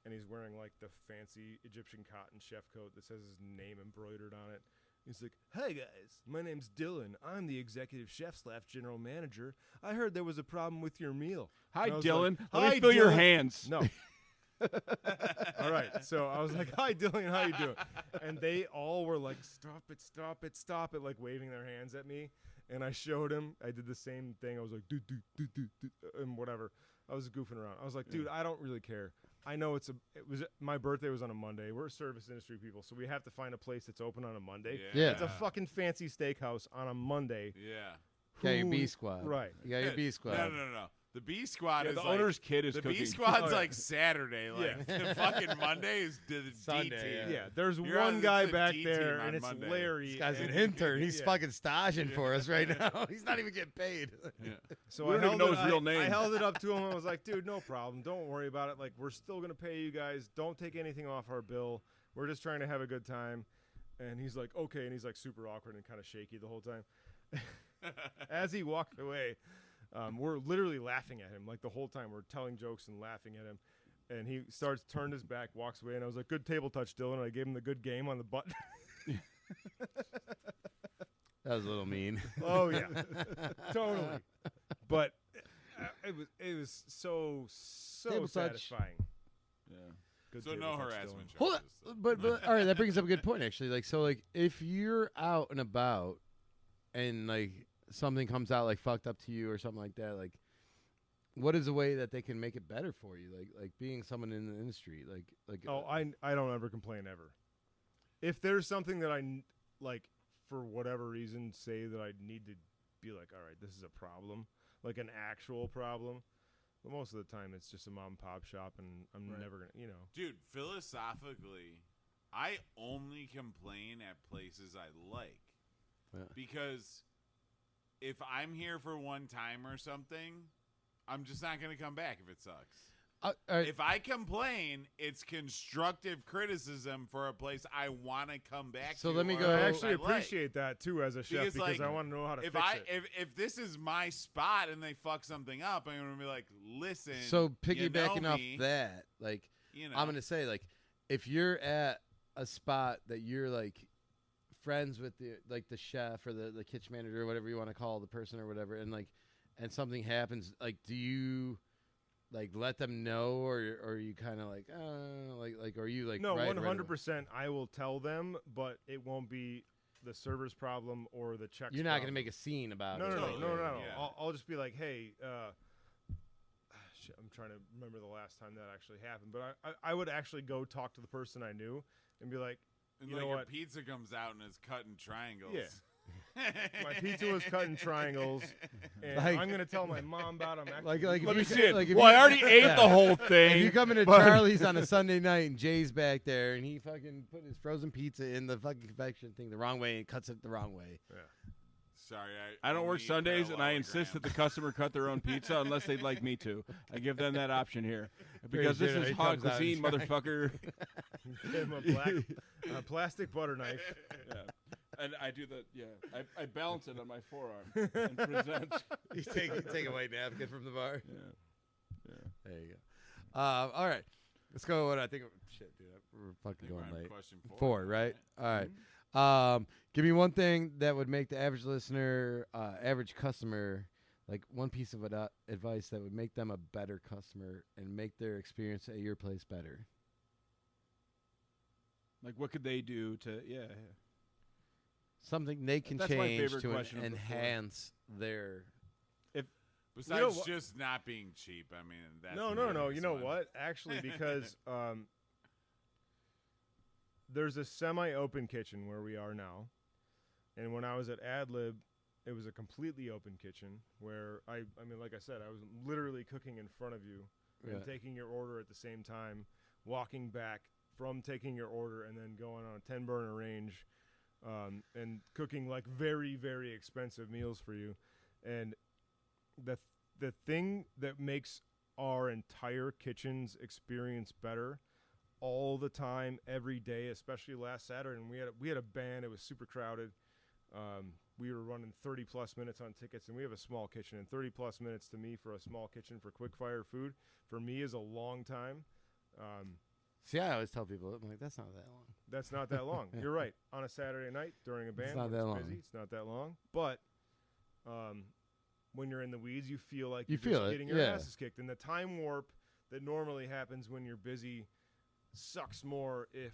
and he's wearing like the fancy Egyptian cotton chef coat that says his name embroidered on it. He's like, "Hey guys, my name's Dylan. I'm the executive chef/general manager. I heard there was a problem with your meal." Hi, And I was Dylan. like, Let "Hi, me feel your Dylan." hands. No. All right. So I was like, "Hi, Dylan. How you doing?" And they all were like, "Stop it, stop it, stop it," like waving their hands at me. And I showed him. I did the same thing. I was like, do, and whatever. I was goofing around. I was like, dude, I don't really care. I know it was my birthday was on a Monday. We're service industry people, so we have to find a place that's open on a Monday. Yeah. It's a fucking fancy steakhouse on a Monday. Yeah. You got your B Who- squad. Right. You got your B squad. No. The B squad is the like, owner's kid is the cooking. B squad's Oh, yeah. like Saturday. Like the fucking Monday is the Sunday, D team. yeah. Yeah, there's You're on one the- guy the back D there, team on and it's Monday. Larry. This guy's an and- intern. He's Yeah. fucking staging for us right now. He's not even getting paid. Yeah. So We I don't even held know it- his real I name. held it up to him and was like, dude, no problem. Don't worry about it. Like, we're still going to pay you guys. Don't take anything off our bill. We're just trying to have a good time. And he's like, okay. And he's like super awkward and kind of shaky the whole time. As he walked away, we're literally laughing at him. Like the whole time we're telling jokes and laughing at him. And he turned his back, walks away. And I was like, good table touch, Dylan. And I gave him the good game on the button. That was a little mean. Oh, yeah. Totally. But it was so Table touch. satisfying. Yeah. Good So table no touch, harassment Dylan. Hold on, charges. So. but all right, that brings up a good point actually. Like, so like if you're out and about and like something comes out like fucked up to you or something like that, like what is a way that they can make it better for you? Like being someone in the industry, like Oh, I don't ever complain ever. If there's something that like for whatever reason say that I need to be like, all right, this is a problem, like an actual problem. But most of the time, it's just a mom and pop shop, and I'm never gonna, Dude, philosophically, I only complain at places I like. Yeah. Because if I'm here for one time or something, I'm just not going to come back if it sucks. all right, If I complain, it's constructive criticism for a place I want to come back So to. let me or go- a I place actually I like. appreciate that too as a chef Because, because like, I want to know how to If fix I it. if this is my spot and they fuck something up, I'm gonna be like, listen. so you know piggybacking off me, that, like you know, I'm gonna say like if you're at a spot that you're like friends with the chef or the kitchen manager or whatever you want to call the person or whatever, and something happens, like do you like let them know or you kind of like are you like No, right 100%. I will tell them, but it won't be the server's problem or the check's you're not problem. gonna make a scene about No, it. no. Yeah. I'll just be like, hey, shit, I'm trying to remember the last time that actually happened. But I would actually go talk to the person I knew and be like, and you like know your what? pizza comes out and it's cut in triangles. Yeah. My pizza was cut in triangles, and Like- I'm gonna tell my mom about them. Like Let if me you see it. like if Well, I you- already ate Yeah. the whole If thing. you come into but- Charlie's on a Sunday night and Jay's back there and he fucking put his frozen pizza in the fucking confection thing the wrong way and cuts it the wrong way. Sorry, I don't only work eat Sundays, and I parallelogram. insist that the customer cut their own pizza unless they'd like me to. I give them that option here because Pretty this sure is he hot comes out cuisine, and motherfucker. Give him a plastic butter knife. Yeah. And I do I balance it on my forearm and present. You take a white napkin from the bar. Yeah. There you go. All right, let's go. What I think. Shit, dude, we're I fucking think we're going on late. question 4, right? Mm-hmm. All right. Give me one thing that would make the average listener, average customer, like one piece of advice that would make them a better customer and make their experience at your place better. Like, what could they do to? Yeah. Something they can That's my change favorite to question of the four. enhance their. Besides what- just not being cheap, I mean, that's No. the You biggest know one. what? Actually, because there's a semi-open kitchen where we are now, and when I was at AdLib, it was a completely open kitchen where I mean, like I said, I was literally cooking in front of you and Yeah. taking your order at the same time, walking back from taking your order and then going on a 10-burner range, and cooking like very, very expensive meals for you. And the thing that makes our entire kitchen's experience better all the time, every day, especially last Saturday, and we had a band. It was super crowded. We were running 30+ minutes on tickets, and we have a small kitchen. And 30+ minutes to me for a small kitchen for quick fire food for me is a long time. See, I always tell people, I'm like, that's not that long. That's not that long. You're right. On a Saturday night during a band, not when that it's long. busy, it's not that long. But when you're in the weeds, you feel like You you're feel just it, getting your yeah. asses kicked. And the time warp that normally happens when you're busy sucks more if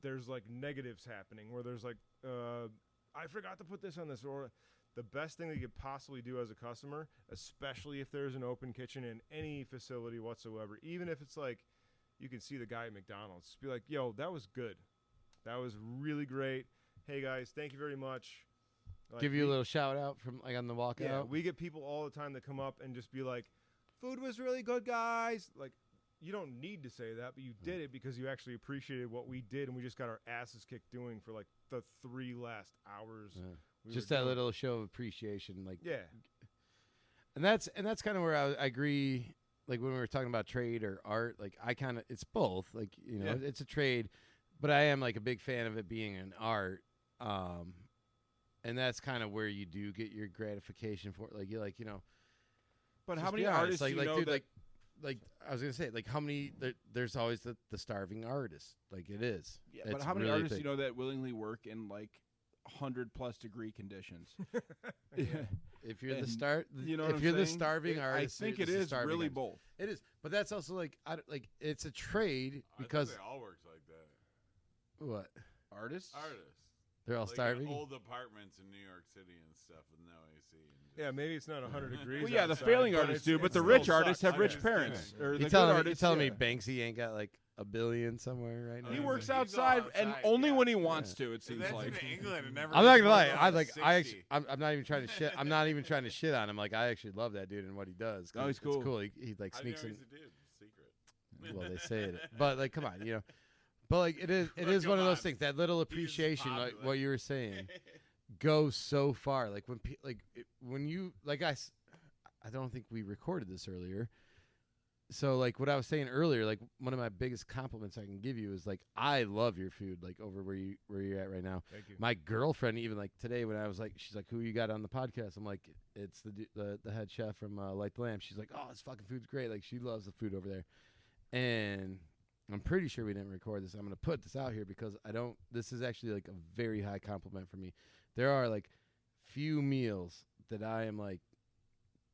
there's like negatives happening, where there's like, I forgot to put this on this, or the best thing that you could possibly do as a customer, especially if there's an open kitchen in any facility whatsoever, even if it's like, you can see the guy at McDonald's. Just be like, yo, that was good. That was really great. Hey, guys, thank you very much. Like, Give you a little shout out from like on the walkout. Yeah, we get people all the time that come up and just be like, food was really good, guys. Like, you don't need to say that, but you did it because you actually appreciated what we did, and we just got our asses kicked doing for like the 3 last hours. Yeah. we Just were that doing. little show of appreciation, like Yeah. and that's kind of where I agree. Like when we were talking about trade or art, like I kind of it's both. Like Yeah. it's a trade, but I am like a big fan of it being an art. And that's kind of where you do get your gratification for it. Like you like But how just many be honest, artists like do you know dude, that? like I was gonna say, like how many there's always the starving artist. Like it is. Yeah, but It's how many really artists do big. you know that willingly work in like 100+ degree conditions? Yeah. If you're the And start, you know what if I'm you're the saying? starving artist, I think it's it the is starving really artist. both. It is, but that's also like like it's a trade because I thought they all worked like that. what Artists? Artists. they're all Like in starving. old apartments in New York City and stuff with no AC. And Yeah, maybe it's not 100 degrees. Well, yeah, the outside, failing but artists it's- do, but it the still rich artists sucks. have rich I'm just parents. kidding. Or You the good telling me, artists, you telling yeah. me Banksy ain't got like $1 billion somewhere right now? He He's works all outside, and outside, only yeah. when he wants to. It If seems that's like. in England, it never I'm not gets gonna lie. more I than like. 60. I actually. I'm not even trying to shit. I'm not even trying to shit on him. Like I actually love that dude and what he does. 'cause Oh, he's it's cool. cool. He like How do you sneaks know in. he's a dude? Secret. Well, they say it, but like, come on, But like, it is. It Like, is one of come those on. things. That little appreciation, like popular. what you were saying, goes so far. Like when you like I don't think we recorded this earlier. So like what I was saying earlier, like one of my biggest compliments I can give you is like I love your food, like over where you're at right now. Thank you. My girlfriend, even like today when I was like, she's like, "Who you got on the podcast?" I'm like, "It's the head chef from Light the Lamp." She's like, "Oh, this fucking food's great." Like she loves the food over there, and I'm pretty sure we didn't record this. I'm gonna put this out here because I don't. This is actually like a very high compliment for me. There are like few meals that I am like.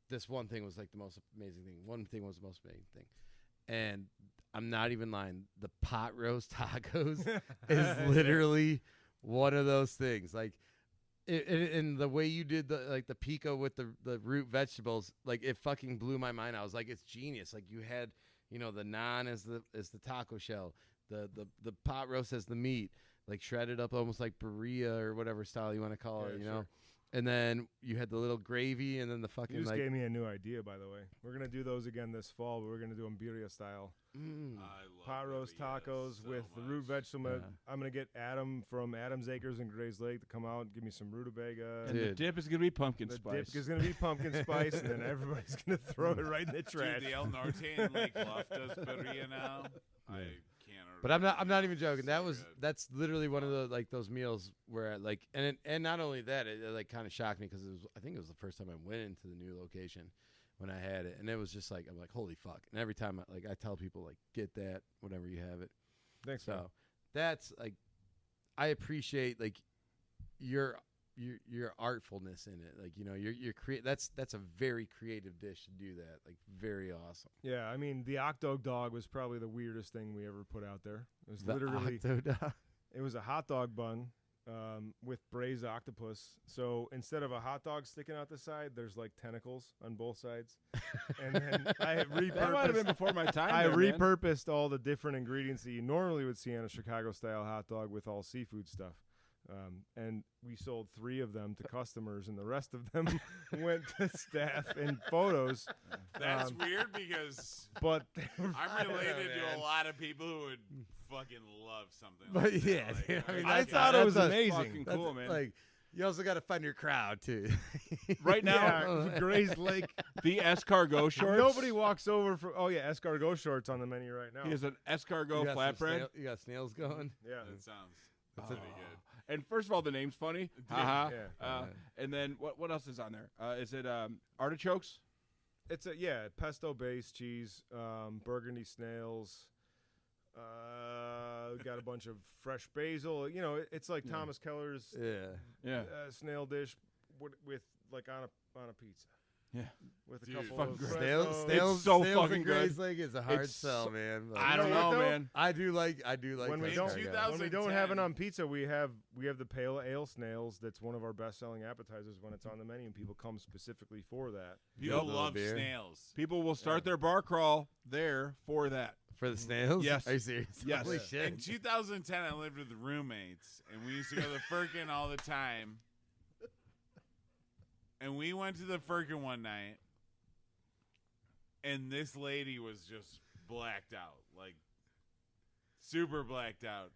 This one thing was like the most amazing thing. One thing was the most amazing thing, and I'm not even lying. The pot roast tacos is literally one of those things. Like, and the way you did the pico with the root vegetables, like it fucking blew my mind. I was like, it's genius. Like you had, the naan as the taco shell, the pot roast as the meat, like shredded up almost like birria or whatever style you want to call it, sure. And then you had the little gravy, and then the fucking You just like gave me a new idea, by the way. We're gonna do those again this fall, but we're gonna do them birria style. mm. I love Pot roast birrias tacos so with the root much. vegetable. Yeah. I'm gonna get Adam from Adam's Acres in Grays Lake to come out and give me some rutabaga. And the Dude. dip is going to be pumpkin The spice. dip is gonna be pumpkin spice, and then everybody's gonna throw it right in the trash. Dude, the El Norte in Lake Bluff does birria now. I can't order. But I'm not even joking. So That was good. that's literally one of the like those meals where like and not only that it like kind of shocked me because I think it was the first time I went into the new location when I had it, and it was just like I'm like holy fuck. And every time I tell people like get that whenever you have it. Thanks, man. So that's like I appreciate like your artfulness in it. Like you're that's a very creative dish to do that. Like very awesome. Yeah, I mean the octo dog was probably the weirdest thing we ever put out there. It was The literally octodog. it was a hot dog bun with braised octopus. So instead of a hot dog sticking out the side, there's like tentacles on both sides. And then I That might have been repurposed. before my time. I there, man. repurposed all the different ingredients that you normally would see on a Chicago-style hot dog with all seafood stuff. And we sold 3 of them to customers, and the rest of them went to staff and photos. That's weird because But they were I'm related man. to a lot of people who would fucking love something. But like yeah, that. dude, I mean, I that's- thought it was that's amazing. Fucking That's cool, man. Like you also got to find your crowd too. Right now, yeah, Grays Lake. the escargot shorts. Nobody walks over for. Oh yeah, escargot shorts on the menu right now. He has an escargot You got some flatbread. you got snails going. Yeah. That sounds That's pretty a- good. And first of all, the name's funny. Haha. Yeah. And then what else is on there? Is it artichokes? It's a pesto based cheese, burgundy snails. Got a bunch of fresh basil. It's like Yeah. Thomas Keller's Yeah. Yeah. snail dish with like on a pizza. Yeah. With a Dude. couple Fucking of great. Fresno- Snails so snails fucking and Grays good. Lake is a hard It's sell, so- man. but- I don't You know know, what, though? man. I do like when we escargot. don't In when we don't have it 2010. on pizza, we have the pale ale snails. That's one of our best selling appetizers when it's on the menu, and people come specifically for that. People little love beer. snails. People will start their bar crawl there for that. For the snails? Yes. Are you serious? Yes. Holy Yeah. shit. In 2010, I lived with roommates, and we used to go to the Firkin all the time. And we went to the Firkin one night, and this lady was just blacked out, like super blacked out.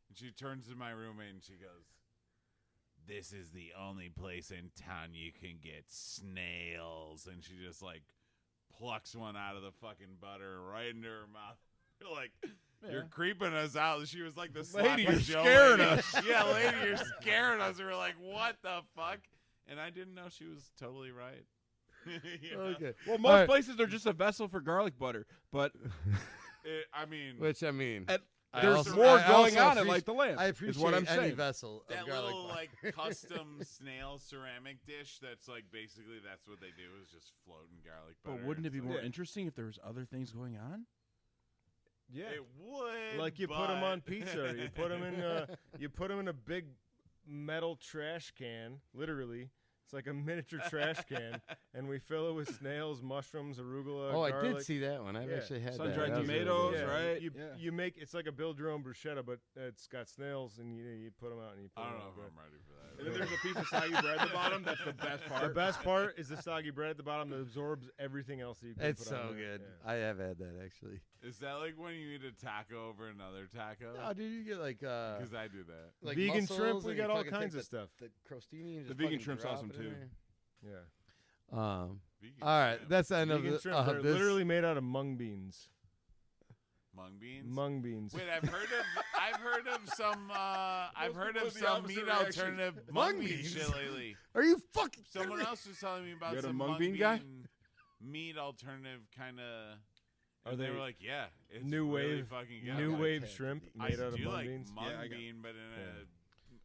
And she turns to my roommate and she goes, "This is the only place in town you can get snails." And she just like plucks one out of the fucking butter right into her mouth. You're like, "You're creeping us out." She was like the Lady, sloppy you're Joe scaring lady. us. Yeah, lady, you're scaring us. And we're like, "What the fuck?" And I didn't know she was totally right. You know? Okay. Well, most All right. places are just a vessel for garlic butter, but I mean, Which, I mean, at, I there's also- more I going also on at Light the Lamp. I is appreciate what I'm any saying. vessel of that garlic little butter. like custom snail ceramic dish that's like basically that's what they do is just floating garlic butter. But wouldn't it be It's more like- interesting if there was other things going on? Yeah. It would. Like you put them on but- pizza. Or you put them in. You put them in a big metal trash can. Literally, it's like a miniature trash can, and we fill it with snails, mushrooms, arugula. Oh, I garlic. did see that one. I've Yeah. actually had Sun-dried that. That was really tomatoes, good. right? You, Yeah. you make it's like a build your own bruschetta, but it's got snails, and you put them out and you put I don't them know out. if I'm ready for that. And then there's a piece of soggy bread at the bottom. That's the best part. The best part is the soggy bread at the bottom that absorbs everything else that you can It's put on so there. good. Yeah. I have had that actually. Is that like when you eat a taco over another taco? No, dude, you get like Because I do that. like Vegan mussels shrimp, we and you got all fucking take kinds of the- stuff. The crostini and The just vegan fucking shrimp's drop awesome, it in too. there. Yeah. Vegan All right, shrimp. that's the end Vegan of, shrimp. They're this. literally made out of mung beans. mung beans. Mung beans. Wait, I've heard of some. I've heard of with the some opposite meat reaction. alternative Mung mung bean beans? shit lately. Are you fucking Someone serious? else was telling me about You had a some mung mung bean guy? meat alternative kind of. Are They they were like, yeah, it's new really wave? fucking good. New gotta wave taste shrimp it. I made out of do mung like beans. mung Yeah, I got- bean, but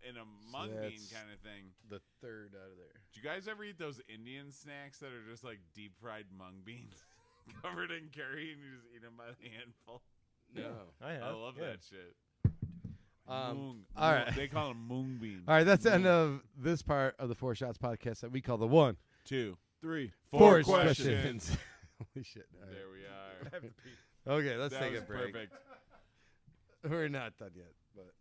in a mung So bean that's- kind of thing. The third out of there. Do you guys ever eat those Indian snacks that are just like deep fried mung beans covered in curry and you just eat them by the handful? No. I have. I love yeah. that shit. All Moong. right. They call them moong beans. All right, that's the end of this part of the Four Shots podcast that we call the 1, 2, 3, 4 Four questions. Holy shit. All right. There we are. I have to pee. Okay, let's That take was a break. perfect. We're not done yet, but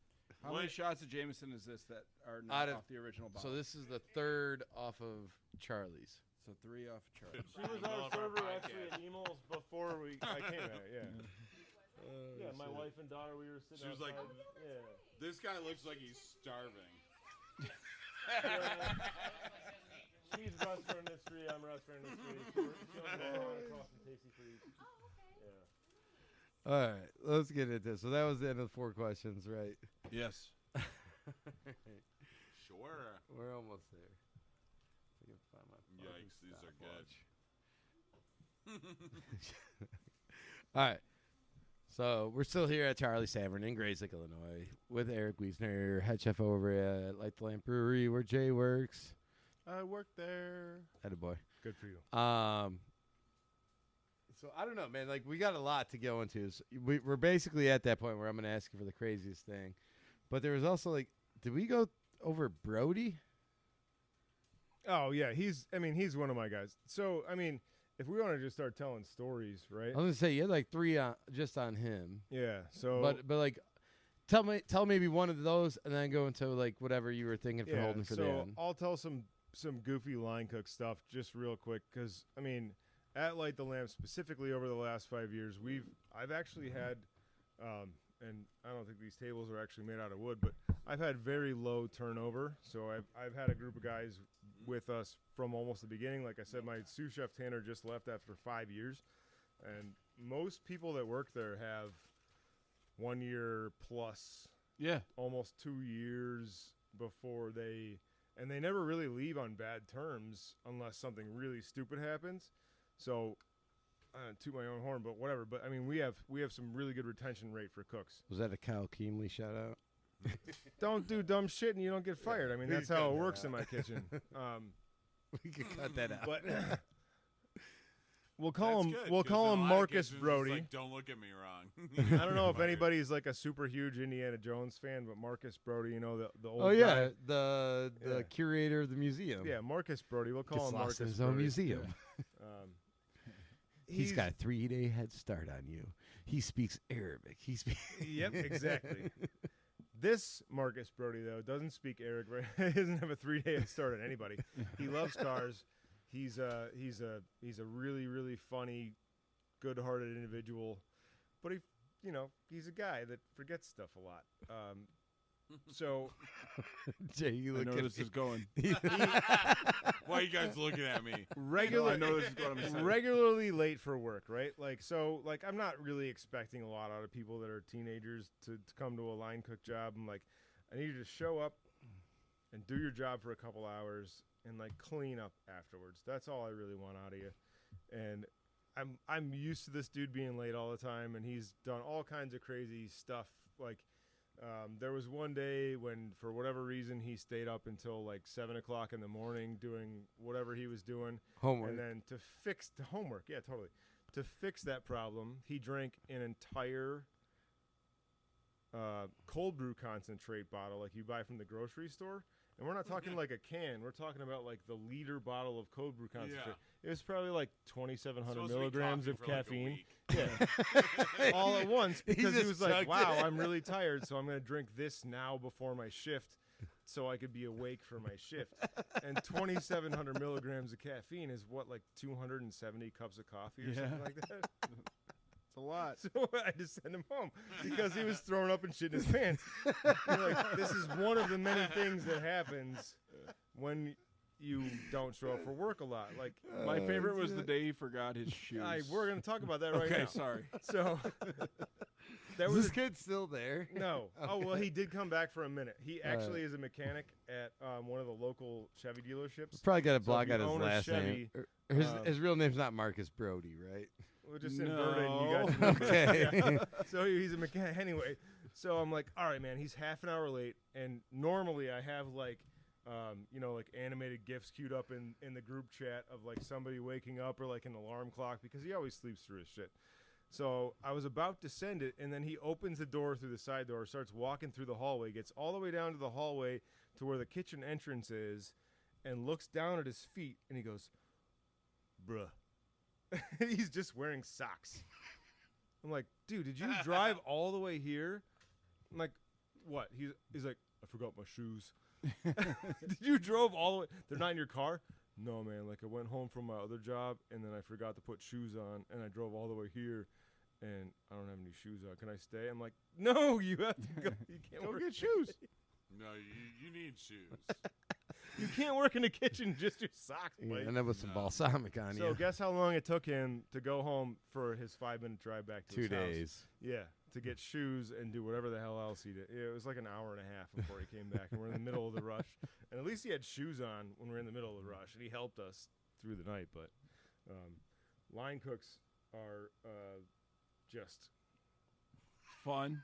How many shots of Jameson is this that are Out not of- off the original bottle? so this is the third off of Charlie's. So 3 off Charlie. She was All our of our server actually podcasts. at Emos before I came out. Yeah. Yeah, my wife and daughter, we were sitting She was like- outside. Yeah. This guy looks like he's starving. She's restaurant industry, I'm restaurant industry. She owns a restaurant across from Tasty Freeze. Yeah. All right, let's get into this. So that was the end of the 4 questions, right? Yes. Sure. We're almost there. If I can find my fucking Yikes, these are good. stopwatch. All right. So we're still here at Charlie's Tavern in Grays Lake, Illinois, with Eric Wiessner, head chef over at Light the Lamp Brewery, where Jay works. I work there. Attaboy. Good for you. So I don't know, man. Like we got a lot to go into. So we're basically at that point where I'm going to ask you for the craziest thing, but there was also like, did we go over Brody? Oh yeah, he's one of my guys. So I mean, if we want to just start telling stories, right? I was gonna say you had like 3 just on him, Yeah. So but like, tell maybe one of those, and then go into like whatever you were thinking for holding for so the end. I'll tell some goofy line cook stuff just real quick because I mean, at Light the Lamp specifically over the last 5 years, I've actually had, and I don't think these tables are actually made out of wood, but I've had very low turnover. So I've had a group of guys with us from almost the beginning. Like I said, my sous chef Tanner just left after 5 years, and most people that work there have 1 year plus, Yeah. almost 2 years before they never really leave on bad terms unless something really stupid happens. So toot my own horn, but whatever. But I mean, we have some really good retention rate for cooks. Was that a Kyle Keemley shout out? Don't do dumb shit and you don't get fired. I mean, We that's can how cut it that works out. in my kitchen. We could cut that out. But we'll call That's him good, we'll 'cause call in a him lot of Marcus kitchens, it's Brody. Like, don't look at me wrong. I don't know if Fired. anybody's like a super huge Indiana Jones fan, but Marcus Brody, you know, the old Oh yeah, guy. the Yeah. curator of the museum. Yeah, Marcus Brody. We'll call Gets him lost Marcus in his own Brody. museum. Um, He's got a 3-day head start on you. he speaks Arabic. He speaks. Yep, exactly. This Marcus Brody though doesn't speak Arabic. He doesn't have a 3-day head start on anybody. He loves cars. He's a really really funny, good-hearted individual, but he's a guy that forgets stuff a lot. So, Jay, you I look know at this is going. Why are you guys looking at me? I know this is going. I'm excited. Regularly late for work, right? Like I'm not really expecting a lot out of people that are teenagers to come to a line cook job. I'm like, I need you to show up and do your job for a couple hours and like clean up afterwards. That's all I really want out of you. And I'm used to this dude being late all the time, and he's done all kinds of crazy stuff. Like, there was one day when, for whatever reason, he stayed up until like 7 o'clock in the morning doing whatever he was doing. Homework. And then to fix the homework, yeah, totally. To fix that problem, he drank an entire cold brew concentrate bottle like you buy from the grocery store. And we're not talking like a can. We're talking about like the liter bottle of cold brew concentrate. It was probably like 2,700 milligrams of caffeine. Yeah. All at once, because he was like, wow, I'm really tired, so I'm going to drink this now before my shift so I could be awake for my shift. And 2,700 milligrams of caffeine is what, like 270 cups of coffee or something like that? It's a lot. So I just sent him home because he was throwing up and shit in his pants. Like, this is one of the many things that happens when you don't show up for work a lot. Like, My favorite was the day he forgot his shoes. we're going to talk about that right now. Okay, sorry. So that Is was this kid still there? no. Okay. Oh, well, he did come back for a minute. He actually is a mechanic at one of the local Chevy dealerships. Probably got to So block if out you his own a last name. Chevy, His real name's not Marcus Brody, right? We'll just invert it and you guys No. Okay. Yeah. So he's a mechanic. Anyway, so I'm like, all right, man, he's half an hour late. And normally I have like, like animated GIFs queued up in the group chat of like somebody waking up or like an alarm clock because he always sleeps through his shit. So I was about to send it, and then he opens the door through the side door, starts walking through the hallway, gets all the way down to the hallway to where the kitchen entrance is, and looks down at his feet, and he goes, bruh. He's just wearing socks. I'm like, dude, did you drive all the way here? I'm like, what? He's like, I forgot my shoes. Did you drove all the way? They're not in your car? No, man. Like, I went home from my other job, and then I forgot to put shoes on, and I drove all the way here, and I don't have any shoes on. Can I stay? I'm like, no, you have to go. You can't Go work. get shoes. No, you need shoes. You can't work in the kitchen just your socks, Yeah, buddy. and then with some balsamic on So you. guess how long it took him to go home for his 5-minute drive back to 2 his house? days. Yeah, to get shoes and do whatever the hell else he did. Yeah, it was like an hour and a half before he came back, and we're in the middle of the rush. And at least he had shoes on when we were in the middle of the rush, and he helped us through the night. But line cooks are just Fun.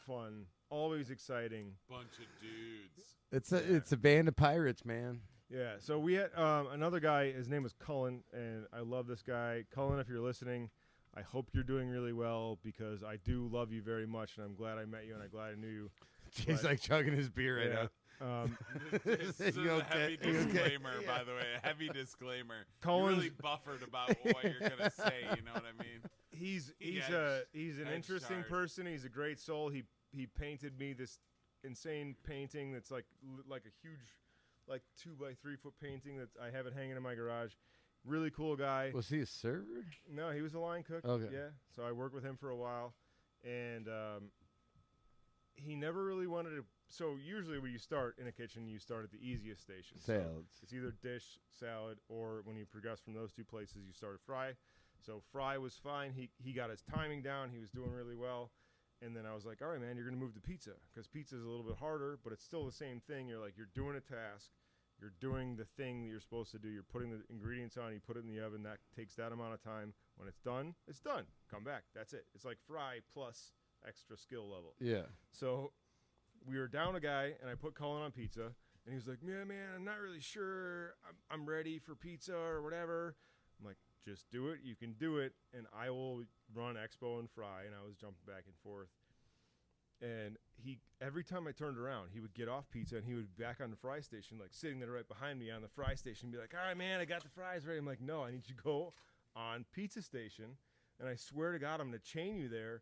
fun, always exciting. Bunch of dudes. It's a band of pirates, man. Yeah, so we had another guy. His name was Cullen, and I love this guy. Cullen, if you're listening, I hope you're doing really well because I do love you very much, and I'm glad I met you, and I'm glad I knew you. He's But- like chugging his beer right Yeah. now. This is You a okay? heavy You okay? disclaimer, by the way. A heavy disclaimer. Colin's- You're really buffered about what you're gonna say. You know what I mean? He's Edge- an edge interesting guard. person. He's a great soul. He painted me this insane painting that's like a huge, like 2x3 foot painting that I have it hanging in my garage. Really cool guy. Was he a server? No, he was a line cook. Okay. Yeah. So I worked with him for a while, and he never really wanted to. So usually when you start in a kitchen, you start at the easiest station. So Salads. it's either dish, salad, or when you progress from those two places, you start at fry. So fry was fine. He got his timing down. He was doing really well. And then I was like, all right, man, you're going to move to pizza because pizza is a little bit harder, but it's still the same thing. You're like, you're doing a task. You're doing the thing that you're supposed to do. You're putting the ingredients on. You put it in the oven. That takes that amount of time. When it's done, it's done. Come back. That's it. It's like fry plus extra skill level. Yeah. So we were down a guy, and I put Colin on pizza, and he was like, man, I'm not really sure I'm ready for pizza or whatever. I'm like, just do it. You can do it, and I will run Expo and fry, and I was jumping back and forth. And every time I turned around, he would get off pizza, and he would be back on the fry station, like sitting there right behind me on the fry station, and be like, all right, man, I got the fries ready. I'm like, no, I need you to go on pizza station, and I swear to God, I'm going to chain you there.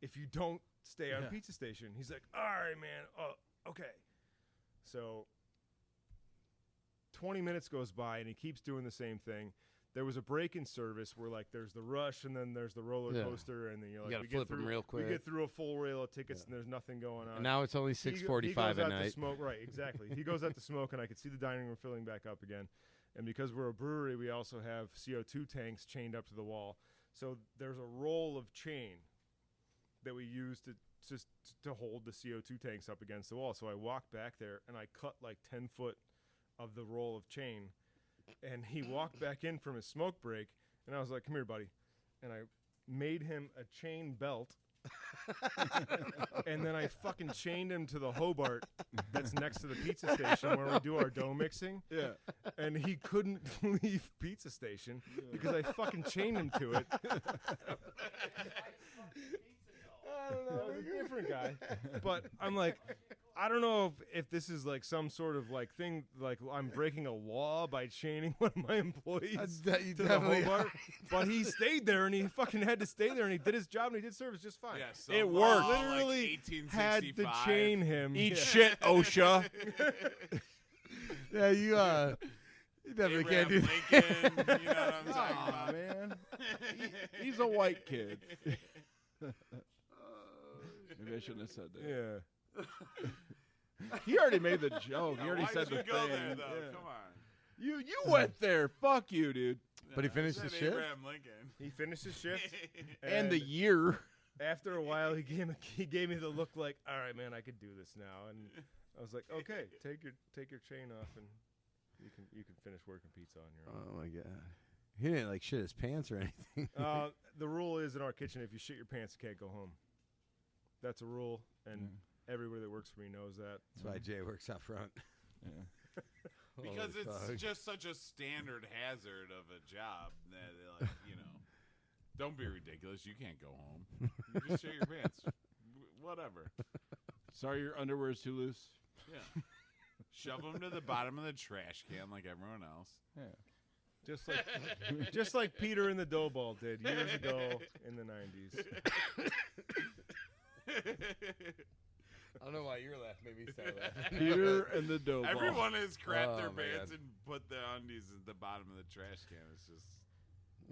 if you don't stay on pizza station. He's like, all right, man. Oh, okay. So 20 minutes goes by, and he keeps doing the same thing. There was a break in service where, like, there's the rush, and then there's the roller coaster, and then you're like, gotta flip them real quick. We get through a full rail of tickets, and there's nothing going on. And now it's only 6:45 he goes at out night. To smoke, right, exactly. He goes out to smoke, and I could see the dining room filling back up again. And because we're a brewery, we also have CO2 tanks chained up to the wall. So there's a roll of chain that we use to hold the CO2 tanks up against the wall. So I walked back there, and I cut like 10 foot of the roll of chain. And he walked back in from his smoke break, and I was like, come here, buddy. And I made him a chain belt. And then I fucking chained him to the Hobart that's next to the pizza station where we do our dough mixing. Yeah. And he couldn't leave pizza station because I fucking chained him to it. I don't know. That was a different guy. But I'm like, I don't know if this is like some sort of like thing, like I'm breaking a law by chaining one of my employees to the Hobart. But he stayed there, and he fucking had to stay there, and he did his job, and he did service just fine. Yeah, so It worked. Literally like had to chain him. Eat shit, OSHA. Yeah, you definitely can't do Abraham that. Lincoln, you know what I'm talking Aw, about? man. He's a white kid. Maybe I shouldn't have said that. Yeah. He already made the joke. He already Why said did the you go thing. there, though? Yeah. Come on. You went there. Fuck you, dude. But he I finished said his shift? Abraham Lincoln. He finished his shift. And the year. After a while, he gave me the look like, all right, man, I could do this now. And I was like, okay, take your chain off, and you can finish working pizza on your own. Oh my god. He didn't like shit his pants or anything. The rule is in our kitchen, if you shit your pants, you can't go home. That's a rule, and everybody that works for me knows that. That's why Jay works out front. Yeah. Because Holy it's fuck. just such a standard hazard of a job that, like, you know, don't be ridiculous. You can't go home. You just shit your pants. Whatever. Sorry, your underwear is too loose. Yeah. Shove them to the bottom of the trash can like everyone else. Yeah. Just like Peter and the Dough Ball did years ago in the 90s. I don't know why your laugh made me start laughing. Peter and the dough ball. Everyone has crapped their Oh, my pants God. and put their undies at the bottom of the trash can. It's just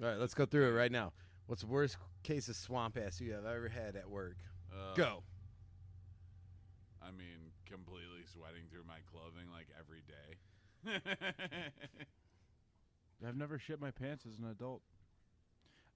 All right, let's go through it right now. What's the worst case of swamp ass you have ever had at work? Go. I mean, completely sweating through my clothing like every day. I've never shit my pants as an adult.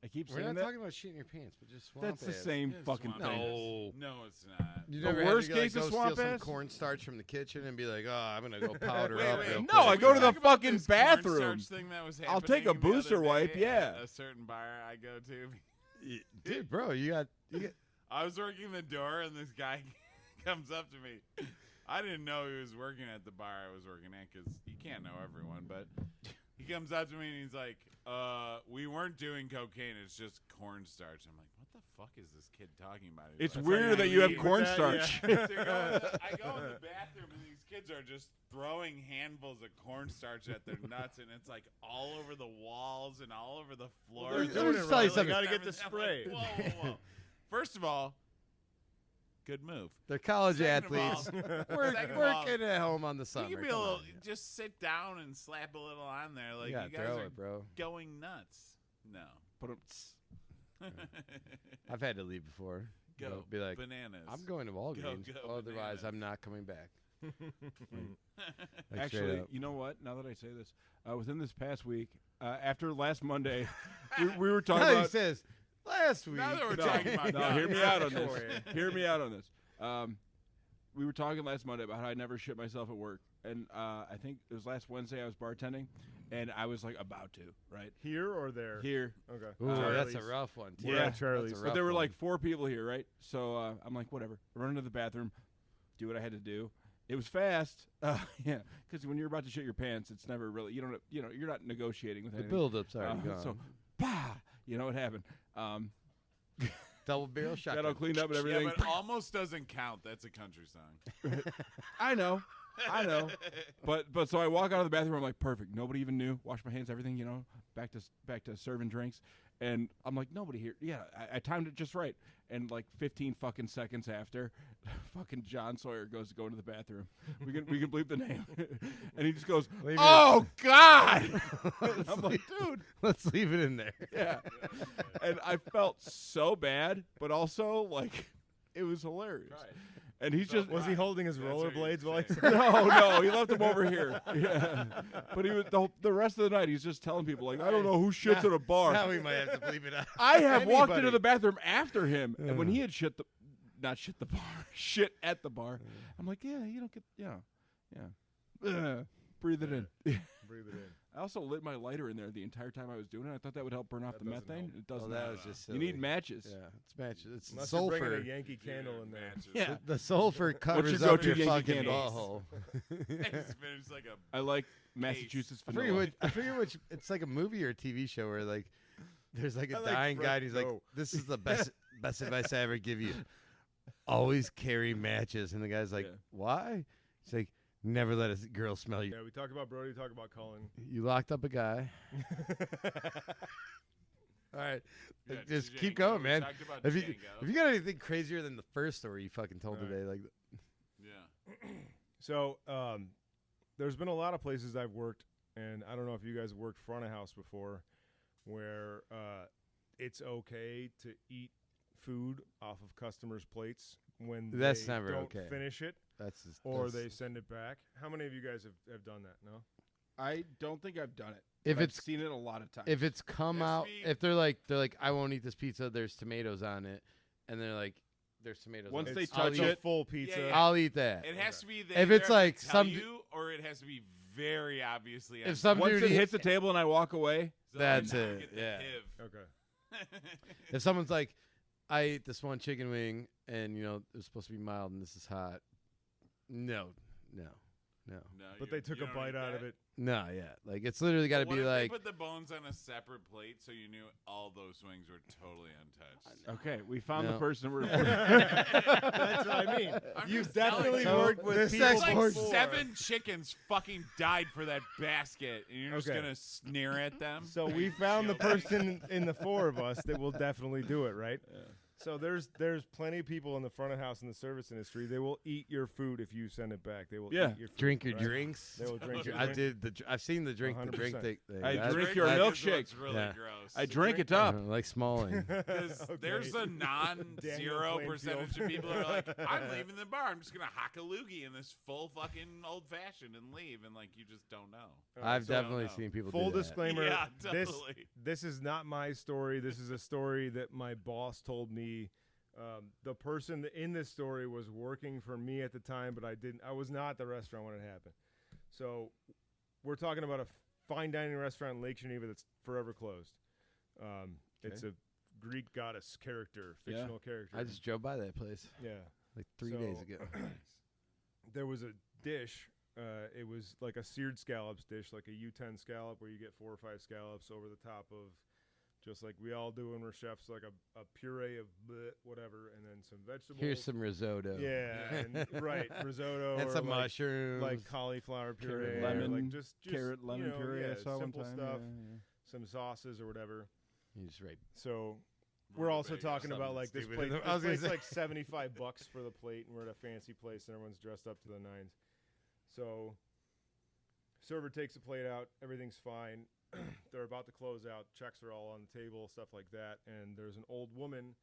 I keep We're saying not that. talking about shitting your pants, but just swamp That's the ass. same Yeah, fucking swamp thing. ass. No, it's not. You The never had worst to, like, case of go swamp steal some ass? cornstarch from the kitchen and be like, oh, I'm going to go powder Wait, up wait. real No, quick. I go to the Talk about fucking this bathroom. cornstarch thing that was I'll take a happening the booster other wipe, day yeah. at a certain bar I go to. Dude, bro, you got I was working the door, and this guy comes up to me. I didn't know he was working at the bar I was working at because you can't know everyone. But he comes up to me, and he's like, we weren't doing cocaine. It's just cornstarch. I'm like, what the fuck is this kid talking about? He's It's like, weird that you have "Leave." cornstarch. So I go in the bathroom, and these kids are just throwing handfuls of cornstarch at their nuts, and it's like all over the walls and all over the floor. They're Let doing me it just tell you right. They something. got to get the I'm spray. like, whoa, whoa, whoa. First of all, good move. they're college Second of athletes all- second of all, working at home on the summer. you can be Come a little, on. just sit down and slap a little on there. Like, You gotta you guys throw are it, bro. going nuts. No. I've had to leave before. You know, Go. be like, Bananas. I'm going to Walgreens. go Otherwise, bananas. I'm not coming back. Like, straight Actually, up. you know what? Now that I say this, within this past week, after last Monday, we were talking Now he about. says, last week. Now that we're No, talking about no, hear me out on this. Story. Hear me out on this. We were talking last Monday about how I never shit myself at work, and I think it was last Wednesday I was bartending, and I was like about to, right Here or there? here. Okay. Ooh, that's a Charlie's. rough one. Too. We're Yeah, at Charlie's. that's a But rough there were one. like 4 people here, right? So I'm like, whatever. Run to the bathroom, do what I had to do. It was fast, yeah. Because when you're about to shit your pants, it's never really you're not negotiating with The anything. build-up's already gone. So, bah, you know what happened. Double barrel Got all shotgun. cleaned up and Yeah, everything. but almost doesn't count. That's a country song. I know. But so I walk out of the bathroom. I'm like, perfect. Nobody even knew. Wash my hands, everything. Back to serving drinks. And I'm like, nobody here. Yeah, I timed it just right. And like 15 fucking seconds after, fucking John Sawyer goes to go into the bathroom. We can bleep the name. And he just goes, Leave oh, God. And I'm like, dude. Let's leave it in there. Yeah. And I felt so bad, but also, like, it was hilarious. Right. And he's just... Was he holding his That's what you're rollerblades while he saying. said No, he left them over here. Yeah. But he was the rest of the night, he's just telling people, like, I don't know who shits at a bar. Now we might have to bleep it out. I have walked into Anybody. the bathroom after him, and when he had shit at the bar, I'm like, yeah, you don't get, yeah. Breathe it in. breathe it in? I also lit my lighter in there the entire time I was doing it. I thought that would help burn off That the doesn't methane. help. It doesn't. Well, that help. was just You silly. need matches. Yeah, it's matches. It's Unless you're sulfur. bringing a Yankee candle in there. Matches. Yeah. The sulfur covers your up go-to your Yankee fucking candle? butthole. It's like a I like Massachusetts I vanilla. forget which. It's like a movie or a TV show where like there's like a I like dying guy. And he's like, Fresno. "This is the best advice I ever give you. Always carry matches." And the guy's like, Yeah. "Why?" He's like, "Never let a girl smell you." Yeah, we talk about Brody, talk about Cullen. You locked up a guy. All right, Yeah, just Django. keep going, We man. talked about If you Django. got anything crazier than the first story you fucking told All right. today, like Yeah. So, there's been a lot of places I've worked, and I don't know if you guys have worked front of house before, where it's okay to eat food off of customers' plates when That's they never don't okay. finish it, that's just, or that's- they send it back. How many of you guys have done that? No. I don't think I've done it. If but it's I've seen it a lot of times. if it's come Has to out, be- if they're like, I won't eat this pizza. There's tomatoes on it, and they're like, there's tomatoes. Once on they it. touch it's I'll a eat, full pizza. Yeah, yeah. I'll eat that. It has to be If it's like some d- you, or it has to be very obviously. If some Once dude it eat- hits the table and I walk away, That's now it, get the yeah. HIV. Okay. If someone's like, I ate this one chicken wing, and it was supposed to be mild, and this is hot. No. No, But they took a bite out of it. No, yeah. Like it's literally got to What be if like, they put the bones on a separate plate so you knew all those wings were totally untouched? okay, we found No. the person. We're That's what I mean. I'm You've just telling definitely you. worked with This people It's like Export- before. 7 chickens fucking died for that basket, and you're just Okay. gonna sneer at them. So we found the person in the 4 of us that will definitely do it, right? So there's plenty of people in the front of house in the service industry. They will eat your food if you send it back. They will Yeah. eat your food, drink your right? drinks. They will drink your I drink. did I've seen the drink 100%. thing. I That's- drink your I- milkshake. It's really Yeah. gross. I drink it uh, up. like Smalling. Because Okay. there's a Daniel non-zero Plainfield. percentage of people who are like, I'm leaving the bar. I'm just gonna hock a loogie in this full fucking old fashioned and leave, and like you just don't know. I've So definitely no. seen people full do that. disclaimer. Yeah, this totally. this is not my story. This is a story that my boss told me. The person in this story was working for me at the time, but I was not at the restaurant when it happened. So we're talking about a fine dining restaurant in Lake Geneva that's forever closed. It's a Greek goddess character, Yeah. fictional character. I just drove by that place yeah. like 3 So- days ago. There was a dish. It was like a seared scallops dish, like a U10 scallop, where you get 4 or 5 scallops over the top of, just like we all do when we're chefs, like a puree of whatever, and then some vegetables. Here's some risotto. Yeah, and, right, risotto And or some like, mushrooms. like cauliflower puree, Carrot, lemon, like just carrot, lemon you know, puree. yeah, I saw simple one time. stuff, Yeah. some sauces or whatever. You just right. So we're also talking about like this stupid. plate. I was This gonna plate's like $75 for the plate, and we're at a fancy place, and everyone's dressed up to the nines. So server takes the plate out, everything's fine. They're about to close out. Checks are all on the table, stuff like that. And there's an old woman,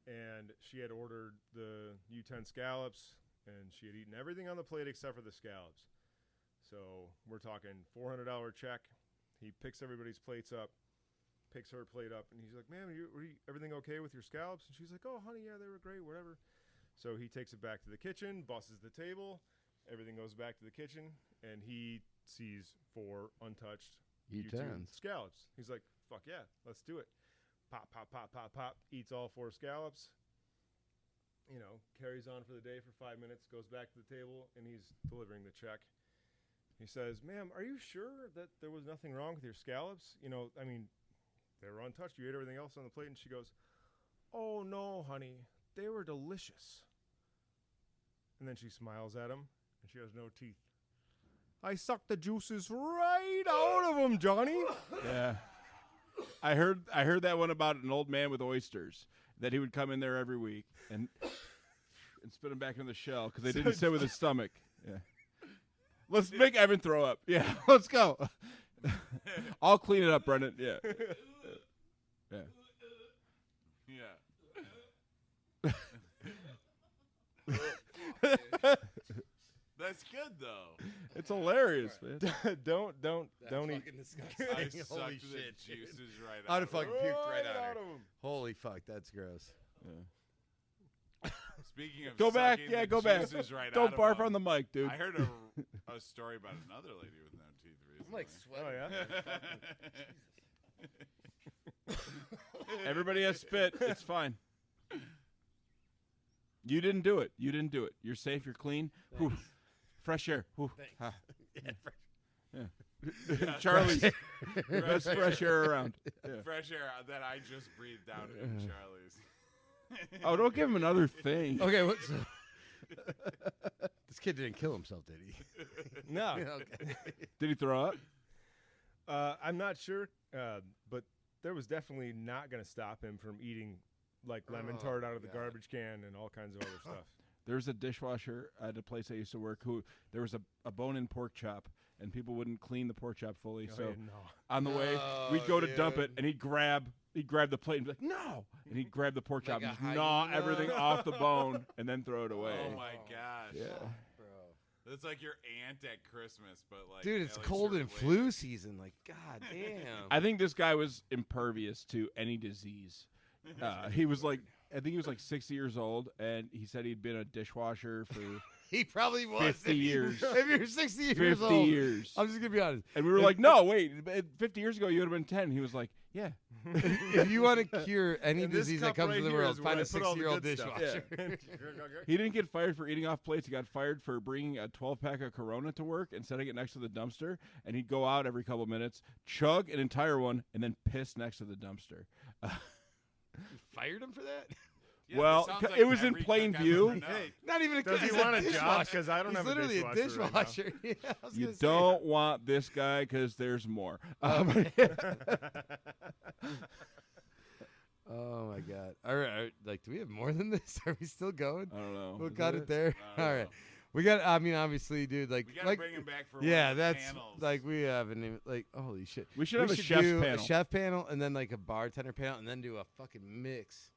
and she had ordered the U10 scallops, and she had eaten everything on the plate except for the scallops. So we're talking $400 check. He picks everybody's plates up, picks her plate up, and he's like, "Ma'am, everything okay with your scallops?" And she's like, "Oh, honey, yeah, they were great, whatever." So he takes it back to the kitchen, busses the table, everything goes back to the kitchen, and he sees 4 untouched U10s. scallops. He's like, "Fuck yeah, let's do it." Pop, pop, pop, pop, pop. Eats all 4 scallops. Carries on for the day for 5 minutes. Goes back to the table, and he's delivering the check. He says, "Ma'am, are you sure that there was nothing wrong with your scallops? I mean, they were untouched. You ate everything else on the plate." And she goes, "Oh no, honey, they were delicious." And then she smiles at him, and she has no teeth. "I sucked the juices right out of them, Johnny." Yeah. I heard that one about an old man with oysters, that he would come in there every week and spit them back in the shell because they didn't sit with his stomach. Yeah. Let's make Evan throw up. Yeah, let's go. I'll clean it up, Brendan. Yeah. Yeah. Yeah. That's good though. It's hilarious, man. don't eat. Fucking disgusting. I Holy sucked the shit, dude. juices right I'd out. have fucking puked right Right on out her. of 'em. Holy fuck, that's gross. Speaking of Go back. sucking Yeah, the go back. juices right out Don't of barf them, on the mic, dude. I heard a story about another lady with no teeth recently. I'm like sweating. Oh yeah. Everybody has spit. It's fine. You didn't do it. You didn't do it. You're safe. You're clean. Whew. Fresh air. Whew. Ah. Yeah, Charlie's best fresh air around. Yeah. fresh air that I just breathed down in Charlie's. Oh, don't give him another thing. Okay, what's this kid didn't kill himself, did he? No. Okay. Did he throw up? I'm not sure, but there was definitely not going to stop him from eating like lemon Oh, tart out of the God. garbage can and all kinds of other stuff. There was a dishwasher at a place I used to work who there was a bone-in pork chop, and people wouldn't clean the pork chop fully. Oh, So yeah, no. on the way, No, we'd go to dump it, dude. and he'd grab the plate and be like, "No!" And he'd grab the pork chop Like and a just gnaw hyena. everything off the bone, and then throw it away. Oh my gosh. Yeah. Bro. That's like your aunt at Christmas, but like Dude, it's at least cold you're and related. flu season. Like, god damn. I think this guy was impervious to any disease. He was like, I think he was like 60 years old, and he said he'd been a dishwasher for He probably was. 50 years. If you're 60 years 50 old. years. I'm just going to be honest. And we were like, no, wait, 50 years ago you would have been 10. He was like, yeah. If you want to cure any And this disease cup that comes right to the here world, is where find I a put all the 60-year-old good stuff. dishwasher. He didn't get fired for eating off plates. He got fired for bringing a 12-pack of Corona to work and setting it next to the dumpster. And he'd go out every couple minutes, chug an entire one, and then piss next to the dumpster. Fired him for that? Yeah, Well, that sounds it was in every plain cook I've view. ever known. Hey, Not even a does he he's want a job? dishwasher. Because I don't He's have a literally a dishwasher right now. dishwasher. Yeah, I was You gonna say. don't want this guy because there's more. Oh my god! All right, like, do we have more than this? Are we still going? I don't know. We'll Is cut that it there. I don't All right, know. we got. I mean, obviously, dude. Like, We gotta like, bring him back for yeah, one of the that's panels. like we haven't even like. Holy shit! We should have a should chef's do panel. a chef panel, and then like a bartender panel, and then do a fucking mix,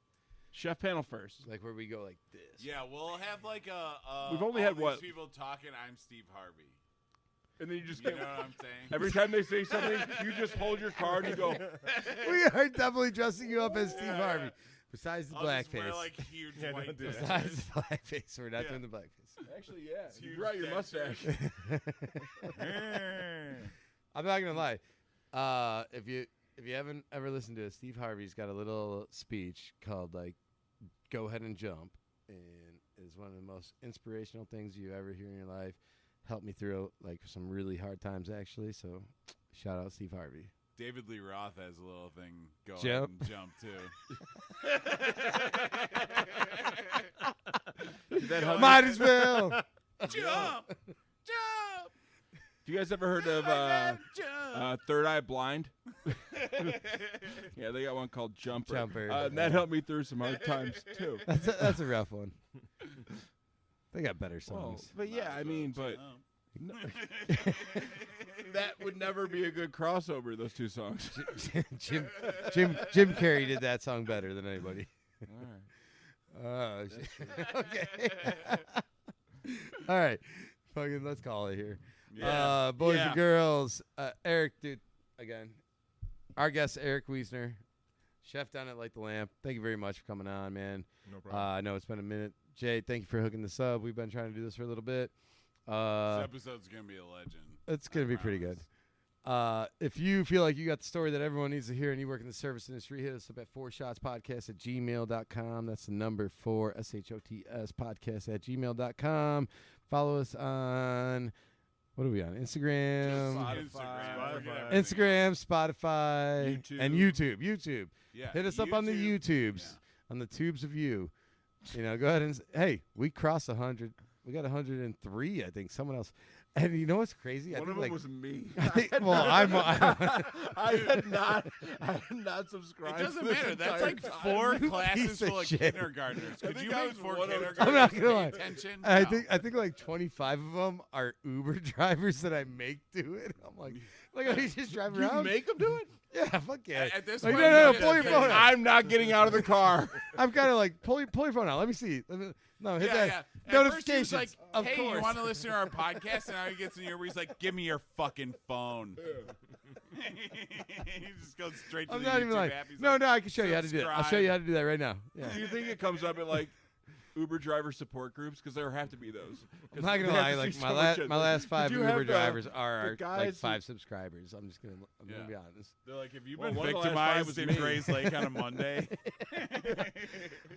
Chef panel first. like where we go like this. Yeah, we'll have like a. We've only all had, these what? people talking. I'm Steve Harvey. And then you just You get know what I'm saying? every time they say something, you just hold your card and you go, We are definitely dressing you up as Steve Yeah, Harvey. yeah. Besides the I'll just wear blackface. like huge Yeah, white don't do that. Besides the blackface, we're not Yeah. doing the blackface. actually, yeah, huge you brought your dentures. mustache. I'm not gonna lie. If you haven't ever listened to it, Steve Harvey's got a little speech called like "Go Ahead and Jump," and it's one of the most inspirational things you ever hear in your life. Helped me through like some really hard times, actually. So, shout out Steve Harvey. David Lee Roth has a little thing go Jump. ahead and jump too. Did that help Might as well. Jump! Jump! Have you guys ever heard of Jump! Third Eye Blind? Yeah, they got one called Jumper. Jumper. And that helped me through some hard times too. That's a rough one. They got better Well, songs. but yeah, I mean, but Jump. that would never be a good crossover. Those two songs. Jim Carrey did that song better than anybody. All right. Oh, shit. Okay. All right. Fucking let's call it here. Yeah. Boys Yeah. and girls. Eric, dude, again. Our guest, Eric Wiessner, chef down at Light the Lamp. Thank you very much for coming on, man. No problem. I know it's been a minute. Jay, thank you for hooking this up. We've been trying to do this for a little bit. This episode's gonna be a legend. It's going to be pretty good. If you feel like you got the story that everyone needs to hear and you work in the service industry, hit us up at 4shotspodcast@gmail.com. That's the number 4, SHOTS podcast@gmail.com. Follow us on, what are we on? Instagram, Spotify. Instagram, Spotify, YouTube. and YouTube. Yeah. Hit us up on the YouTubes, Yeah. on the tubes of you. You know, go ahead and, hey, we crossed 100. We got 103. I think someone else. And you know what's crazy? I One think of them like was me. I think, well, I'm I had not subscribed. It doesn't this matter. That's entire like time. 4 You classes piece of full of shit. kindergartners. I Could think you I make was 4 one of- kindergartners I'm not gonna pay lie. attention? I No. think like 25 of them are Uber drivers that I make do it. I'm like I just drive You around. make them do it? Yeah, fuck yeah. At this Like, point, no, you pull your just- phone out. I'm not getting out of the car. I'm kind of like pull your phone out. Let me see. No, hit that. Yeah. At first he was Notifications. like, Of hey, course. you want to listen to our podcast? And now he gets in here where he's like, give me your fucking phone. He just goes straight to I'm the not YouTube even like, app. He's no, like, no, I can show you how to do it. I'll show you how to do that right now. Yeah. Do you think it comes up in like Uber driver support groups? Because there have to be those. I'm not gonna lie. Like my last 5 you Uber have the- drivers are the guys like who- 5 subscribers. I'm gonna Yeah. be honest. They're like, have you Well, been one of the last 5 victimized was in me. Gray's Lake on a Monday?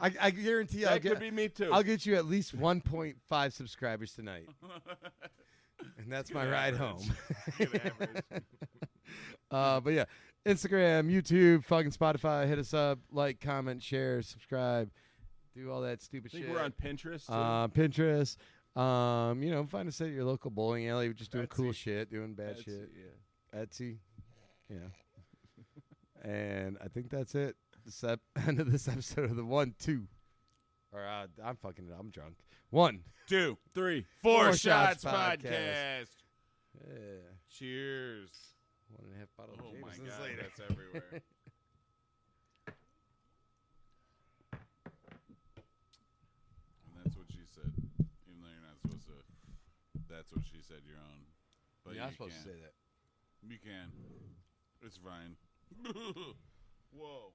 I guarantee That could be me too. I'll get you at least 1.5 subscribers tonight, and that's my ride home. Good average. But yeah, Instagram, YouTube, fucking Spotify. Hit us up, like, comment, share, subscribe, do all that stupid I think shit. we're on Pinterest. Too. Pinterest. Find us at your local bowling alley. We're just doing cool Etsy. shit, doing bad Etsy, shit. Yeah. Etsy, yeah. And I think that's it. End of this episode of the 1, 2. Or I'm fucking it. I'm drunk. 1, 2, 3. 4 Four Shots Shots Podcast. Podcast. yeah. Cheers. 1.5 bottle of Oh my Jameson's God, later. that's everywhere. And that's what she said. Even though you're not supposed to. That's what she said. You're on. But You're not you supposed can. to say that. You can. It's fine. Whoa.